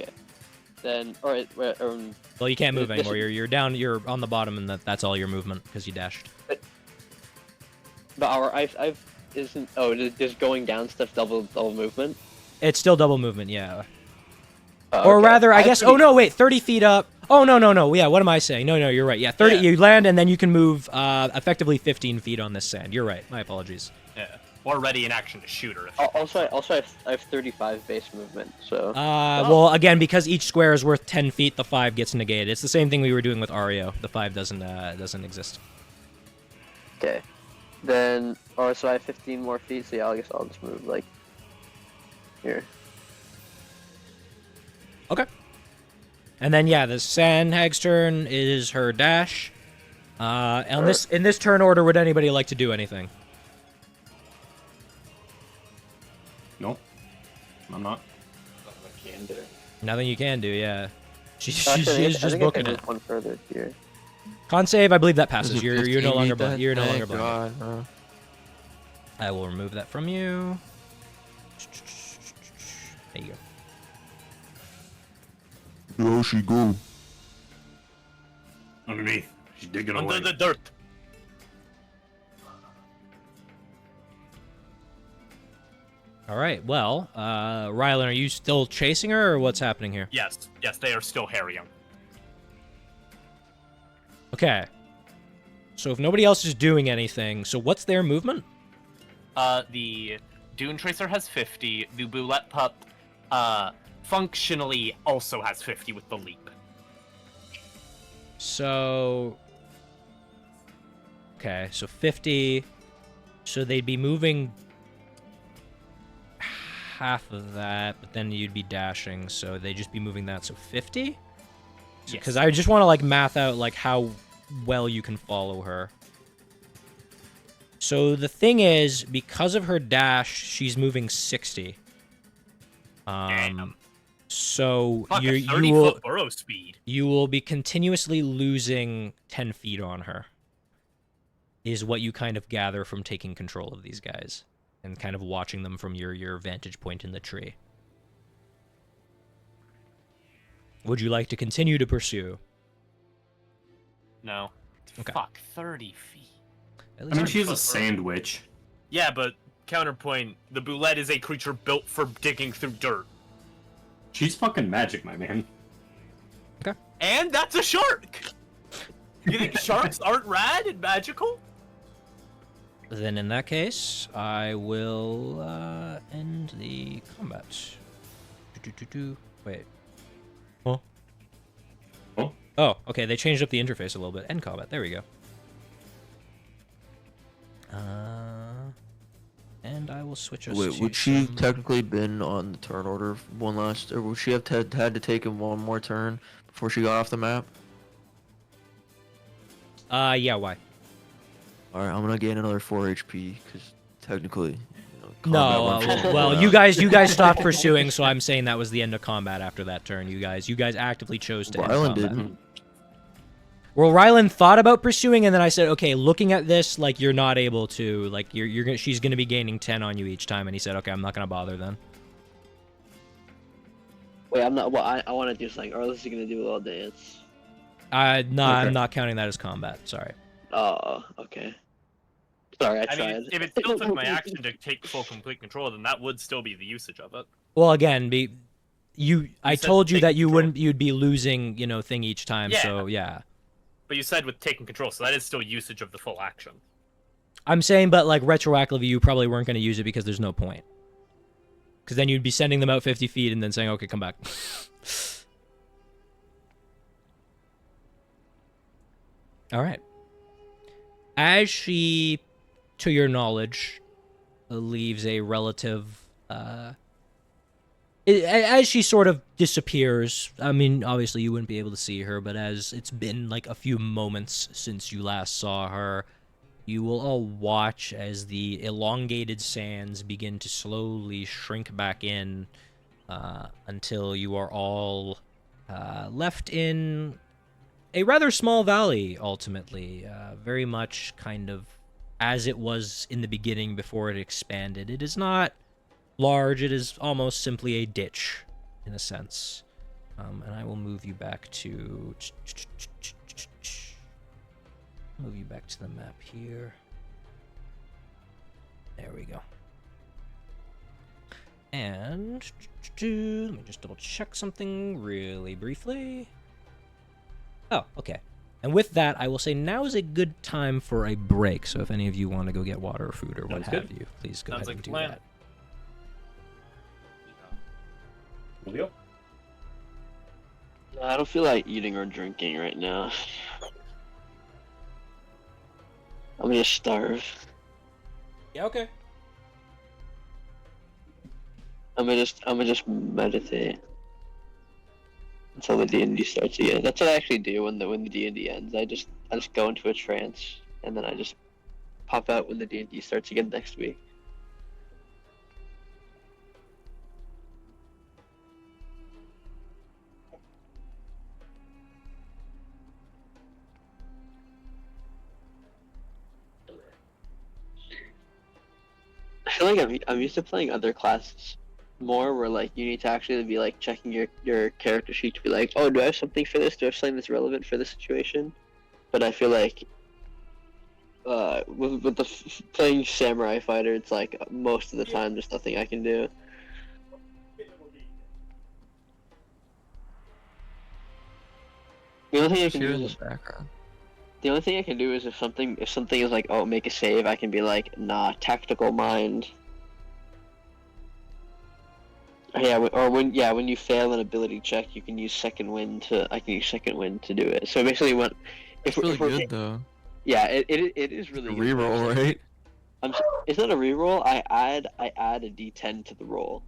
Then, all right. Well, you can't move This- anymore. You're down. You're on the bottom, and that's all your movement because you dashed. But I've isn't. Oh, does going down stuff double movement? It's still double movement, yeah. Oh, Or okay. rather, I guess. Oh 30 no, wait, 30 feet up. Oh no. Yeah, what am I saying? No, you're right. Yeah, 30. Yeah. You land and then you can move effectively 15 feet on this sand. You're right. My apologies. Yeah. Or ready in action to shoot her. Also, I have 35 base movement, so. Well, again, because each square is worth 10 feet, the 5 gets negated. It's the same thing we were doing with Ario. The 5 doesn't exist. Okay. Then, so I have 15 more feet, so yeah, I guess I'll just move, like, here. Okay. And then yeah, the sand hag's turn is her dash. In this turn order, would anybody like to do anything? Nope. I'm not. Nothing you can do. Yeah. She's Actually, I just think booking I can it. move one further here. Con save, I believe that Is passes. it You're no 15 longer feet then? you're no longer Thank blind. God, bro. I will remove that from you. There you go. Where she go? Underneath. She's digging Under away. the dirt. All right. Well, Rhy'lyn, are you still chasing her, or what's happening here? Yes, they are still harrying. Okay. So if nobody else is doing anything, so what's their movement? The Dunetracer has 50. The Boulette Pup, functionally also has 50 with the leap. So, okay, so 50. So they'd be moving half of that, but then you'd be dashing, so they'd just be moving that. So 50. Because I just want to like math out like how well you can follow her. So the thing is, because of her dash, she's moving 60. Damn. So Fuck, you a 30 will foot burrow speed. you will be continuously losing 10 feet on her. Is what you kind of gather from taking control of these guys and kind of watching them from your vantage point in the tree. Would you like to continue to pursue? No. Okay. Fuck, 30 feet. At I least mean, I'm- she's a sand witch. Yeah, but counterpoint, the Boulette is a creature built for digging through dirt. She's fucking magic, my man. And that's a shark! You think sharks aren't rad and magical? Then in that case, I will end the combat. Wait. Huh? Oh? Oh, okay. They changed up the interface a little bit. End combat. There we go. And I will switch us Wait, to would she some- technically been on the turn order one last, or would she have had to take in one more turn before she got off the map? Yeah, why? Alright, I'm gonna gain another 4 HP, because technically, No, well, you guys stopped pursuing, so I'm saying that was the end of combat after that turn. You guys actively chose to end Rhy'lyn combat. didn't. Well, Rhy'lyn thought about pursuing, and then I said, okay, looking at this, like, you're not able to, like, she's gonna be gaining 10 on you each time, and he said, okay, I'm not gonna bother then. Wait, I'm not. Well, I want to do something. Arlas is gonna do a little dance. No, I'm not counting that as combat. Sorry. Oh, okay. Sorry, I I tried. mean, if it still took my action to take full complete control, then that would still be the usage of it. Well, again, I said told you take that control. you'd be losing, thing each time. Yeah. So yeah, But you said with taking control, so that is still usage of the full action. I'm saying, but like retroactively, you probably weren't going to use it because there's no point. Because then you'd be sending them out 50 feet and then saying, okay, come back. All right. As she, to your knowledge, leaves a relative, as she sort of disappears, I mean, obviously you wouldn't be able to see her, but as it's been like a few moments since you last saw her, you will all watch as the elongated sands begin to slowly shrink back in until you are all left in a rather small valley, ultimately. Very much kind of as it was in the beginning before it expanded. It is not large, it is almost simply a ditch, in a sense. And I will move you back to... Move you back to the map here. There we go. And let me just double check something really briefly. Oh, okay. And with that, I will say now is a good time for a break. So if any of you want to go get water or food or what Sounds have you, please go Sounds ahead like and a do plan. that. Julio? No, I don't feel like eating or drinking right now. I'm gonna starve. Yeah, okay. I'm gonna just meditate until the D&D starts again. That's what I actually do when the D&D ends. I just go into a trance and then I just pop out when the D&D starts again next week. I feel like I'm used to playing other classes more, where like you need to actually be like checking your character sheet to be like, oh, do I have something for this? Do I have something that's relevant for this situation? But I feel like with playing samurai fighter, it's like most of the time there's nothing I can do. The only thing I Just can here do in is the background. the only thing I can do is if something is like, oh, make a save, I can be like, nah, tactical mind. Yeah, when you fail an ability check, you can use second wind to do it. So basically, It's really good though. yeah, it is really A good. reroll, right? It's not a reroll. I add a D10 to the roll.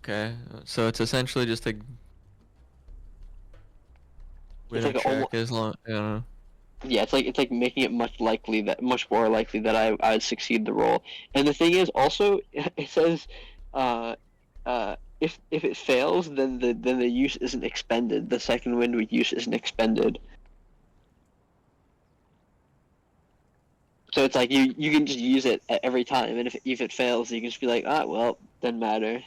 Okay, so it's essentially just a win It's like check as long. I don't know. Yeah, it's like making it much more likely that I'd succeed the roll. And the thing is, also, it says, if it fails, then the use isn't expended. The second wind with use isn't expended. So it's like you can just use it every time, and if it fails, you can just be like, ah, well, doesn't matter.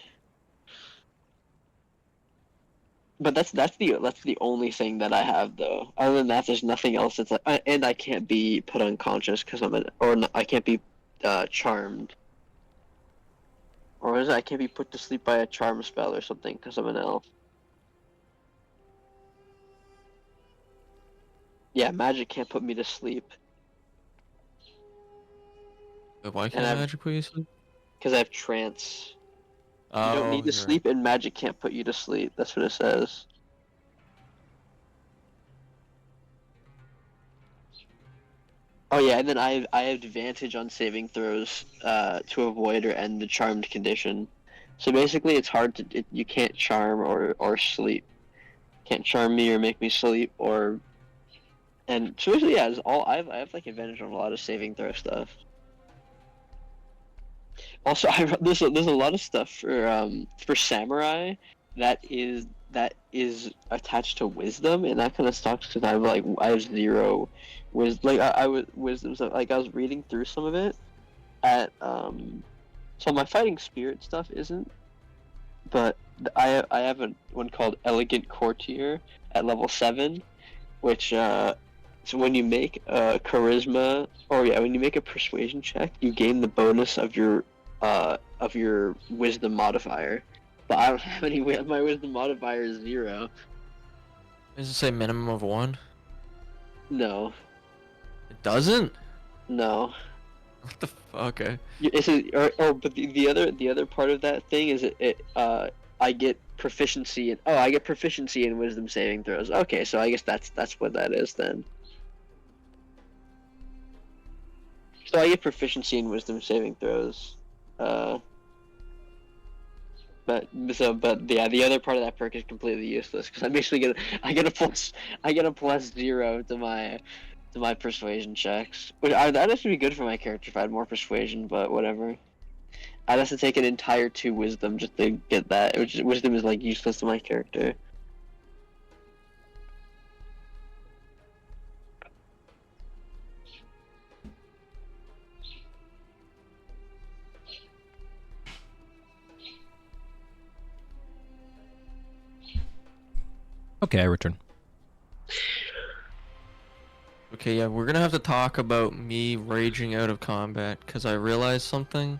But that's the only thing that I have though. Other than that, there's nothing else that's like, and I can't be put unconscious because I can't be charmed, or is it I can't be put to sleep by a charm spell or something because I'm an elf. Yeah, magic can't put me to sleep. But why And can't magic put you to sleep? Because I have trance. You Oh, don't need to you're sleep, and magic can't put you to sleep. That's what it says. Oh yeah, and then I have advantage on saving throws to avoid or end the charmed condition. So basically, it's hard to you can't charm or sleep. Can't charm me or make me sleep and so basically, yeah, it's all I have like advantage on a lot of saving throw stuff. Also, there's a lot of stuff for samurai that is attached to wisdom, and that kind of sucks because I have zero wisdom. Like I was wisdom, so like I was reading through some of it at so my fighting spirit stuff isn't, but I have one called Elegant Courtier at level 7, which so when you make a charisma when you make a persuasion check, you gain the bonus of your wisdom modifier. But I don't have any. My wisdom modifier is 0. Does it say minimum of 1? No. It doesn't? No. What the okay. But the other part of that thing is I get proficiency in wisdom saving throws. Okay, so I guess that's what that is then. So I get proficiency in wisdom saving throws. But yeah, the other part of that perk is completely useless because I'm basically I get a plus 0 to my persuasion checks. That'd actually be good for my character if I had more persuasion, but whatever. I'd have to take an entire 2 wisdom just to get that. Wisdom is like useless to my character. Okay, I return. Okay, yeah, we're gonna have to talk about me raging out of combat because I realized something.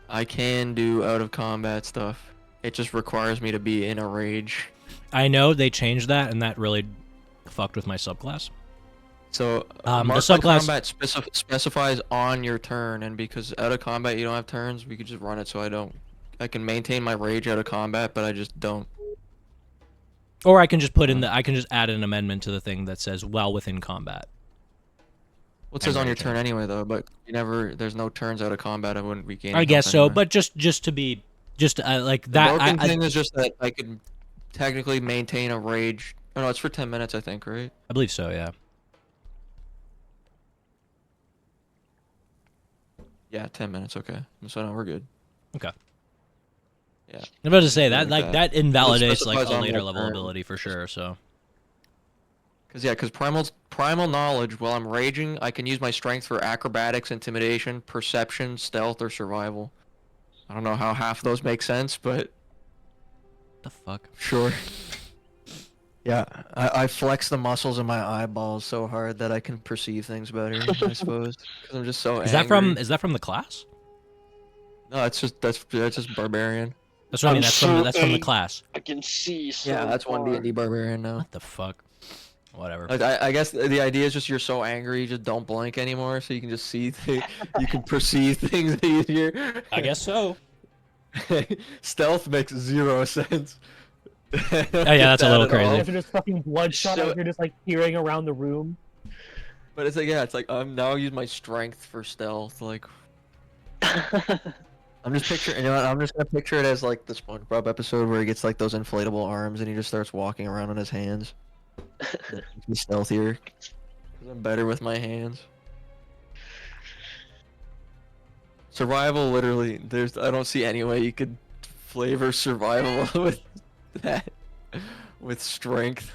I can do out of combat stuff. It just requires me to be in a rage. I know they changed that, and that really fucked with my subclass. So The mark subclass- combat specifies on your turn, and because out of combat you don't have turns, we could just run it so I can maintain my rage out of combat, but I just don't. Or I can just put in I can just add an amendment to the thing that says while within combat. Well, it says And on your rage turn anyway though, but there's no turns out of combat. I wouldn't regain. I health guess so, anyway. but just to be like The that. broken thing is just that I could technically maintain a rage. Oh no, it's for 10 minutes I think, right? I believe so. Yeah. Yeah, 10 minutes. Okay, so now we're good. Okay. Yeah. I'm about to say that Like that invalidates like specifies a on later my level turn. ability for sure. So. Because primal knowledge, while I'm raging, I can use my strength for acrobatics, intimidation, perception, stealth, or survival. I don't know how half of those make sense, but The fuck. sure. Yeah, I flex the muscles in my eyeballs so hard that I can perceive things better, I suppose. Because I'm just so Is angry. that from the class? No, that's just barbarian. That's what I mean. That's from the class. I can see so Yeah, that's one far. D&D barbarian now. What the fuck? Whatever. I guess the idea is just you're so angry you just don't blink anymore, so you can just see you can perceive things easier. I guess so. Stealth makes 0 sense. Oh, yeah, that's a little crazy. If you're just fucking bloodshot, So- you're just like peering around the room. But it's like it's like I'm now use my strength for stealth. Like I'm just picturing, I'm just gonna picture it as like the SpongeBob episode where he gets like those inflatable arms and he just starts walking around on his hands. He's stealthier. 'Cause I'm better with my hands. Survival, literally, I don't see any way you could flavor survival with that, with strength.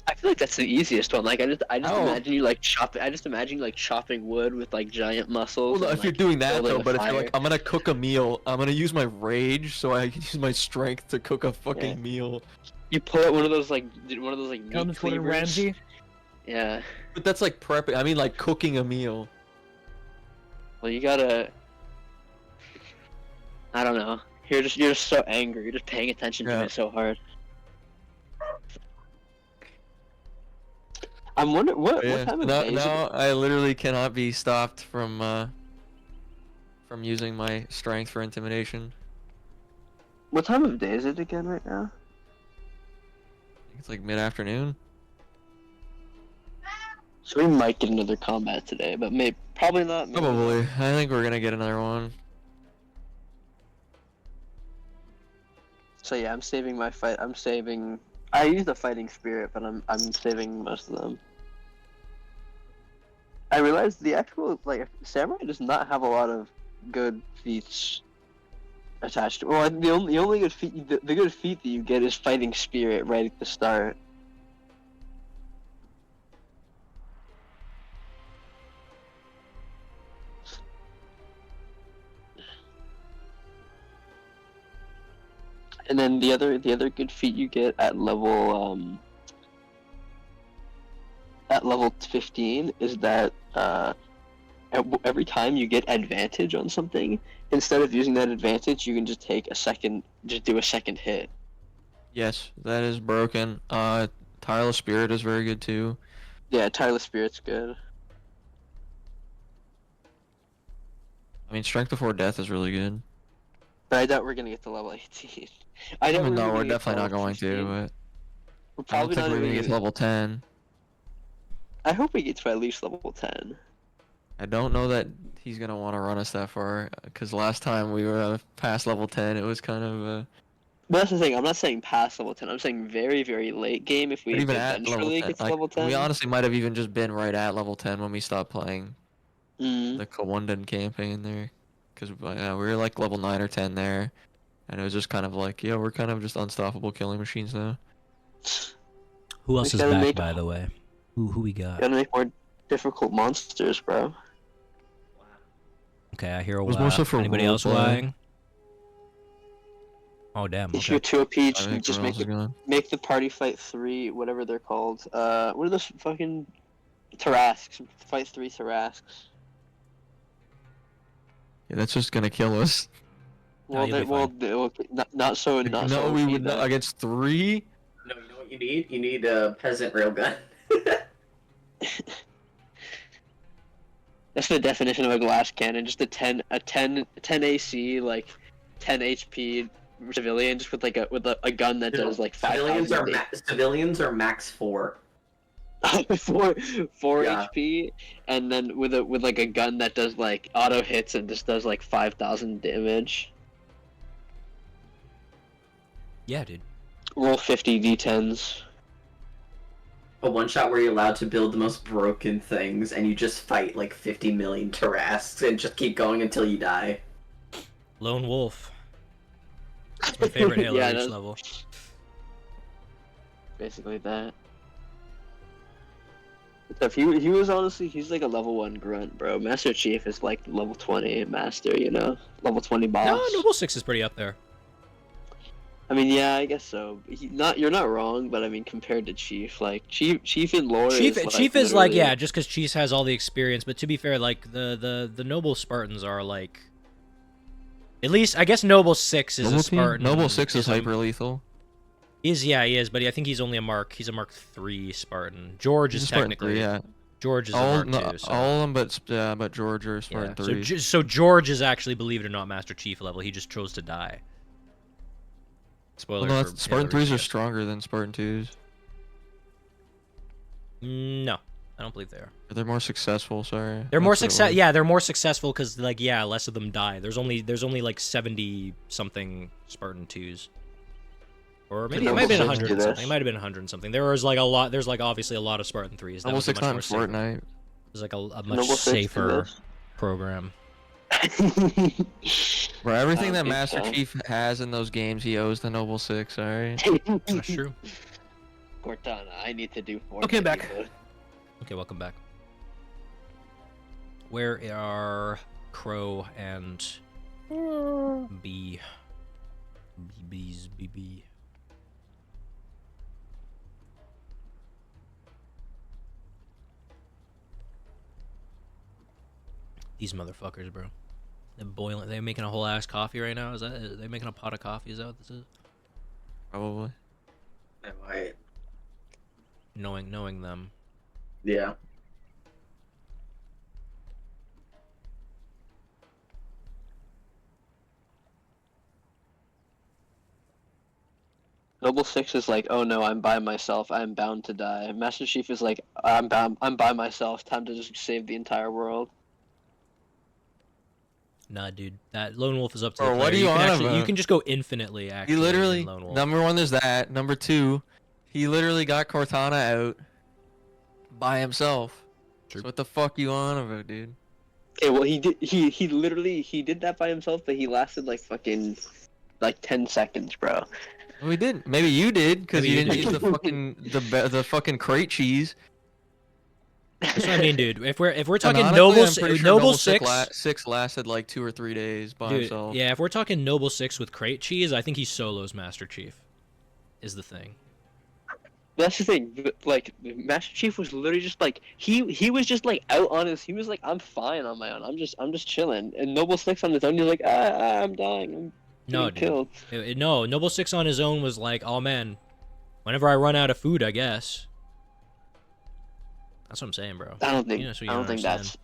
I feel like that's the easiest one. Like I just Oh. imagine you like chopping. I just imagine you like chopping wood with like giant muscles. Well, and, if you're like, doing that building though, a but if you're like, fire. I'm gonna cook a meal, I'm gonna use my rage so I can use my strength to cook a fucking Yeah. meal. You pull out one of those like meat Comes Gordon cleavers. Ramsay. Yeah. But that's like prepping. I mean, like cooking a meal. Well, you gotta. I don't know. You're just so angry. You're just paying attention to Yeah. it so hard. I'm wondering what Yeah. time of Now, day is now it? I literally cannot be stopped from using my strength for intimidation. What time of day is it again right now? I think it's like mid-afternoon. So we might get another combat today, but probably not. maybe Probably. not. I think we're gonna get another one. So yeah, I'm saving my fight. I use the fighting spirit, but I'm saving most of them. I realized the actual samurai does not have a lot of good feats attached to. Well, the only good feat the good feat that you get is fighting spirit right at the start. And then the other good feat you get at level 15 is that every time you get advantage on something, instead of using that advantage, you can just do a second hit. Yes, that is broken. Tireless Spirit is very good too. Yeah, Tireless Spirit's good. I mean, Strength Before Death is really good. But I doubt we're gonna get to level 18. I doubt mean, no, gonna we're get to definitely not level going 15. to, but We're I don't probably think not we're even gonna get to level 10. I hope we get to at least level 10. I don't know that he's gonna want to run us that far, because last time we were past level 10, it was kind of But that's the thing, I'm not saying past level 10, I'm saying very, very late game if we but even at level eventually 10. get to Like, level 10. we honestly might have even just been right at level 10 when we stopped playing Mm. the Kawundan campaign there, because we were like level 9 or 10 there, and it was just kind of like, yeah, we're kind of just unstoppable killing machines now. Who else We is gotta back, make- by the way? Who we got? Gotta make more difficult monsters, bro. Okay, I hear a It was wow. more so for Anybody else roleplay. whying? Oh damn. If Okay. you're too OP, I just think just everyone else is gone. make the party fight 3, whatever they're called. What are those fucking Tarasks? Fight 3 Tarasks. Yeah, that's just gonna kill us. Well, you'll be not so. Not No, so we OP would not then. against 3. No, you know what you need? You need a peasant railgun. That's the definition of a glass cannon. Just a 10 AC, like 10 HP civilian, just with like a gun that does like 5,000. Civilians are max 4. 4 Yeah. HP, and then with like a gun that does like auto hits and just does like 5,000 damage. Yeah, dude. Roll 50 d10s. A one shot where you're allowed to build the most broken things, and you just fight like 50 million Tarrasques and just keep going until you die. Lone Wolf. That's my favorite Halo Yeah, Reach that's- level. Basically that. If he was honestly, he's like a level 1 grunt, bro. Master Chief is like level 20 master, you know, level 20 boss. No, Noble 6 is pretty up there. I mean, yeah, I guess so. You're not wrong, but I mean, compared to Chief, like Chief in lore Chief is is like, literally- yeah, just because Chief has all the experience, but to be fair, like the Noble Spartans are like, at least I guess Noble 6 is a Spartan. Noble 6 is a- hyper lethal. He is, but I think he's only a Mark. He's a Mark 3 Spartan. George He's is a Spartan technically 3, yeah. George is a All, Mark 2. So. all of them, but George are Spartan Yeah, 3. so George is actually, believe it or not, Master Chief level. He just chose to die. Spoiler. Well, no, for Spartan Halo 3s are Reach. stronger than Spartan 2s. No, I don't believe they are. They're more successful. Sorry. They're more That's what it success. was. Yeah, they're more successful because like less of them die. There's only like 70 something Spartan 2s. Or maybe it might have been 100 and something. It might have been 100 and something. There was like a lot. There's like obviously a lot of Spartan 3s. That Noble was a 6 much not more in safer. Fortnite. It was like a much Noble 6 safer this. program. Bro, everything that think Master so. Chief has in those games, he owes to Noble 6, alright? That's true. Cortana, I need to do Fortnite. Okay, back. reboot. Okay, welcome back. Where are Crow and B? BB. These motherfuckers, bro. They're boiling. They're making a whole ass coffee right now. Is that? Are they making a pot of coffee? Is that what this is? Probably. They might. Knowing them. Yeah. Noble 6 is like, oh no, I'm by myself. I'm bound to die. Master Chief is like, I'm by myself. Time to just save the entire world. Nah, dude. That Lone Wolf is up to Bro, the what player. are you can on actually, You about? can just go infinitely, actually. He literally, in Lone Wolf. number 1 is that. Number 2, he literally got Cortana out by himself. True. So what the fuck you on about, dude? Okay, well he did. He literally did that by himself, but he lasted like fucking, like 10 seconds, bro. No, he didn't. Maybe you did, because Maybe you you didn't did. use the fucking the fucking crate cheese. That's what I mean, dude. If we're And talking honestly, Noble I'm pretty sure Noble Six 6, 6 lasted like 2 or 3 days by dude, himself. yeah, if we're talking Noble 6 with crate cheese, I think he solos Master Chief. Is the thing. That's the thing. Like Master Chief was literally just like he was just like out on his. He was like, I'm fine on my own. I'm just chilling. And Noble 6 on his own, he's like, I'm dying. I'm No, getting killed. No, Noble 6 on his own was like, oh man, whenever I run out of food, I guess. That's what I'm saying, bro. I don't think. That's what I you don't think understand.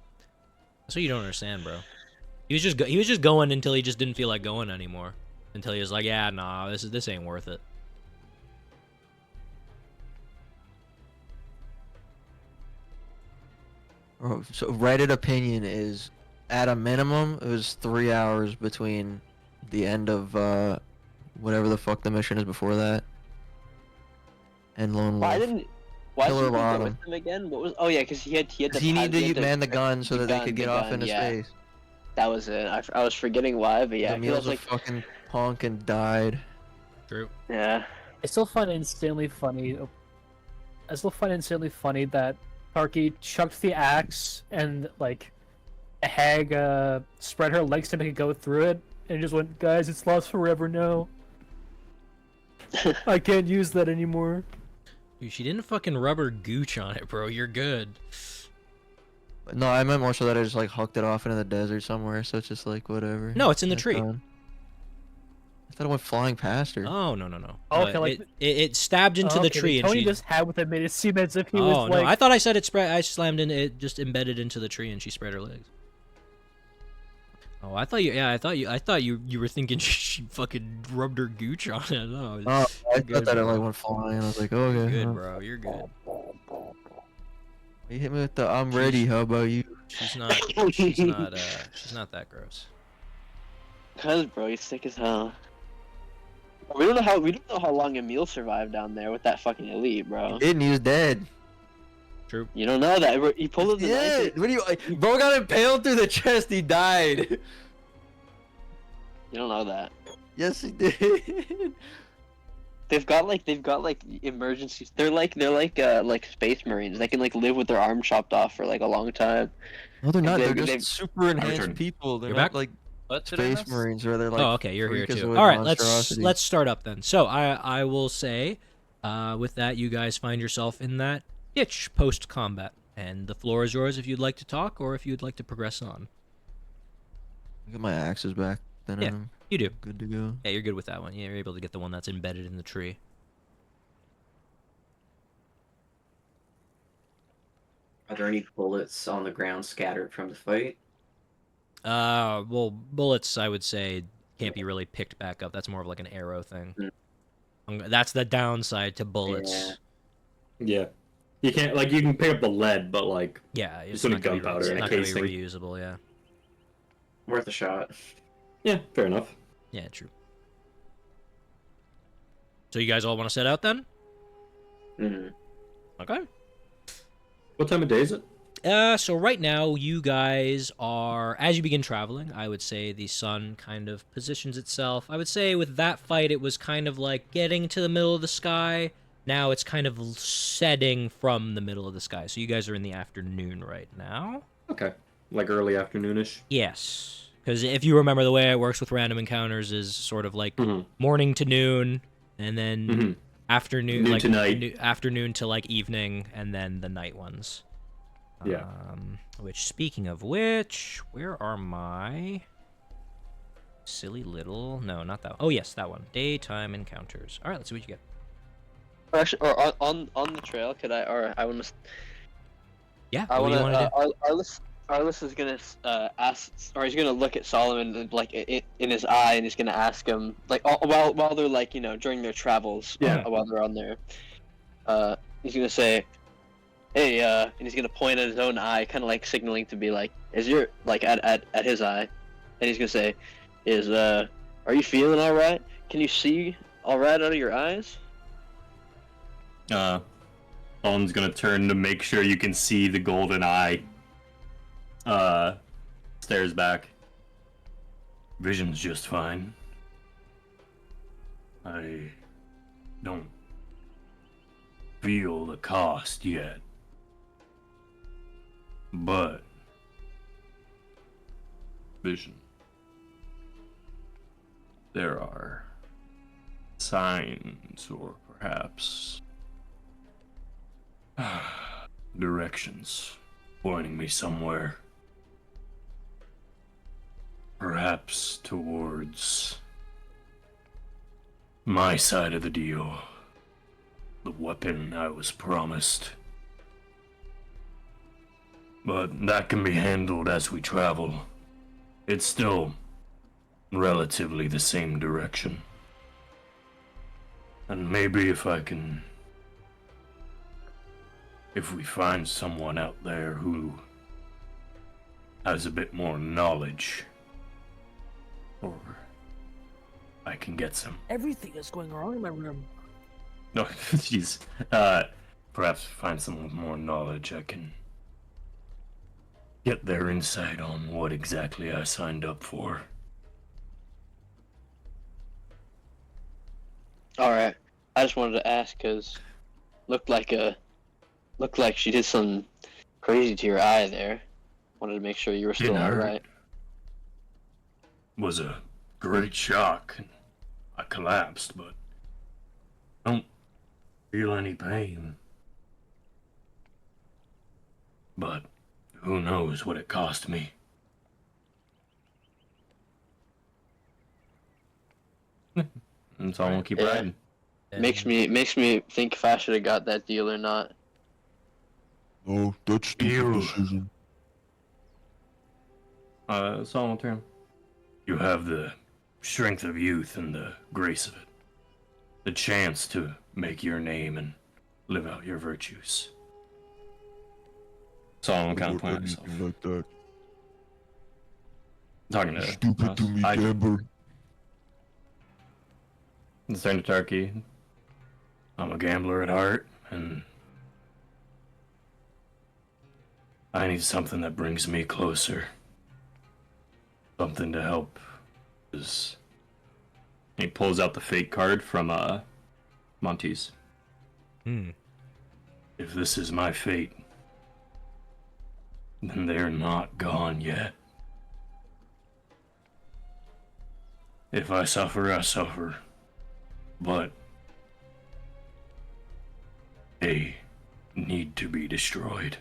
That's what you don't understand, bro. He was just going until he just didn't feel like going anymore. Until he was like, yeah, nah, this ain't worth it. Oh, so Reddit opinion is, at a minimum, it was 3 hours between the end of whatever the fuck the mission is before that, and Lone Why Wolf. didn't? Why Killer didn't he go bottom. with him again? What was? Oh yeah, because he had to. He needed he had to man the gun so that they gun- could get the off gun, into yeah. space. That was it. I was forgetting why, but yeah, The 'cause I meals was a like, fucking punk and died. True. yeah. I still find it insanely funny. I still find it insanely funny that Tarkhi chucked the axe and like a hag spread her legs to make it go through it, and just went, guys, it's lost forever now. I can't use that anymore. Dude, she didn't fucking rubber gooch on it, bro. You're good. No, I meant more so that I just like hucked it off into the desert somewhere, so it's just like whatever. No, it's in the It's tree. gone. I thought it went flying past her. Oh, no. Oh, okay, like- it stabbed into the tree and Tony she... just had with it made it seem as if he Oh, was no, like. I thought I said it spread... I slammed in it, just embedded into the tree and she spread her legs. Oh, I thought you were thinking she fucking rubbed her gooch on it. No, Oh, I good, thought that it bro. like went flying. I was like, okay. Good, bro. You're good. You hit me with the I'm ready. How about you? She's not that gross. Cause bro, he's sick as hell. We don't know how long Emil survived down there with that fucking elite, bro. He didn't. He was dead. True. You don't know that. Bro. He pulled up the Yeah. knife. What do you? Bro got impaled through the chest. He died. You don't know that. Yes, he did. They've got like emergencies. They're like space marines. They can like live with their arm chopped off for like a long time. No, they're not. They- They're they- just super enhanced returned. people. They're You're not back? like What did I space miss? marines, or they're like. Oh, okay, you're here too. freakazoid All right, monstrosities. let's start up then. So I will say, with that, you guys find yourself in that ditch post combat, and the floor is yours if you'd like to talk or if you'd like to progress on. Get my axes back. Then Yeah. I'm You do. good to go. Yeah, you're good with that one. Yeah, you're able to get the one that's embedded in the tree. Are there any bullets on the ground scattered from the fight? Well, bullets, I would say, can't be really picked back up. That's more of like an arrow thing. That's the downside to bullets. Yeah. You can't, like, you can pick up the lead, but, like, Yeah, it's Just only not gonna be- gunpowder it's and a not gonna be casing. reusable. Yeah. Worth a shot. yeah, fair enough. Yeah, true. So you guys all want to set out then? Mhm. Okay. What time of day is it? So right now you guys are, as you begin traveling, I would say the sun kind of positions itself. I would say with that fight, it was kind of like getting to the middle of the sky. Now it's kind of setting from the middle of the sky. So you guys are in the afternoon right now. Okay. Like early afternoonish? Yes. Because if you remember, the way it works with random encounters is sort of like Mhm. morning to noon, and then Mhm. afternoon, Noon like to night. afternoon to like evening, and then the night ones. Yeah. Which, speaking of which, where are my silly little? No, not that one. Oh yes, that one. Daytime encounters. All right, let's see what you get. Actually, or on the trail, could I? Or I want to. Yeah. I What do you want to do? Arlas is gonna ask, or he's gonna look at Solomon like in his eye, and he's gonna ask him like while they're like during their travels, Yeah. while they're on there. He's gonna say, "Hey," and he's gonna point at his own eye, kind of like signaling to be like, "Is your like at his eye?" And he's gonna say, "Are you feeling all right? Can you see all right out of your eyes?" Owen's gonna turn to make sure you can see the golden eye. Stares back. Vision's just fine. I don't feel the cost yet. But Vision. There are signs or perhaps directions pointing me somewhere. Perhaps towards my side of the deal. The weapon I was promised. But that can be handled as we travel. It's still relatively the same direction. And maybe if we find someone out there who has a bit more knowledge, or I can get some. Everything is going wrong in my room. No, jeez. Perhaps find someone with more knowledge. I can get their insight on what exactly I signed up for. All right. I just wanted to ask because looked like she did some crazy to your eye there. Wanted to make sure you were still Didn't all hurt. right. Was a great shock. I collapsed, but I don't feel any pain. But who knows what it cost me. And so we'll keep Yeah. riding. Makes me think if I should have got that deal or not. No, that's stupid Ew. decision. Solomon turn. You have the strength of youth and the grace of it. The chance to make your name and live out your virtues. Solomon I kind of don't point at anything himself. like that. Talking to Stupid to me, I gambler. turn to Tarkhi. I'm a gambler at heart, and I need something that brings me closer. Something to help. Is He pulls out the fate card from Monty's. if this is my fate, then they're not gone yet. If I suffer, I suffer. But they need to be destroyed.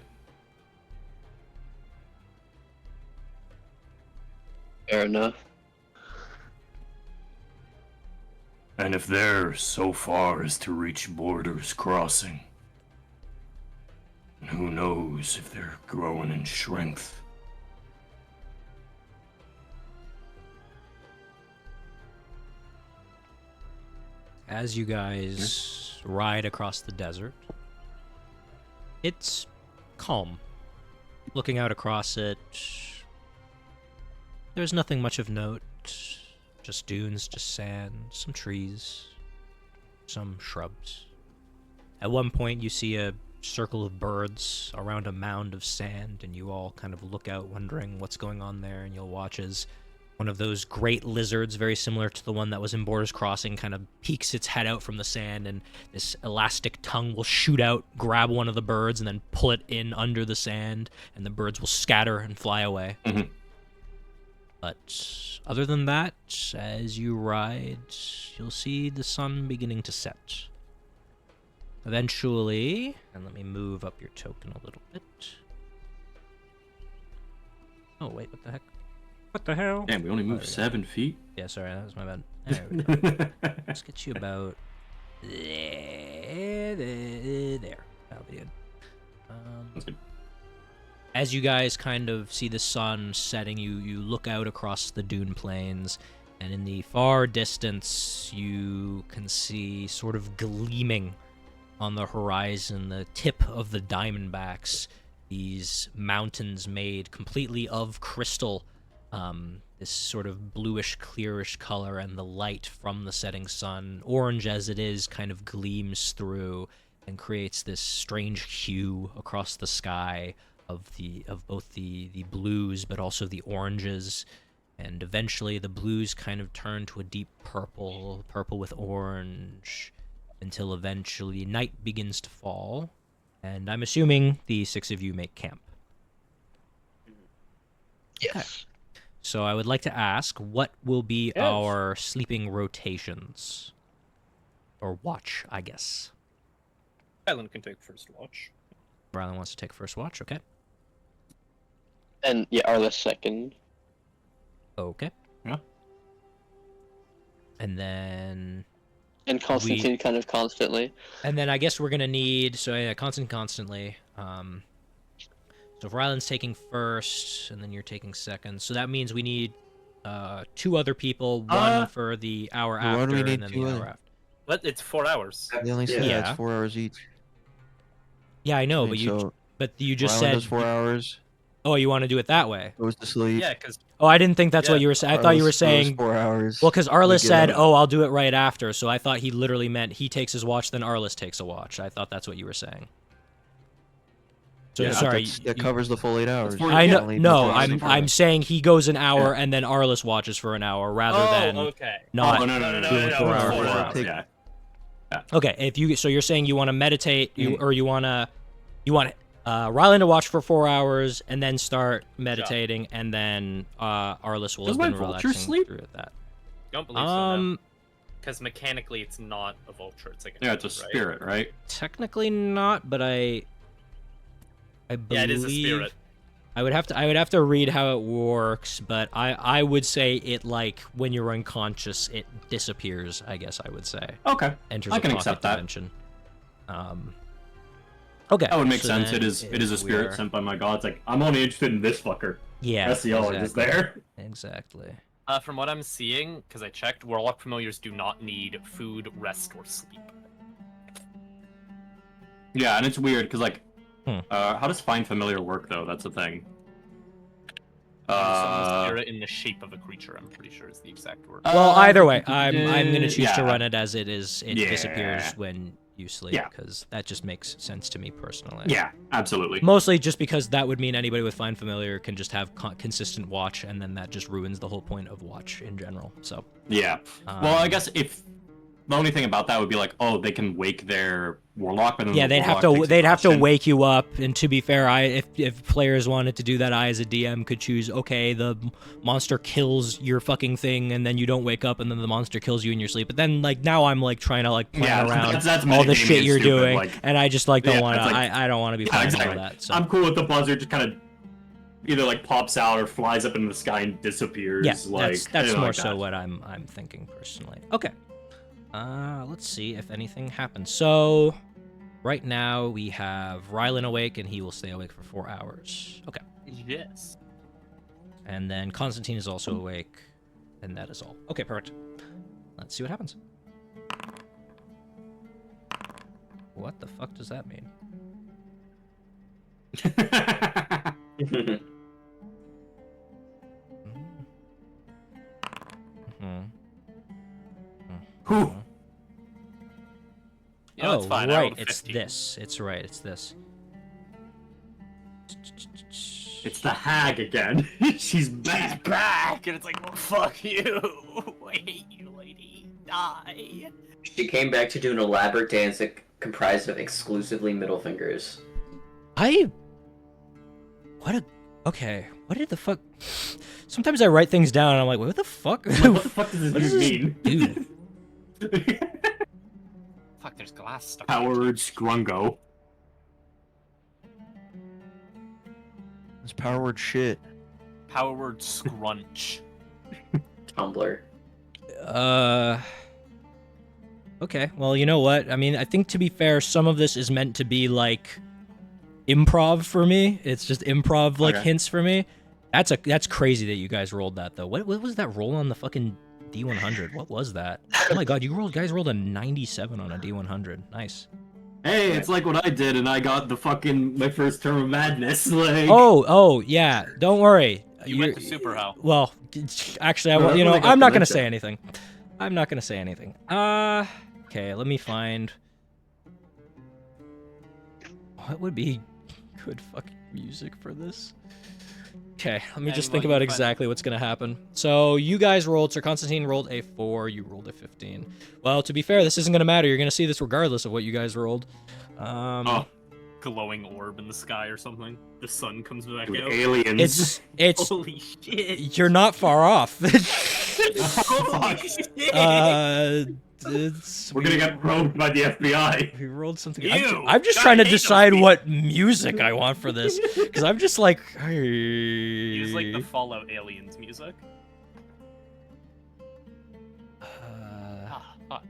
Fair enough. And if they're so far as to reach borders crossing, who knows if they're growing in strength. As you guys ride across the desert, it's calm. Looking out across it, there's nothing much of note. Just dunes, just sand, some trees, some shrubs. At one point, you see a circle of birds around a mound of sand, and you all kind of look out, wondering what's going on there, and you'll watch as one of those great lizards, very similar to the one that was in Borders Crossing, kind of peeks its head out from the sand, and this elastic tongue will shoot out, grab one of the birds, and then pull it in under the sand, and the birds will scatter and fly away. Mhm. But other than that, as you ride, you'll see the sun beginning to set. Eventually, and let me move up your token a little bit. Oh, wait, what the heck? What the hell? Damn, we only moved There we go. 7 feet. Yeah, sorry, that was my bad. There we go. Let's get you about there. That'll be good. That's good. As you guys kind of see the sun setting, you look out across the dune plains, and in the far distance, you can see sort of gleaming on the horizon the tip of the Diamondbacks, these mountains made completely of crystal, this sort of bluish, clearish color, and the light from the setting sun, orange as it is, kind of gleams through and creates this strange hue across the sky of both the blues but also the oranges, and eventually the blues kind of turn to a deep purple with orange, until eventually night begins to fall, and I'm assuming the 6 of you make camp. Yes. So I would like to ask, what will be Yes. our sleeping rotations? Or watch, I guess. Rhy'lyn can take first watch. Rhy'lyn wants to take first watch, okay. And yeah, Arlas second. Okay. Yeah. And then And Constantine kind of constantly. I guess we're gonna need, so yeah, constantly. So if Rhy'lyn's taking first, and then you're taking second, so that means we need 2 other people, one for the hour why do after, we and need then 2 the other? hour after. But it's 4 hours. They only said Yeah. that's 4 hours each. Yeah, I know, Okay, but so you just Rhy'lyn said, does 4 hours, oh, you want to do it that way. goes to sleep. Yeah, because Oh, I didn't think that's what Yeah. you were saying. I thought you were Arlas goes saying, 4 hours. well, because we Arlas get said, up. oh, I'll do it right after, so I thought he literally meant he takes his watch, then Arlas takes a watch. I thought that's what you were saying. So, Yeah, sorry. That you- covers the full 8 hours. I You know. only No, do I'm 24 I'm hours. saying he goes an hour and then Arlas watches for an hour rather than okay. not. Oh, no. doing 4 hours. 4 hours. Take- Yeah. Okay, if you so you're saying you want to meditate, you want Rhy'lyn to watch for 4 hours and then start meditating, and then Arlas will Does have my been vulture relaxing sleep? through that. Don't believe so. No. Because mechanically, it's not a vulture. It's like a Yeah, it's a demon, right? spirit, right? Technically not, but I believe Yeah, it is a spirit. I would have to read how it works, but I would say it like when you're unconscious, it disappears. I guess I would say. Okay. Enters I a can pocket accept that. dimension. Okay. That would make so sense. then It is a spirit we're- sent by my god. It's like, I'm only interested in this fucker. Yeah. That's the only is there. Exactly. From what I'm seeing, because I checked, Warlock Familiars do not need food, rest, or sleep. Yeah, and it's weird because like, Hmm. how does find familiar work though? That's the thing. Summon spirit in the shape of a creature, I'm pretty sure is the exact word. Well, either way, I'm gonna choose to yeah. run it as it is. It Yeah. disappears when you sleep, Yeah. because that just makes sense to me personally. Yeah, absolutely. Mostly just because that would mean anybody with Find Familiar can just have consistent watch, and then that just ruins the whole point of watch in general. So. Yeah. Well, I guess if the only thing about that would be like, oh, they can wake their warlock, but then Yeah, the they'd have warlock to takes action. wake you up. And to be fair, if players wanted to do that, I as a DM could choose. Okay, the monster kills your fucking thing, and then you don't wake up, and then the monster kills you in your sleep. But then like now I'm like trying to like plan around that's all the metagaming shit and you're stupid, doing, like- and I just like don't Yeah, want to. it's like- I don't want to be Yeah, playing exactly. all that. So. I'm cool with the buzzer just kind of either like pops out or flies up into the sky and disappears. Yeah, like, that's anything more like so that. what I'm thinking personally. Okay. Let's see if anything happens. So, right now we have Rhy'lyn awake, and he will stay awake for 4 hours. Okay. Yes. And then Constantine is also awake, and that is all. Okay, perfect. Let's see what happens. What the fuck does that mean? Whew. Yeah, that's fine. I right, rolled a it's 50. this. It's right, it's this. It's the hag again. She's back. She's back, and it's like, well, fuck you. I hate you, lady. Die. She came back to do an elaborate dance comprised of exclusively middle fingers. Okay, what did the fuck? Sometimes I write things down and I'm like, what the fuck? What the fuck does What this does this mean? do? Fuck, there's glass stuck. Powered Scrungo. It's power word shit. Power word scrunch. Tumblr. Okay, well, you know what? I mean, I think to be fair, some of this is meant to be like improv for me. It's just improv like Okay. hints for me. That's crazy that you guys rolled that though. What was that roll on the fucking D100? What was that? Oh my god, guys rolled a 97 on a D100. Nice. Hey, it's like what I did, and I got my first term of madness. Like, Oh, yeah. Don't worry. You went to Super How. Well, actually, No, that's when I got I'm not gonna dementia. say anything. I'm not gonna say anything. Okay, let me find. What would be good fucking music for this? Okay, let me And just while think you about find- exactly what's gonna happen. So you guys rolled. Sir Constantine rolled a 4. You rolled a 15. Well, to be fair, this isn't gonna matter. You're gonna see this regardless of what you guys rolled. oh, Glowing orb in the sky or something. The sun comes back dude, out. aliens. It's Holy shit. you're not far off. Holy shit. We're gonna get probed by the FBI. We rolled something. Ew, I'm just God, trying to I hate those decide people. what music I want for this, because I'm just like, hey. Use like the Fallout Aliens music. Ah, fuck.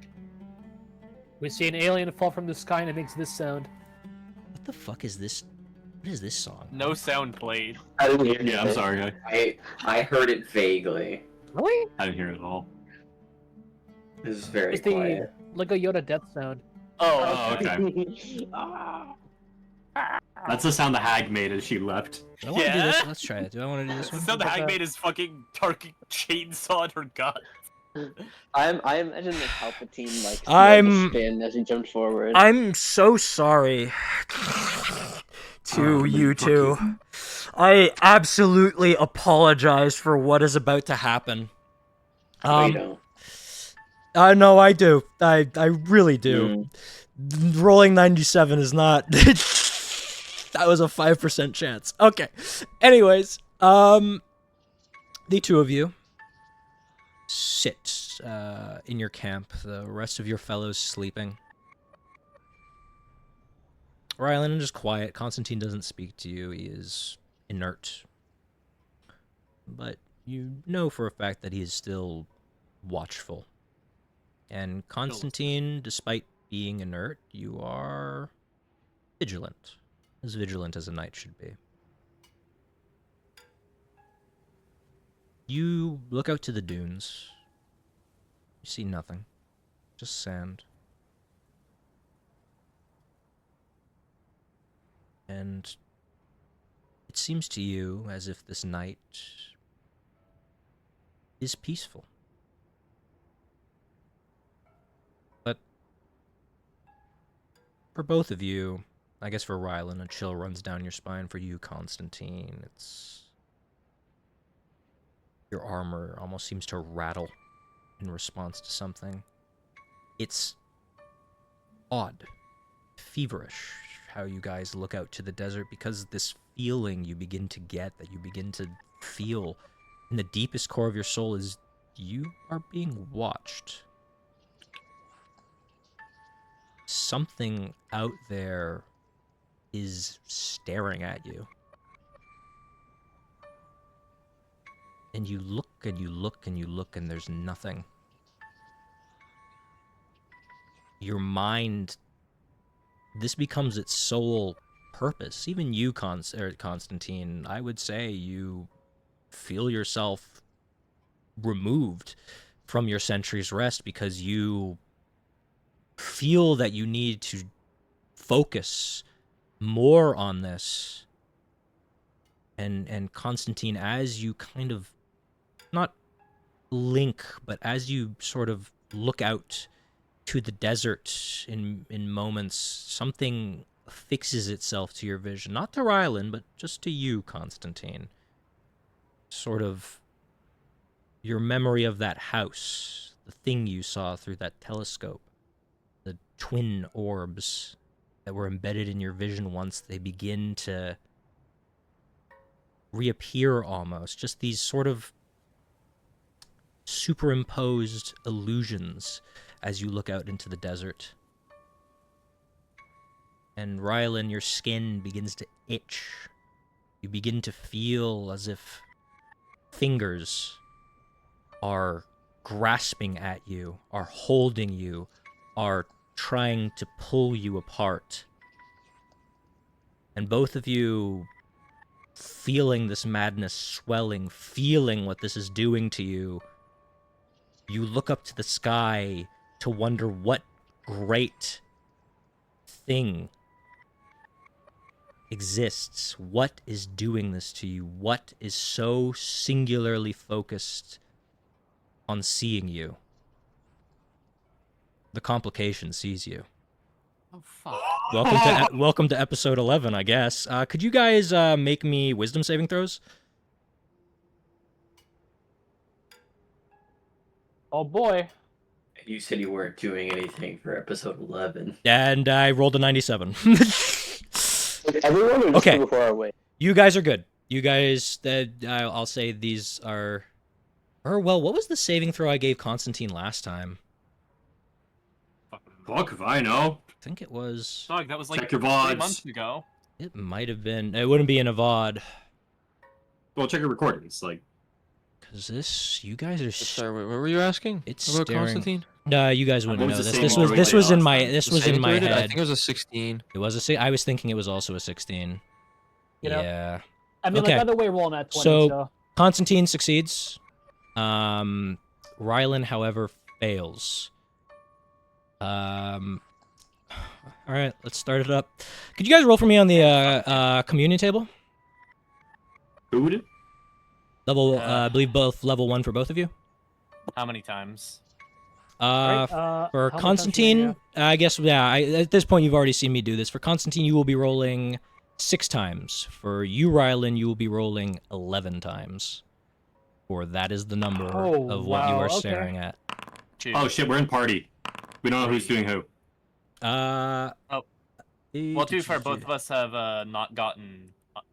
We see an alien fall from the sky and it makes this sound. What the fuck is this? What is this song? No sound played. I didn't hear Yeah, I'm it. sorry. I heard it vaguely. Really? I didn't hear it at all. It was very It's the quiet. Lego Yoda death sound. Oh, okay. That's the sound the hag made as she left. Do I want to do this? Yeah. Let's try it. Do I want to do this The one? sound the hag made is fucking Tarkhi chainsawed her gut. I imagine the Palpatine like I'm- spin as he jumped forward. I'm so sorry to you two. I absolutely apologize for what is about to happen. No, you don't. No, I do. I really do. Rolling 97 is not. That was a 5% chance. Okay. Anyways, the two of you sit in your camp. The rest of your fellows sleeping. Rhy'lyn is just quiet. Constantine doesn't speak to you. He is inert. But you know for a fact that he is still watchful. And Constantine, despite being inert, you are vigilant. As vigilant as a knight should be. You look out to the dunes. You see nothing. Just sand. And it seems to you as if this night is peaceful. But for both of you, I guess for Rhy'lyn, a chill runs down your spine. For you, Constantine, it's... your armor almost seems to rattle in response to something. It's odd, feverish, how you guys look out to the desert, because this feeling you begin to get, that you begin to feel in the deepest core of your soul, is you are being watched. Something out there is staring at you. And you look and you look and you look, and there's nothing. Your mind, this becomes its sole purpose. Even you, Constantine, I would say you feel yourself removed from your century's rest, because you feel that you need to focus more on this. And Constantine, as you kind of, not link, but as you sort of look out to the desert in moments, something fixes itself to your vision. Not to Rhy'lyn, but just to you, Constantine. Sort of your memory of that house, the thing you saw through that telescope, the twin orbs that were embedded in your vision once, they begin to reappear almost. Just these sort of superimposed illusions as you look out into the desert. And Rhy'lyn, your skin begins to itch. You begin to feel as if fingers are grasping at you, are holding you, are trying to pull you apart. And both of you, feeling this madness swelling, feeling what this is doing to you, you look up to the sky to wonder what great thing exists. What is doing this to you? What is so singularly focused on seeing you? The complication sees you. Oh, fuck. Welcome to episode 11, I guess. Could you guys make me wisdom saving throws? Oh boy. You said you weren't doing anything for episode 11. And I rolled a 97. Everyone or just Okay. before our way? You guys are good. You guys, I'll say these are... Or, well, what was the saving throw I gave Constantine last time? Fuck if I know. I think it was... Dog, that was like Check your 3 VODs. months ago. It might have been... It wouldn't be in a VOD. Well, check your recordings. Like, Because this... You guys are... Sorry, what were you asking? It's about staring- Constantine? No, you guys wouldn't What know was the this. saving This throw was in last my... time? This was in my Saving throw, I head. think it was a 16. It was I was thinking it was also a 16. You know? Yeah. I mean, Okay. like, either way, rolling at 20, So- so... Constantine succeeds. Rhy'lyn, however, fails. All right, let's start it up. Could you guys roll for me on the communion table? food? Level, I believe both level 1 for both of you. How many times? Right, For how many times Constantine, do you I guess, yeah, at this point you've already seen me do this. For Constantine, you will be rolling 6 times. For you, Rhy'lyn, you will be rolling 11 times. For that is the number Oh, of what you wow, are okay. staring at. Jeez. Oh shit, we're in party. We don't know who's doing who. Well, to be fair, both of us have not gotten...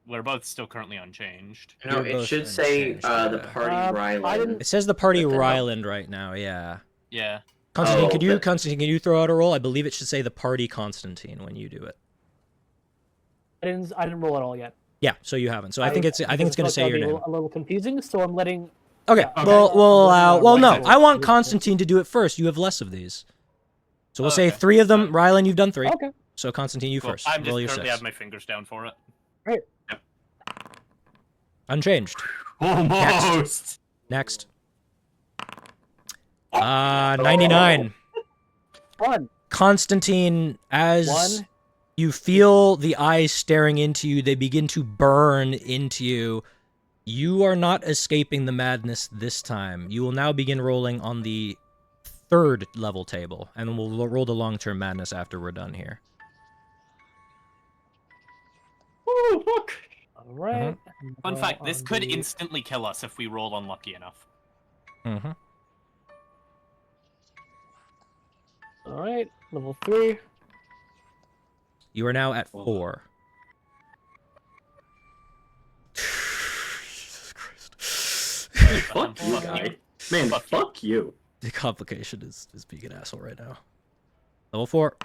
we're both still currently unchanged. No, You're it both should say unchanged, the yeah. party I Rhy'lyn. didn't- It says the party But then- Rhy'lyn right now, yeah. Yeah. Constantine, Oh, could you but- Constantine, can you throw out a roll? I believe it should say the party Constantine when you do it. I didn't roll at all yet. Yeah, so you haven't. So I think it's going to say your name. A little confusing, so I'm letting. Okay, Yeah, we'll allow. Well, no, Exactly. I want Constantine to do it first. You have less of these, so we'll say Okay. 3 of them. Rhy'lyn, you've done 3. Okay. So Constantine, you Cool. first. I'm just Roll your currently 6. have my fingers down for it. Great. Unchanged. Almost. Next. 99. 1. Constantine, as 1. you feel the eyes staring into you, they begin to burn into you. You are not escaping the madness this time. You will now begin rolling on the 3rd level table, and we'll roll the long-term madness after we're done here. Oh, look. All right. Fun fact: this could instantly kill us if we roll unlucky enough. Mm-hmm. All right. Level 3. You are now at 4. Fuck you, guy. Man, fuck you. The complication is being an asshole right now. Level 4.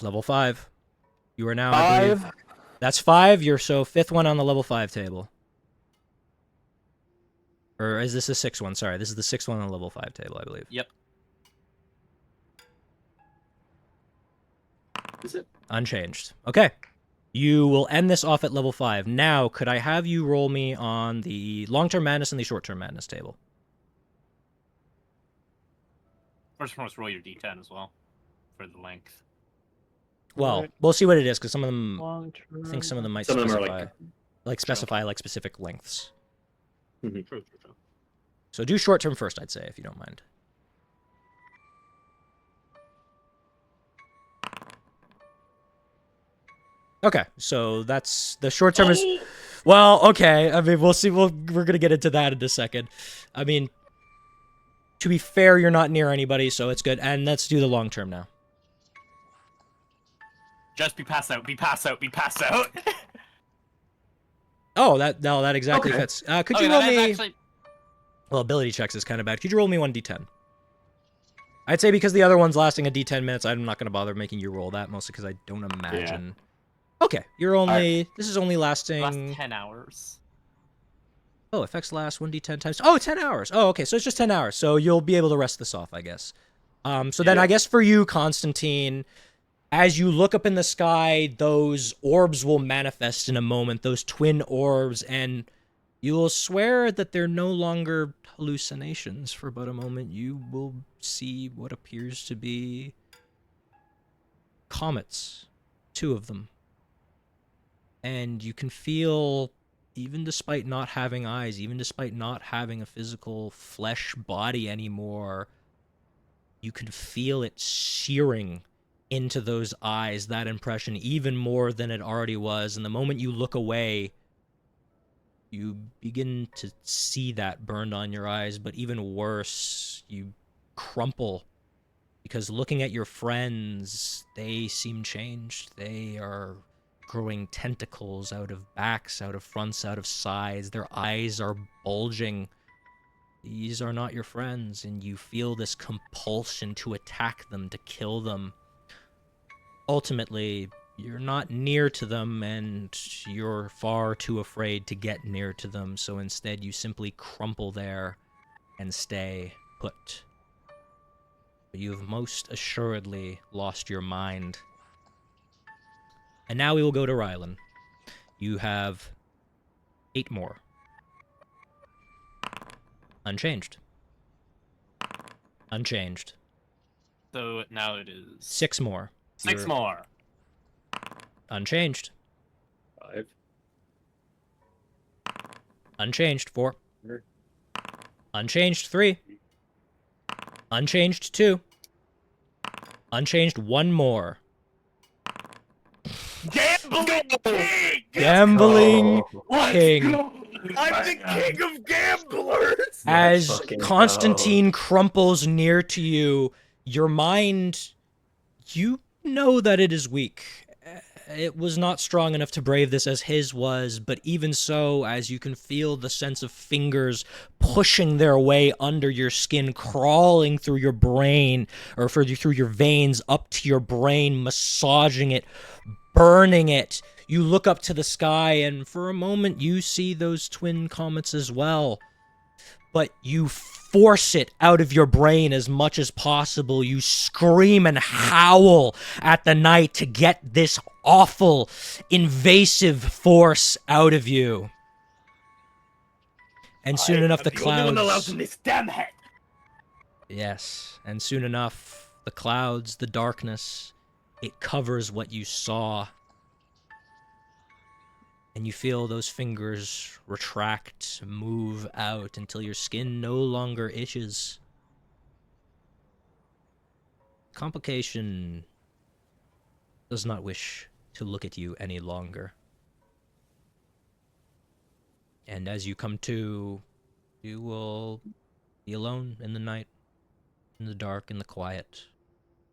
Level 5. You are now, I believe, 5. that's 5. You're so 5th one on the level 5 table. Or is this the 6th one? Sorry, this is the 6th one on the level 5 table, I believe. Yep. Is it? Unchanged. Okay. You will end this off at level 5. Now, could I have you roll me on the long-term madness and the short-term madness table? First, must roll your d10 as well for the length. Well, Alright. we'll see what it is, because some of them, Long-term. I think some of them might Some of them specify, are like specify like specific lengths. True, true, true. So do short-term first, I'd say, if you don't mind. Okay, so that's the short term is, well, okay. I mean, we'll see. We're gonna get into that in a second. I mean, to be fair, you're not near anybody, so it's good. And let's do the long term now. Just be pass out, be pass out, be pass out. Oh, that exactly Okay. fits. Could Okay, you roll that is me? actually- Well, ability checks is kind of bad. Could you roll me 1d10? I'd say because the other one's lasting a d10 minutes, I'm not gonna bother making you roll that, mostly because I don't imagine. Okay, you're only. This is only lasting. Last 10 hours. Oh, effects last 1d10 times. Oh, 10 hours. Oh, okay, so it's just 10 hours. So you'll be able to rest this off, I guess. So then I guess for you, Constantine, as you look up in the sky, those orbs will manifest in a moment, those twin orbs, and you will swear that they're no longer hallucinations. For but a moment, you will see what appears to be comets, 2 of them. And you can feel, even despite not having eyes, even despite not having a physical flesh body anymore, you can feel it searing into those eyes, that impression, even more than it already was. And the moment you look away, you begin to see that burned on your eyes, but even worse, you crumple. Because looking at your friends, they seem changed. They are growing tentacles out of backs, out of fronts, out of sides. Their eyes are bulging. These are not your friends, and you feel this compulsion to attack them, to kill them. Ultimately, you're not near to them, and you're far too afraid to get near to them, so instead you simply crumple there and stay put. But you've most assuredly lost your mind. And now we will go to Rhy'lyn. You have 8 more. Unchanged. Unchanged. So now it is 6 more. 6 You're more. Unchanged. 5. Unchanged. 4. Unchanged. 3. Unchanged. 2. Unchanged. 1 more. Gambling king! Gambling king. I'm the king of gamblers! As fucking Constantine crumples near to you, your mind, you know that it is weak. It was not strong enough to brave this as his was, but even so, as you can feel the sense of fingers pushing their way under your skin, crawling through your brain, or through your veins up to your brain, massaging it, burning it, You look up to the sky, and for a moment you see those twin comets as well. But you force it out of your brain as much as possible. You scream and howl at the night to get this awful, invasive force out of you. And soon enough, the clouds... only one allowed in this damn head. Yes, and soon enough, the clouds, the darkness, it covers what you saw. And you feel those fingers retract, move out until your skin no longer itches. Complication does not wish to look at you any longer. And as you come to, you will be alone in the night, in the dark, in the quiet.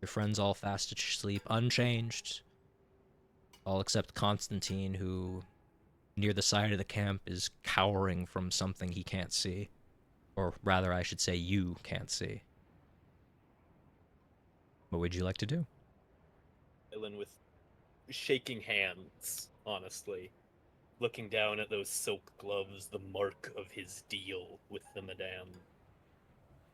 Your friends all fast asleep, unchanged. All except Constantine, who, near the side of the camp, is cowering from something he can't see. Or rather, I should say, you can't see. What would you like to do? Rhy'lyn with shaking hands, honestly. Looking down at those silk gloves, the mark of his deal with the madame.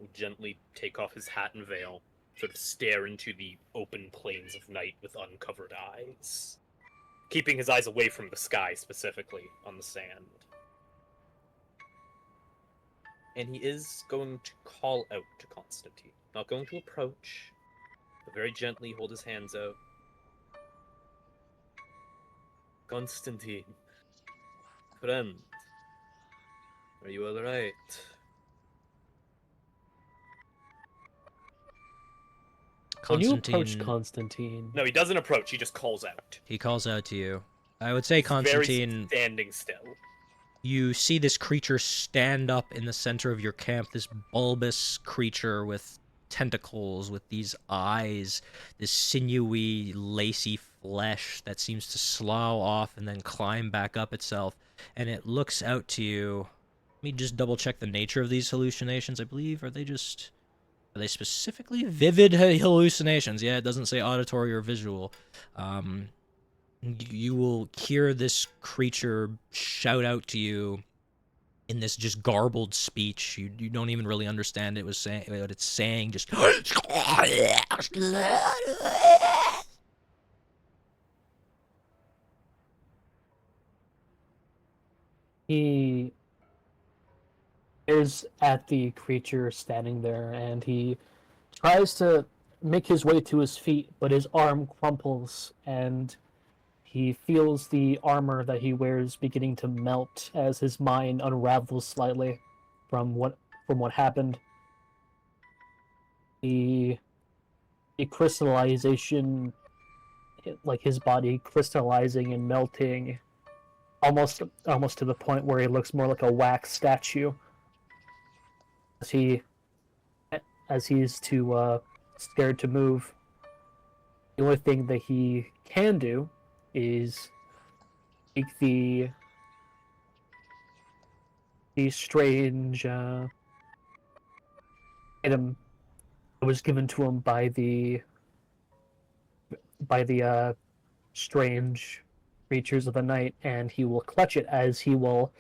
Will gently take off his hat and veil, sort of stare into the open plains of night with uncovered eyes. Keeping his eyes away from the sky, specifically, on the sand. And he is going to call out to Constantine. Not going to approach, but very gently hold his hands out. Constantine. Friend. Are you alright? When you approach Constantine... No, he doesn't approach, he just calls out. He calls out to you. I would say, Constantine... Very standing still. You see this creature stand up in the center of your camp, this bulbous creature with tentacles, with these eyes, this sinewy, lacy flesh that seems to slough off and then climb back up itself. And it looks out to you. Let me just double check the nature of these hallucinations. I believe, are they specifically vivid hallucinations? Yeah, it doesn't say auditory or visual. You will hear this creature shout out to you in this just garbled speech. You don't even really understand what it's saying. Just he stares at the creature standing there, and he tries to make his way to his feet, but his arm crumples, and he feels the armor that he wears beginning to melt as his mind unravels slightly from what happened. The crystallization, like his body crystallizing and melting, almost to the point where he looks more like a wax statue. As he's too scared to move. The only thing that he can do is take the strange item that was given to him by the strange creatures of the night, and he will clutch it as he will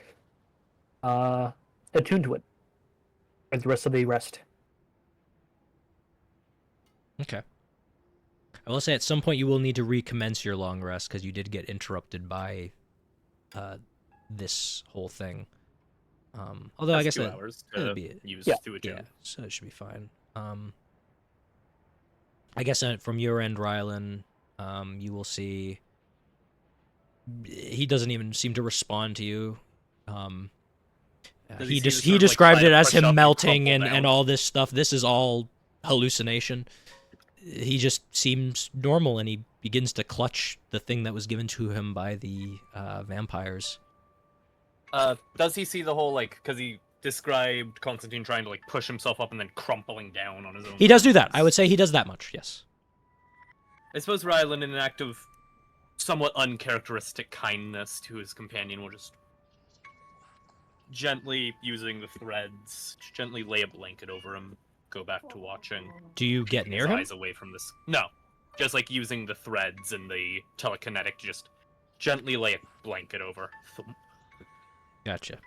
attune to it for the rest of the rest. Okay. I will say at some point you will need to recommence your long rest because you did get interrupted by this whole thing. Although That's I guess 2 that hours that'd to be it. use Yeah. to attune. Yeah, so it should be fine. I guess from your end, Rhy'lyn, you will see he doesn't even seem to respond to you. Does He he just seem to sort of, described try it to as push up him and melting crumple and down? all this stuff. This is all hallucination. He just seems normal, and he begins to clutch the thing that was given to him by the vampires. Does he see the whole, because he described Constantine trying to, push himself up and then crumpling down on his own? He does do that. I would say he does that much, yes. I suppose Rhy'lyn, in an act of somewhat uncharacteristic kindness to his companion, will just gently, using the threads, gently lay a blanket over him, go back to watching. Do you get near his him? eyes away from this. No. Just, using the threads and the telekinetic to just gently lay a blanket over. Gotcha.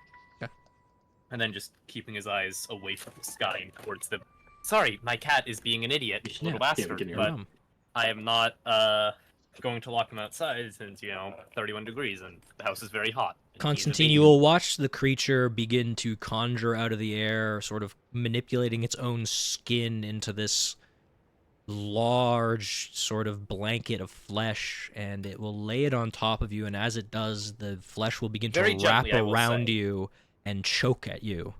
And then just keeping his eyes away from the sky and towards the... Sorry, my cat is being an idiot, little bastard, get but I am not going to lock him outside since, 31 degrees and the house is very hot. Constantine, you will watch the creature begin to conjure out of the air, sort of manipulating its own skin into this large sort of blanket of flesh, and it will lay it on top of you, and as it does, the flesh will begin to Very wrap gently, I will around say. you and choke at you,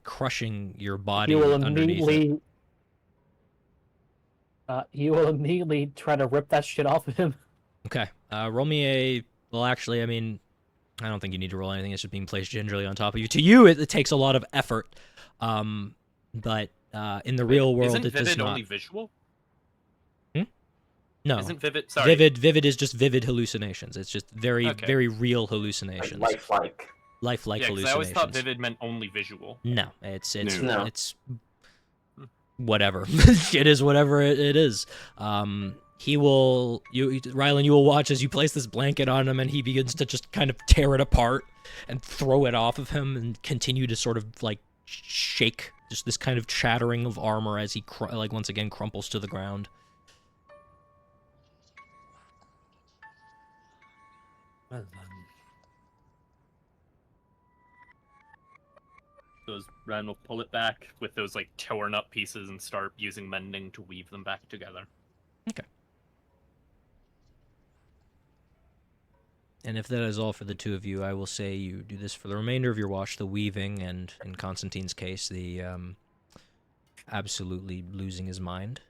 crushing your body He will underneath it. immediately. He will immediately try to rip that shit off of him. Okay, roll me a... Well, actually, I mean, I don't think you need to roll anything. It's just being placed gingerly on top of you. To you, it takes a lot of effort, but in the real world, Isn't it does Vivid not. only visual? No, Isn't Vivid... Sorry. Vivid is just vivid hallucinations. It's just very, Okay. very real hallucinations. Lifelike. Lifelike Yeah, 'cause hallucinations. I always thought Vivid meant only visual. No, it's No. it's whatever. It is whatever it is. Rhy'lyn, you will watch as you place this blanket on him, and he begins to just kind of tear it apart and throw it off of him, and continue to sort of like shake, just this kind of chattering of armor as he once again crumples to the ground. Well then. Ren will pull it back with those like torn up pieces and start using mending to weave them back together. Okay. And if that is all for the two of you, I will say you do this for the remainder of your watch, the weaving, and in Constantine's case, the absolutely losing his mind.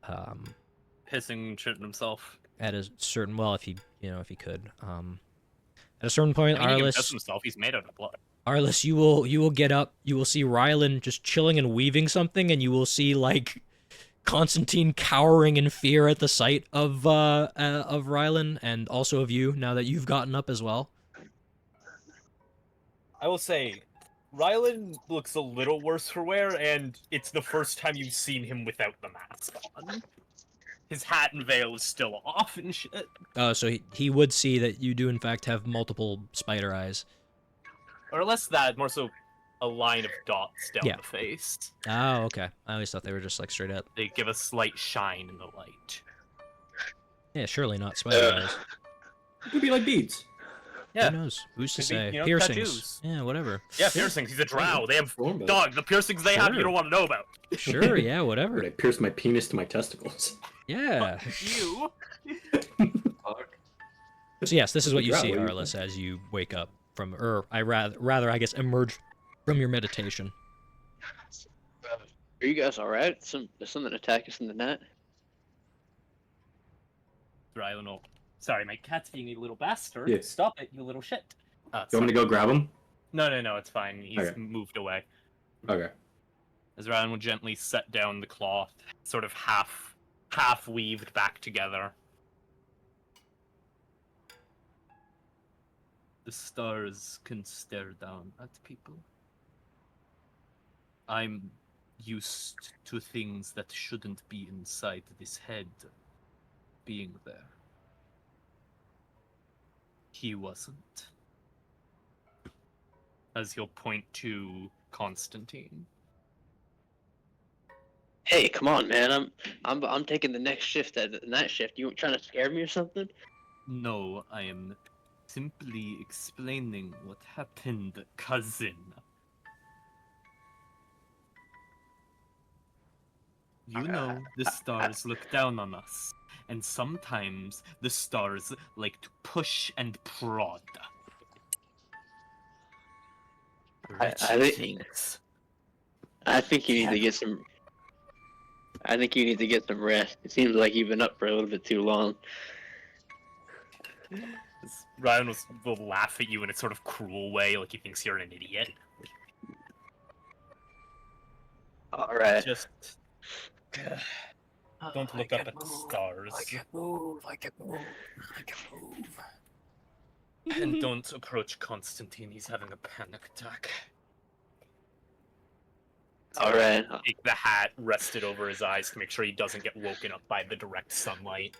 Pissing and shitting himself. At a certain, well, if he could. At a certain point, I mean, he can piss Arlas, himself. He's made out of blood. Arlas, you will get up. You will see Rhy'lyn just chilling and weaving something, and you will see like Constantine cowering in fear at the sight of Rhy'lyn, and also of you now that you've gotten up as well. I will say, Rhy'lyn looks a little worse for wear, and it's the first time you've seen him without the mask on. His hat and veil is still off and shit. So he would see that you do in fact have multiple spider eyes. Or less that, more so a line of dots down Yeah. the face. Oh, okay. I always thought they were just like straight up. They give a slight shine in the light. Yeah, surely not spider eyes. It could be like beads. Yeah. Who knows? Who's to Could be, say? you know, Piercings. tattoos. Yeah, whatever. Yeah, piercings. He's a drow. They have Wrong, but- dog. The piercings they have, you Sure. don't want to know about. Sure, yeah, Would whatever. I pierce my penis to my testicles? Yeah. You. Fuck. So yes, this is what you Drow, see, what do you Arlas, as you wake up from, or I I guess, emerge from your meditation. Are you guys alright? There's something attack us in the net? Rhy'lyn will... Sorry, my cat's being a little bastard. Yeah. Stop it, you little shit. You want me to go grab him? No, it's fine. He's Okay. moved away. Okay. As Rhy'lyn will gently set down the cloth, sort of half weaved back together. The stars can stare down at people. I'm used to things that shouldn't be inside this head being there. He wasn't. As he'll point to Constantine. Hey, come on, man! I'm taking the next shift at the night shift. You trying to scare me or something? No, I am simply explaining what happened, cousin. You know, the stars look down on us, and sometimes the stars like to push and prod. I think you need to get some. I think you need to get some rest. It seems like you've been up for a little bit too long. Ryan will laugh at you in a sort of cruel way, like he thinks you're an idiot. All right. Just don't look up at the stars. I can't move. I can't move. I can't move. And don't approach Constantine. He's having a panic attack. All right. Take the hat, rest it over his eyes to make sure he doesn't get woken up by the direct sunlight.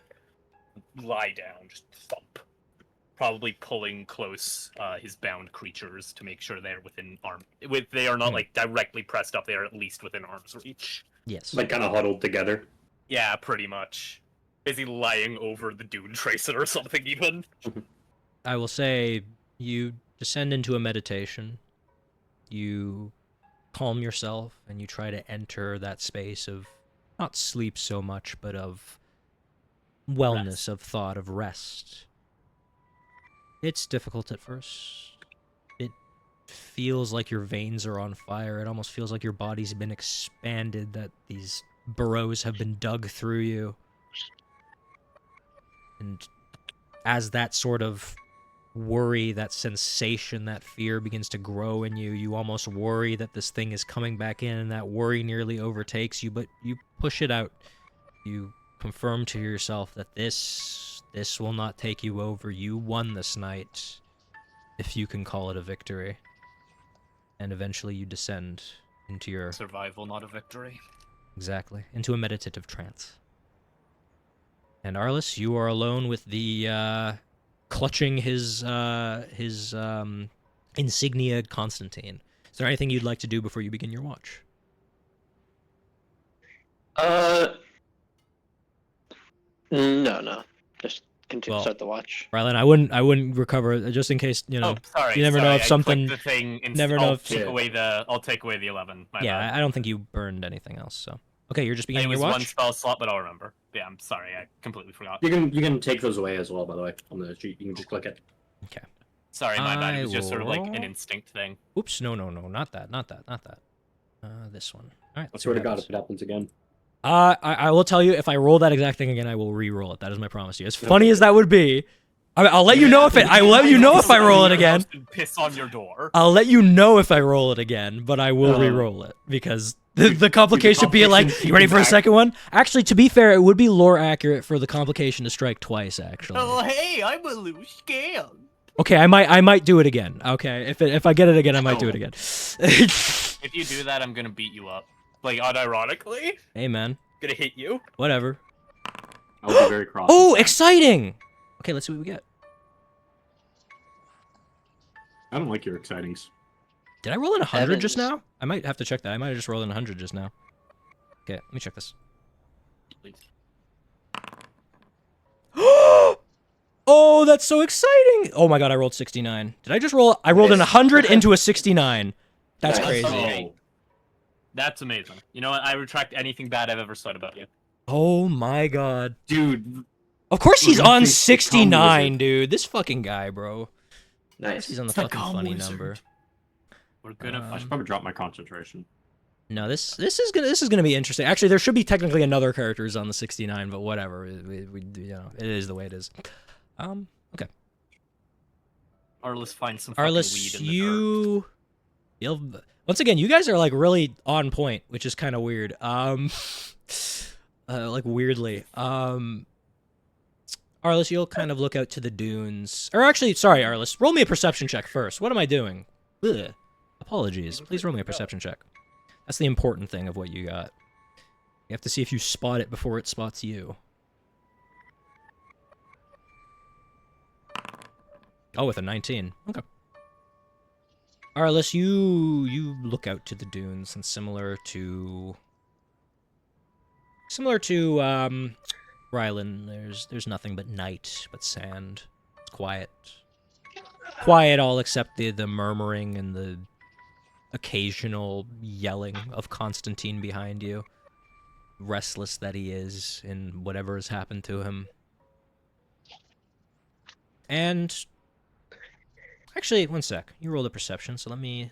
Lie down, just thump. Probably pulling close his bound creatures to make sure they're within they are not like directly pressed up. They are at least within arm's reach. Yes. Like kind of huddled together. Yeah, pretty much. Is he lying over the Dunetracer or something even? I will say you descend into a meditation. You calm yourself and you try to enter that space of not sleep so much, but of wellness, of thought, of rest. It's difficult at first. It feels like your veins are on fire. It almost feels like your body's been expanded, that these burrows have been dug through you. And as that sort of worry, that sensation, that fear begins to grow in you, you almost worry that this thing is coming back in, and that worry nearly overtakes you, but you push it out. You confirm to yourself that this will not take you over. You won this night, if you can call it a victory. And eventually you descend into your... Survival, not a victory. Exactly. Into a meditative trance. And Arlas, you are alone with the, clutching his insignia Constantine. Is there anything you'd like to do before you begin your watch? No. Just continue Well, start the watch. Rhy'lyn, I wouldn't recover just in case, you know. Oh, sorry. You never know if I something. clicked the thing Never know I'll if. take away I'll take away the 11. My Yeah, bad. I don't think you burned anything else. So okay, you're just It beginning was your watch. one spell slot, but I'll remember. Yeah, I'm sorry. I completely forgot. You can take those away as well, by the way, on the sheet. You can just click it. Okay. Sorry, my bad. It was just sort of like will- an instinct thing. Oops, no, not that. This one. All right. I swear to God, if it happens again. I will tell you, if I roll that exact thing again, I will re-roll it. That is my promise to you. As funny as that would be, I'll let you know if it. I will let you know if I roll it again. Piss on your door. I'll let you know if I roll it again, but I will re-roll it because the complication would be like, you ready for a second one? Actually, to be fair, it would be lore accurate for the complication to strike twice. Actually. Oh hey, I'm a little scared. Okay, I might do it again. Okay, if I get it again, I might do it again. If you do that, I'm gonna beat you up. Like unironically. Hey man. Gonna hit you. Whatever. I'll be very cross. Oh, exciting! Okay, let's see what we get. I don't like your excitings. Did I roll in 100 just Heavens. now? I might have to check that. I might have just rolled in 100 just now. Okay, let me check this. Oh, that's so exciting! Oh my god, I rolled 69. Did I just roll? I rolled in 100 into a 69. That's Nice. crazy. Okay. That's amazing. You know what? I retract anything bad I've ever said about you. Oh my god. Dude. Of course he's Look at on this 69, wizard. dude. This fucking guy, bro. Nice. He's on the It's the fucking calm funny wizard. number. We're gonna I should probably drop my concentration. No, this is gonna be interesting. Actually, there should be technically another character who's on the 69, but whatever. We you know, it is the way it is. Okay. Arlas find some fucking weed Arlas, in the dirt. once again, you guys are like really on point, which is kind of weird. Like weirdly. Arlas, you'll kind of look out to the dunes. Or actually, sorry, Arlas, roll me a perception check first. What am I doing? Ugh. Apologies. Please roll me a perception check. That's the important thing of what you got. You have to see if you spot it before it spots you. Oh, with a 19. Okay. Arlas, you look out to the dunes, and similar to Rhy'lyn, there's nothing but night, but sand. It's quiet. Quiet, all except the murmuring and the occasional yelling of Constantine behind you. Restless that he is in whatever has happened to him. And actually, one sec. You rolled a perception, so let me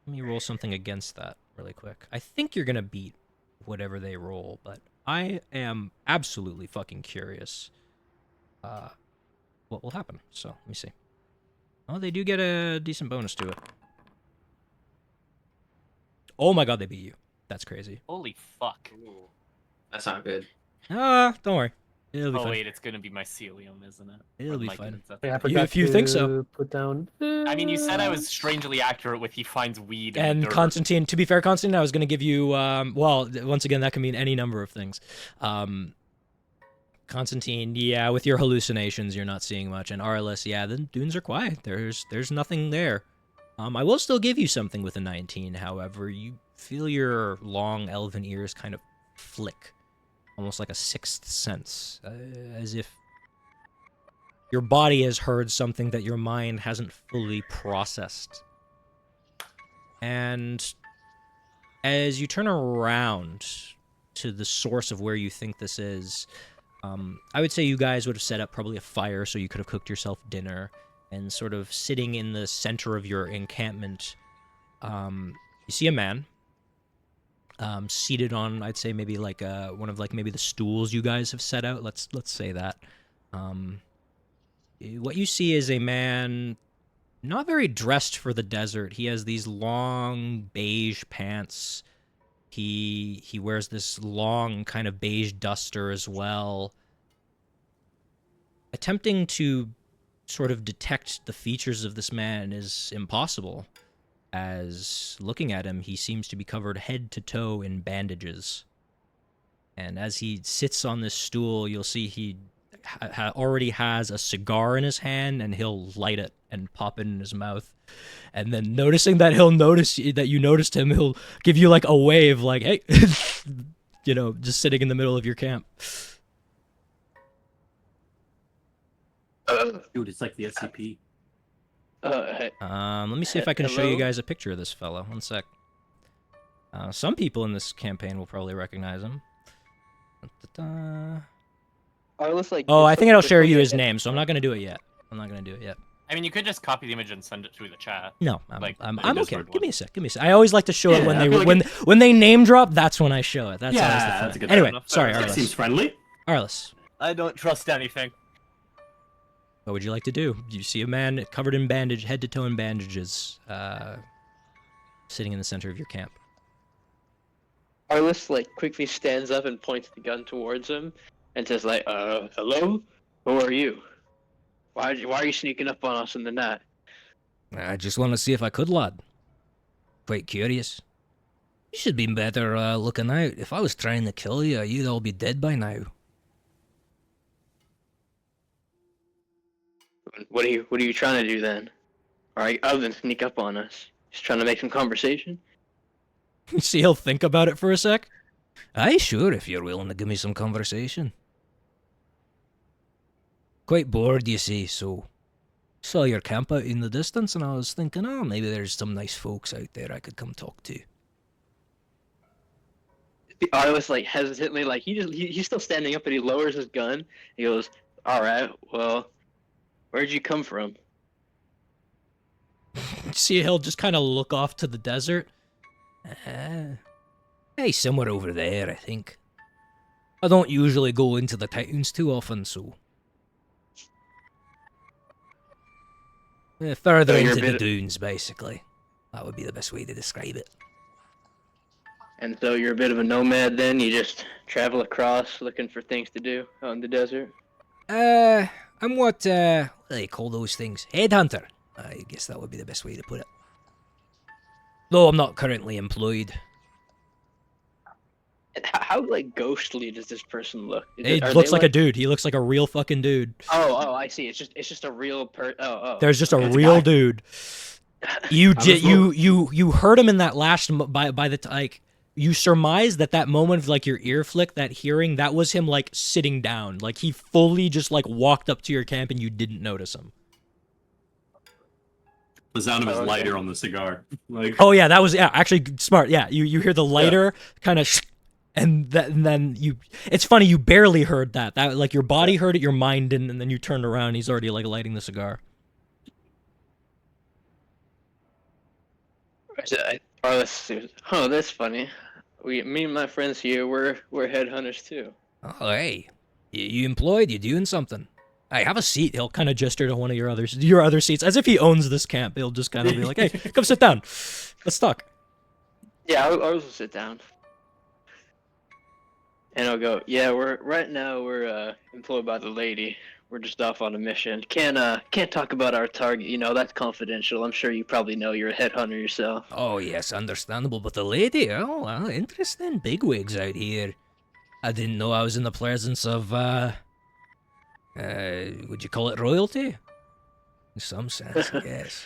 roll something against that really quick. I think you're gonna beat whatever they roll, but I am absolutely fucking curious what will happen. So let me see. Oh, they do get a decent bonus to it. Oh my god, they beat you. That's crazy. Holy fuck. That's not good. Don't worry. It'll be Oh fine. wait, it's gonna be mycelium, isn't it? It'll Or be mycelium, fine. that's Yeah, I it. forgot if you think so. to put down. I mean, you said I was strangely accurate with he finds weed in the And dirt. Constantine, to be fair, Constantine, I was going to give you, well, once again, that can mean any number of things. Constantine, yeah, with your hallucinations, you're not seeing much. And Arlas, yeah, the dunes are quiet. There's nothing there. I will still give you something with a 19, however. You feel your long elven ears kind of flick, almost like a sixth sense, as if your body has heard something that your mind hasn't fully processed. And as you turn around to the source of where you think this is, I would say you guys would have set up probably a fire so you could have cooked yourself dinner, and sort of sitting in the center of your encampment, you see a man seated on, I'd say maybe like one of like maybe the stools you guys have set out. Let's say that. What you see is a man not very dressed for the desert. He has these long beige pants. He wears this long kind of beige duster as well. Attempting to sort of detect the features of this man is impossible, as looking at him, he seems to be covered head to toe in bandages. And as he sits on this stool, you'll see he already has a cigar in his hand, and he'll light it and pop it in his mouth. And then noticing that he'll notice that you noticed him, he'll give you like a wave, like, hey, you know, just sitting in the middle of your camp. Dude, it's like the SCP. Let me see if I can show you hello? guys a picture of this fellow. One sec. Some people in this campaign will probably recognize him. Arlas, like, Oh, I just think it'll quickly share you his at- name, so I'm not gonna do it yet. I mean, you could just copy the image and send it through the chat. No, Like, I'm the okay. Discord Give me one. a sec. I always like to show it Yeah, when I they feel like when they name drop. That's when I show it. That's always the Yeah, fun. that's a good Anyway, enough. sorry, That That seems Arlas. friendly. Arlas, I don't trust anything. what would you like to do? You see a man covered in bandage, head to toe in bandages, sitting in the center of your camp. Arlis like quickly stands up and points the gun towards him, and says like, hello? Who are you? Why are you sneaking up on us in the night? I just want to see if I could, lad. Quite curious. You should be better looking out. If I was trying to kill you, you'd all be dead by now. What are you trying to do then? Alright, other than sneak up on us. Just trying to make some conversation? You see, he'll think about it for a sec. Aye, sure, if you're willing to give me some conversation. Quite bored, you see, so saw your camp out in the distance and I was thinking, oh, maybe there's some nice folks out there I could come talk to. Arlis like hesitantly, like he's still standing up, but he lowers his gun. He goes, alright, well, where'd you come from? See, he'll just kind of look off to the desert. Hey, somewhere over there, I think. I don't usually go into the towns too often, so... further So you're a into the bit- dunes, basically. That would be the best way to describe it. And so you're a bit of a nomad then? You just travel across looking for things to do out in the desert? I'm what do they call those things? Headhunter. I guess that would be the best way to put it. Though I'm not currently employed. And how like ghostly does this person look? He Are looks they, like a dude. He looks like a real fucking dude. Oh, I see. It's just a real There's just a It's a real guy. dude. You I was wrong. you heard him in that last by the like you surmised that moment of like your ear flick, that hearing, that was him like sitting down. Like he fully just like walked up to your camp and you didn't notice him. The sound of his Okay. lighter on the cigar. Like, Oh yeah, that was actually smart. Yeah, you hear the lighter kind of and then you, it's funny, you barely heard that like your body heard it, your mind didn't, and then you turned around and he's already like lighting the cigar. Oh, that's funny. Me and my friends here, we're headhunters too. Oh, hey. You employed? You doing something? Hey, have a seat. He'll kind of gesture to one of your other seats, as if he owns this camp. He'll just kind of be like, "Hey, come sit down. Let's talk." Yeah, I will sit down. And I'll go, yeah, we're employed by the lady. We're just off on a mission. Can't talk about our target. You know, that's confidential. I'm sure you probably know you're a headhunter yourself. Oh, yes, understandable. But the lady, oh, well, interesting. Bigwigs out here. I didn't know I was in the presence of, would you call it royalty? In some sense, I guess.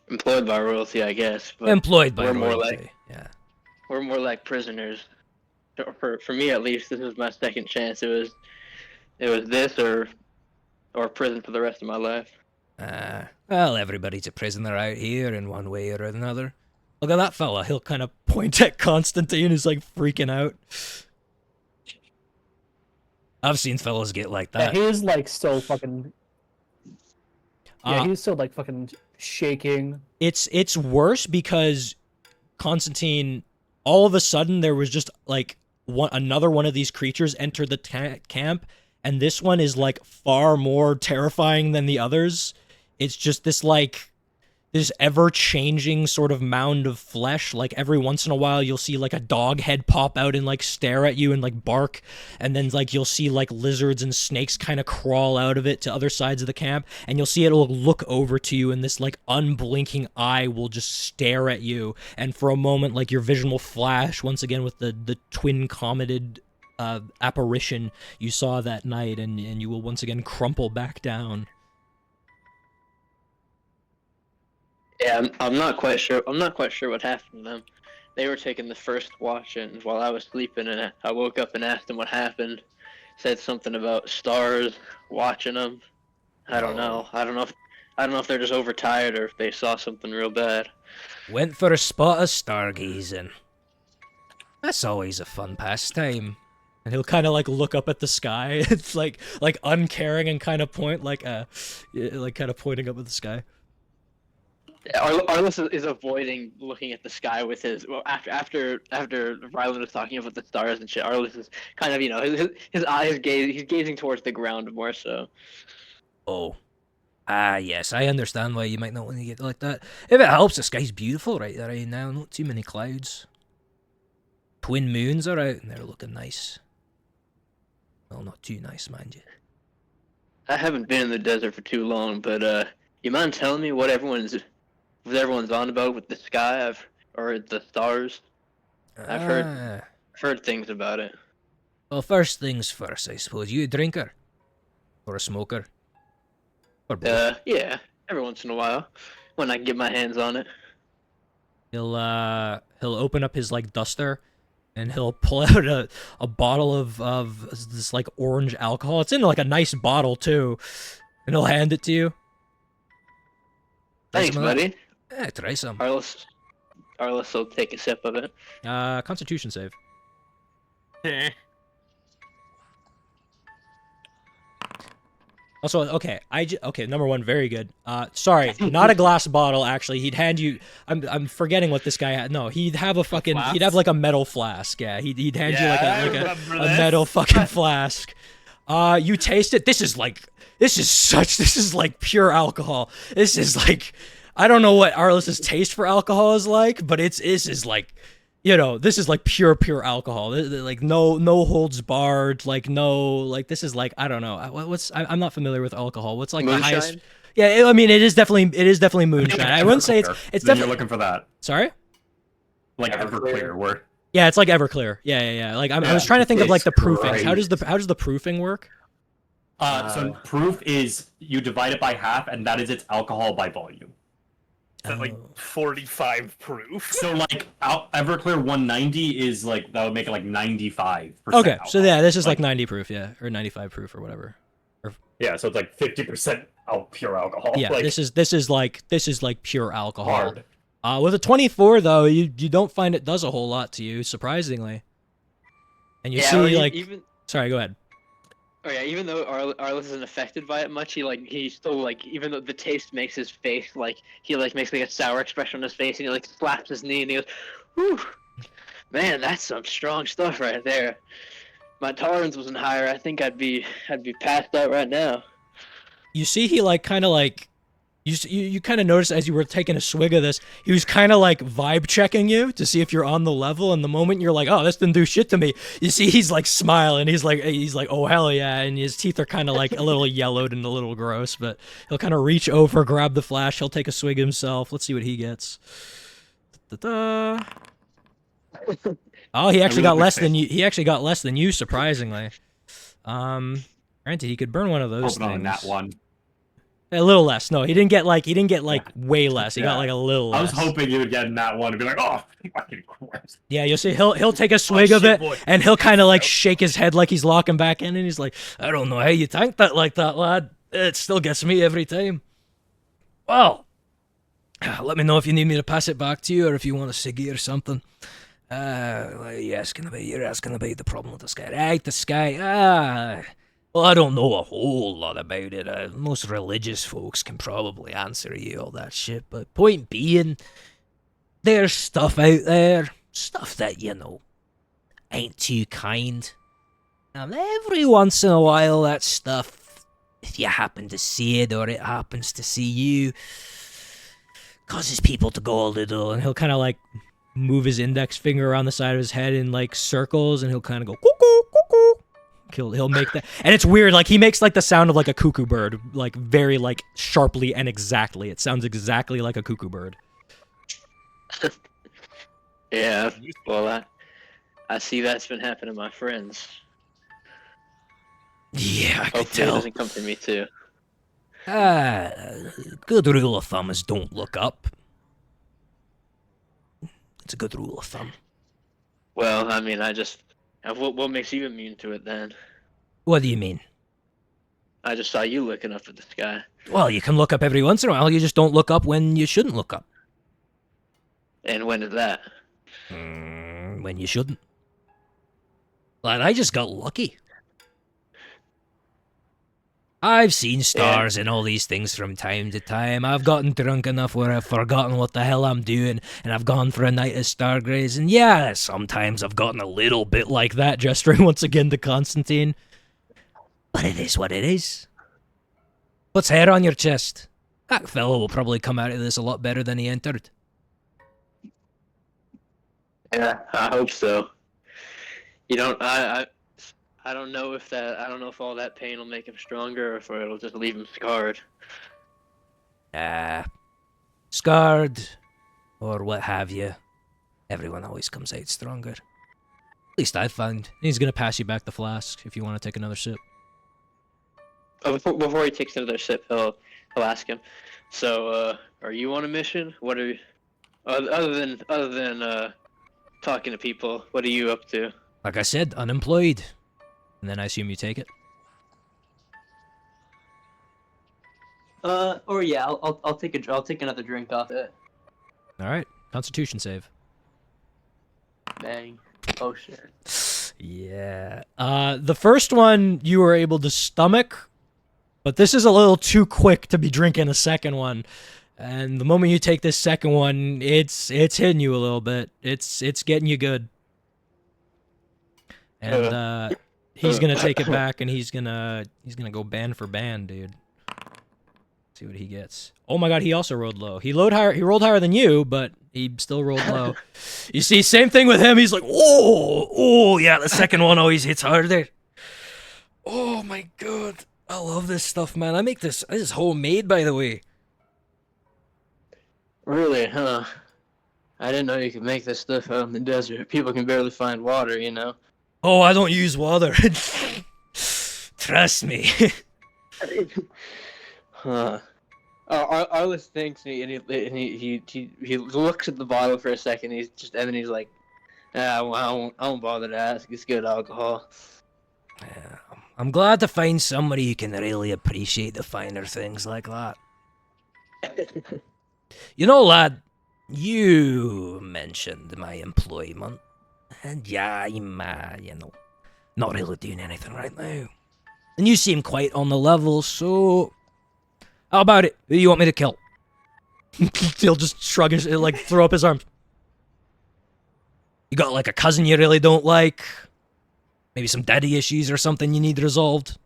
Employed by royalty, I guess. But Employed by we're royalty, more like, yeah. We're more like prisoners. For me, at least, this was my second chance. It was this or prison for the rest of my life. Well, everybody's a prisoner out here in one way or another. Look at that fella. He'll kind of point at Constantine, who's like freaking out. I've seen fellas get like Yeah, that. he's like still fucking. Yeah, Uh, he's still like fucking shaking. It's worse because Constantine, all of a sudden there was just like another one of these creatures entered the camp, and this one is like far more terrifying than the others. It's just this ever-changing sort of mound of flesh. Like every once in a while you'll see like a dog head pop out and like stare at you and like bark, and then like you'll see like lizards and snakes kind of crawl out of it to other sides of the camp, and you'll see it'll look over to you and this like unblinking eye will just stare at you, and for a moment like your vision will flash once again with the twin cometed apparition you saw that night, and you will once again crumple back down. Yeah, I'm not quite sure. I'm not quite sure what happened to them. They were taking the first watch, and while I was sleeping, and I woke up and asked them what happened. Said something about stars watching them. I don't know. I don't know if they're just overtired or if they saw something real bad. Went for a spot of stargazing. That's always a fun pastime. And he'll kind of like look up at the sky. It's like uncaring and kind of point like kind of pointing up at the sky. Arlas is avoiding looking at the sky with his. Well, after Rhy'lyn was talking about the stars and shit, Arlas is kind of, you know, his eyes he's gazing towards the ground more so. Oh. Yes, I understand why you might not want to get like that. If it helps, the sky's beautiful right now. Not too many clouds. Twin moons are out and they're looking nice. Well, not too nice, mind you. I haven't been in the desert for too long, but you mind telling me what everyone's on about with the sky or the stars? I've heard things about it. Well, first things first, I suppose. You a drinker? Or a smoker? Or both? Yeah, every once in a while, when I can get my hands on it. He'll open up his like duster, and he'll pull out a bottle of this like orange alcohol. It's in like a nice bottle too, and he'll hand it to you. Thanks, buddy. Yeah, try some. Arlas will take a sip of it. Constitution save. Also, okay, okay, number one, very good. Sorry, not a glass bottle, actually. He'd hand you, I'm forgetting what this guy had. No, he'd have a fucking, he'd have like a metal flask, yeah. He'd hand you like a metal fucking flask. You taste it, this is like pure alcohol. This is like, I don't know what Arlas's taste for alcohol is like, but this is like, you know, this is like pure alcohol. Like no holds barred. Like no, like this is like, I don't know. I'm not familiar with alcohol. What's like moonshine? the highest? Yeah, I mean it is definitely moonshine. I wouldn't say it's definitely. You're looking for that. Sorry. Like Everclear, where? Yeah, it's like Everclear. Yeah. Like I was trying to think of like the proofings. How does the proofing work? So proof is you divide it by half, and that is its alcohol by volume. Is that like 45 proof? So like Everclear 190 is like, that would make it like 95%. Okay, alcohol. so yeah, this is like 90 proof, yeah, or 95 proof or whatever. Yeah, so it's like 50% pure alcohol. Yeah, like, this is like pure alcohol. hard. With a 24 though, you don't find it does a whole lot to you, surprisingly. And you see like, sorry, go ahead. Oh yeah, even though Arlas isn't affected by it much, he still like, even though the taste makes his face like, he like makes like a sour expression on his face, and he like slaps his knee and he goes, "Whew, man, that's some strong stuff right there. My tolerance wasn't higher. I think I'd be passed out right now." You see he like kind of like You kind of noticed as you were taking a swig of this, he was kind of like vibe checking you to see if you're on the level. And the moment you're like, oh, this didn't do shit to me, you see he's like smiling. He's like, oh hell yeah, and his teeth are kind of like a little yellowed and a little gross. But he'll kind of reach over, grab the flash. He'll take a swig himself. Let's see what he gets. Da-da. Oh, he actually got less than you. He actually got less than you, surprisingly. Granted, he could burn one of those Hoping on things. that one. A little less. No, he didn't get like way less. He got like a little less. I was hoping you would get in that one and be like, oh, fucking Christ. Yeah, you'll see he'll take a swig of it and he'll kind of like shake his head like he's locking back in, and he's like, I don't know how you tank that like that, lad. It still gets me every time. Well, let me know if you need me to pass it back to you or if you want a ciggy or something. You're asking about the problem with the sky. Right, the sky. Well, I don't know a whole lot about it. Most religious folks can probably answer you all that shit. But point being, there's stuff out there. Stuff that, ain't too kind. And every once in a while, that stuff, if you happen to see it or it happens to see you, causes people to go a little. And he'll kind of like move his index finger around the side of his head in like circles, and he'll kind of go cuckoo, cuckoo. He'll make that, and it's weird. Like he makes like the sound of like a cuckoo bird, like very like sharply and exactly. It sounds exactly like a cuckoo bird. Yeah, well, I see that's been happening to my friends. Yeah, I could Hopefully it tell. doesn't come to me too. Good rule of thumb is don't look up. It's a good rule of thumb. Well, I mean, what makes you immune to it then? What do you mean? I just saw you looking up at the sky. Well, you can look up every once in a while. You just don't look up when you shouldn't look up. And when is that? When you shouldn't. Lad, I just got lucky. I've seen stars and all these things from time to time. I've gotten drunk enough where I've forgotten what the hell I'm doing, and I've gone for a night of stargazing. Yeah, sometimes I've gotten a little bit like that, gesturing once again to Constantine. But it is what it is. What's hair on your chest? That fellow will probably come out of this a lot better than he entered. Yeah, I hope so. I don't know if all that pain will make him stronger or if it'll just leave him scarred. Scarred, or what have you. Everyone always comes out stronger. At least I've found. He's gonna pass you back the flask if you want to take another sip. Oh, before he takes another sip, he'll ask him. So, are you on a mission? What are you, other than talking to people? What are you up to? Like I said, unemployed. And then I assume you take it. I'll take another drink off it. All right, Constitution save. Bang. Oh shit. Yeah. The first one you were able to stomach, but this is a little too quick to be drinking a second one. And the moment you take this second one, it's hitting you a little bit. It's getting you good. And he's gonna take it back, and he's gonna go band for band, dude. See what he gets. Oh my god, he also rolled low. He rolled higher than you, but he still rolled low. You see, same thing with him. He's like, oh yeah, the second one always hits harder. Oh my god, I love this stuff, man. I make this is homemade, by the way. Really, huh? I didn't know you could make this stuff out in the desert. People can barely find water, you know. Oh, I don't use water. Trust me. Huh. Arlas thinks, and he looks at the bottle for a second. And then he's like, I won't bother to ask. It's good alcohol. Yeah, I'm glad to find somebody who can really appreciate the finer things like that. You know, lad, you mentioned my employment. And yeah, I'm, not really doing anything right now. And you seem quite on the level, so... How about it? Who do you want me to kill? He'll just shrug his, like, throw up his arms. You got, like, a cousin you really don't like? Maybe some daddy issues or something you need resolved?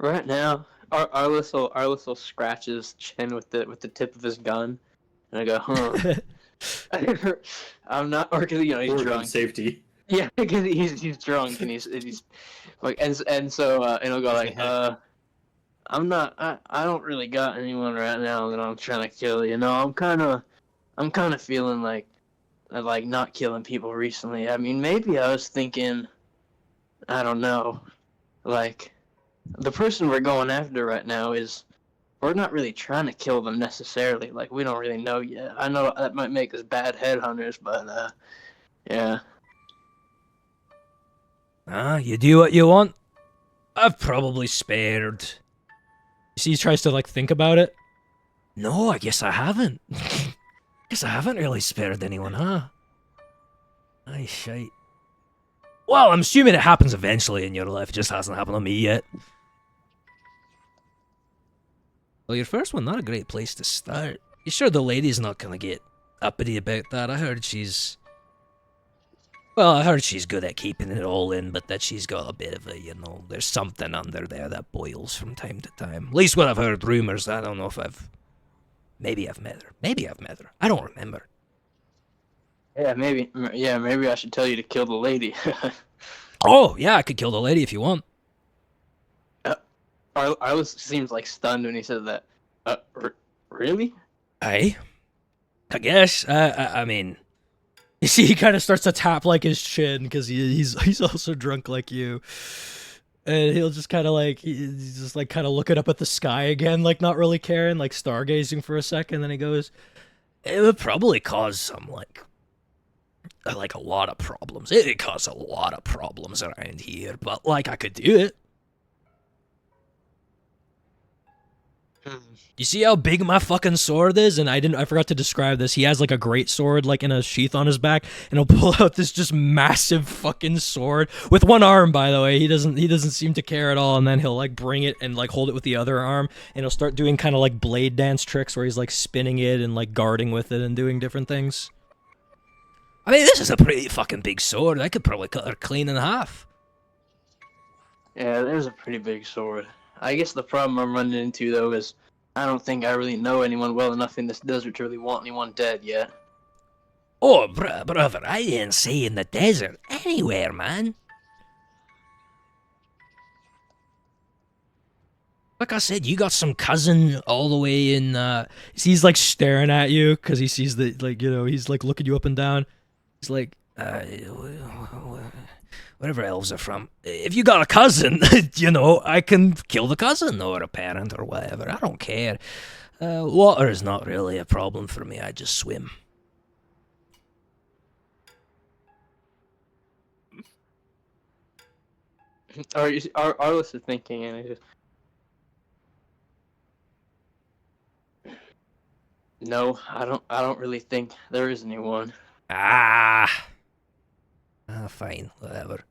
Right now, Arlas will scratch his chin with the tip of his gun, and I go, huh. I'm not, or because he's For drunk. safety. Yeah, because he's drunk and he's like and so and he'll go like I don't really got anyone right now that I'm trying to kill. I'm kind of feeling like not killing people recently. I mean, maybe I was thinking, I don't know, like the person we're going after right now is. We're not really trying to kill them necessarily. Like, we don't really know yet. I know that might make us bad headhunters, but, yeah. You do what you want? I've probably spared. You see, he tries to, like, think about it. No, I guess I haven't. Guess I haven't really spared anyone, huh? Aye, shite. Well, I'm assuming it happens eventually in your life. It just hasn't happened to me yet. Well, your first one, not a great place to start. You sure the lady's not gonna get uppity about that? I heard she's good at keeping it all in, but that she's got a bit of a, there's something under there that boils from time to time. At least what I've heard rumors. I don't know if maybe I've met her. Maybe I've met her. I don't remember. Yeah, maybe I should tell you to kill the lady. Oh, yeah, I could kill the lady if you want. Arlas seems like stunned when he says that. Really? I guess. I mean, you see, he kind of starts to tap like his chin because he's also drunk like you, and he'll just kind of like he's just like kind of looking up at the sky again, like not really caring, like stargazing for a second. Then he goes, "It would probably cause some like a lot of problems. It'd cause a lot of problems around here, but like I could do it." You see how big my fucking sword is? And I forgot to describe this. He has like a great sword like in a sheath on his back, and he'll pull out this just massive fucking sword with one arm, by the way. He doesn't seem to care at all, and then he'll like bring it and like hold it with the other arm, and he'll start doing kind of like blade dance tricks where he's like spinning it and like guarding with it and doing different things. I mean, this is a pretty fucking big sword. I could probably cut her clean in half. Yeah, there's a pretty big sword. I guess the problem I'm running into, though, is I don't think I really know anyone well enough in this desert to really want anyone dead yet. Oh, brother, I didn't say in the desert. Anywhere, man. Like I said, you got some cousin all the way in, he's like staring at you because he sees that, like, he's like looking you up and down. He's like, wherever elves are from. If you got a cousin, I can kill the cousin or a parent or whatever. I don't care. Water is not really a problem for me. I just swim. Arlas is thinking, and he just... No, I don't really think there is anyone. Fine, whatever.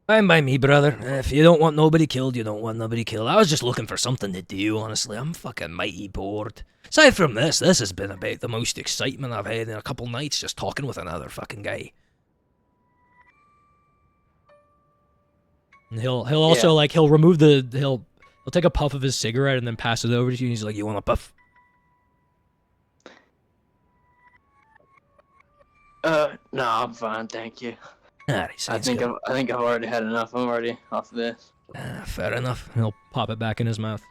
Fine by me, brother. If you don't want nobody killed, you don't want nobody killed. I was just looking for something to do, honestly. I'm fucking mighty bored. Aside from this has been about the most excitement I've had in a couple nights just talking with another fucking guy. And he'll also like he'll remove he'll take a puff of his cigarette and then pass it over to you, and he's like, "You want a puff?" No, I'm fine, thank you. I think I've already had enough. I'm already off this. Fair enough. He'll pop it back in his mouth.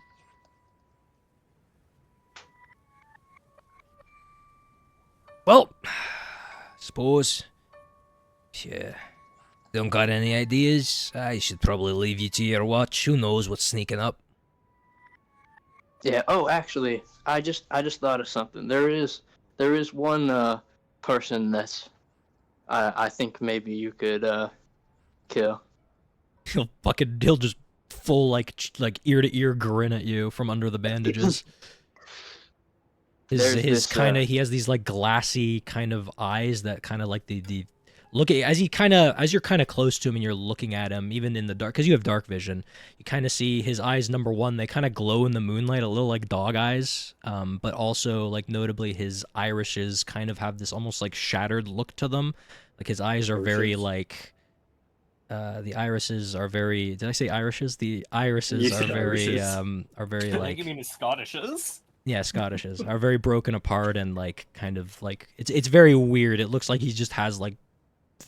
Well, suppose if you don't got any ideas, I should probably leave you to your watch. Who knows what's sneaking up? Yeah. Oh, actually, I just thought of something. There is one person that's I think maybe you could kill. He'll just full like ear to ear grin at you from under the bandages. He has these like glassy kind of eyes that kind of like the look at as you're kind of close to him and you're looking at him even in the dark because you have dark vision. You kind of see his eyes. Number one, they kind of glow in the moonlight, a little like dog eyes. But also like notably his irises kind of have this almost like shattered look to them. Like his eyes are very like The irises are very. Did I say irises? The irises You are said very irises. are very I think you like mean Scottishes. yeah, Scottishes are very broken apart and like kind of like it's very weird. It looks like he just has like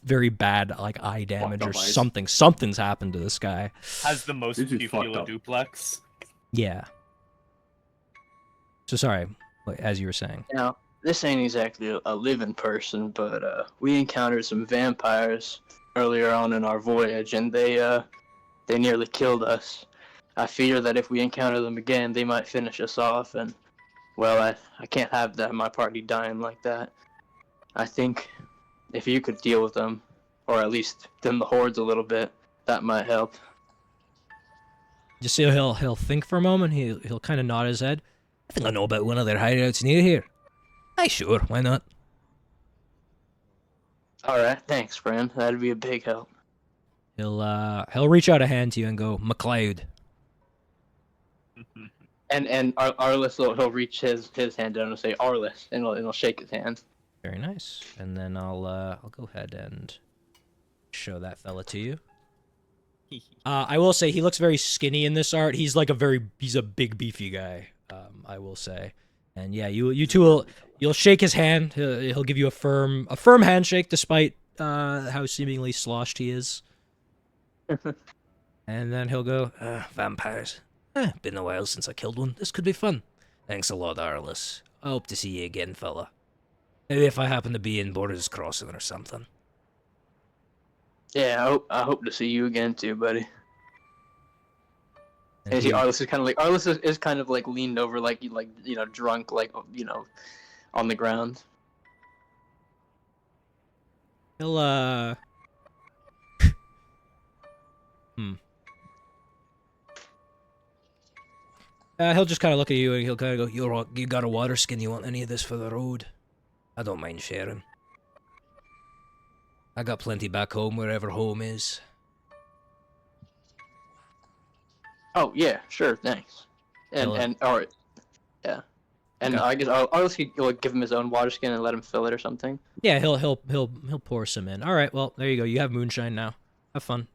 very bad like eye damage or up eyes. something. Something's happened to this guy. Has the most This dude's fucked pupila up. duplex. Yeah. So sorry, as you were saying. Now, this ain't exactly a living person, but we encountered some vampires earlier on in our voyage, and they nearly killed us. I fear that if we encounter them again, they might finish us off, and well, I can't have that my party dying like that. I think if you could deal with them, or at least thin the hordes a little bit, that might help. Just see he'll think for a moment. He'll kind of nod his head. I think I know about one of their hideouts near here. Aye, sure, why not? Alright, thanks, friend. That'd be a big help. He'll reach out a hand to you and go, MacLeod. And Arlas, he'll reach his hand down and say Arlas, and he'll shake his hand. Very nice. And then I'll go ahead and show that fella to you. I will say he looks very skinny in this art. He's like he's a big beefy guy. I will say. And yeah, you two you'll shake his hand. He'll give you a firm handshake despite how seemingly sloshed he is. And then he'll go, vampires. Been a while since I killed one. This could be fun. Thanks a lot, Arlas. I hope to see you again, fella. Maybe if I happen to be in Borders Crossing or something. Yeah, I hope to see you again too, buddy. And And he- see, Arlas is kind of like leaned over, like drunk, like on the ground. He'll he'll just kind of look at you and he'll kind of go, you got a water skin, you want any of this for the road? I don't mind sharing. I got plenty back home, wherever home is. Oh yeah, sure, thanks. Hello. And alright, yeah. And Okay. I guess Arlas could give him his own water skin and let him fill it or something. Yeah, he'll pour some in. All right, well, there you go. You have moonshine now. Have fun.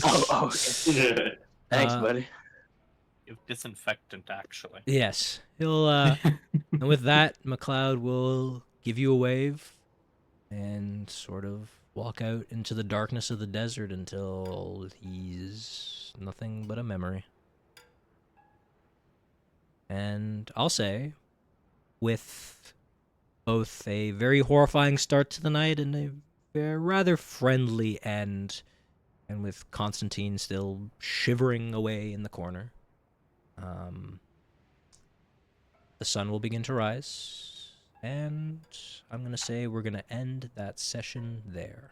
Oh, okay. Thanks, buddy. You have disinfectant, actually. Yes, he'll and with that, MacLeod will give you a wave and sort of walk out into the darkness of the desert until he's nothing but a memory. And I'll say, with both a very horrifying start to the night and a rather friendly end, and with Constantine still shivering away in the corner, the sun will begin to rise, and I'm going to say we're going to end that session there.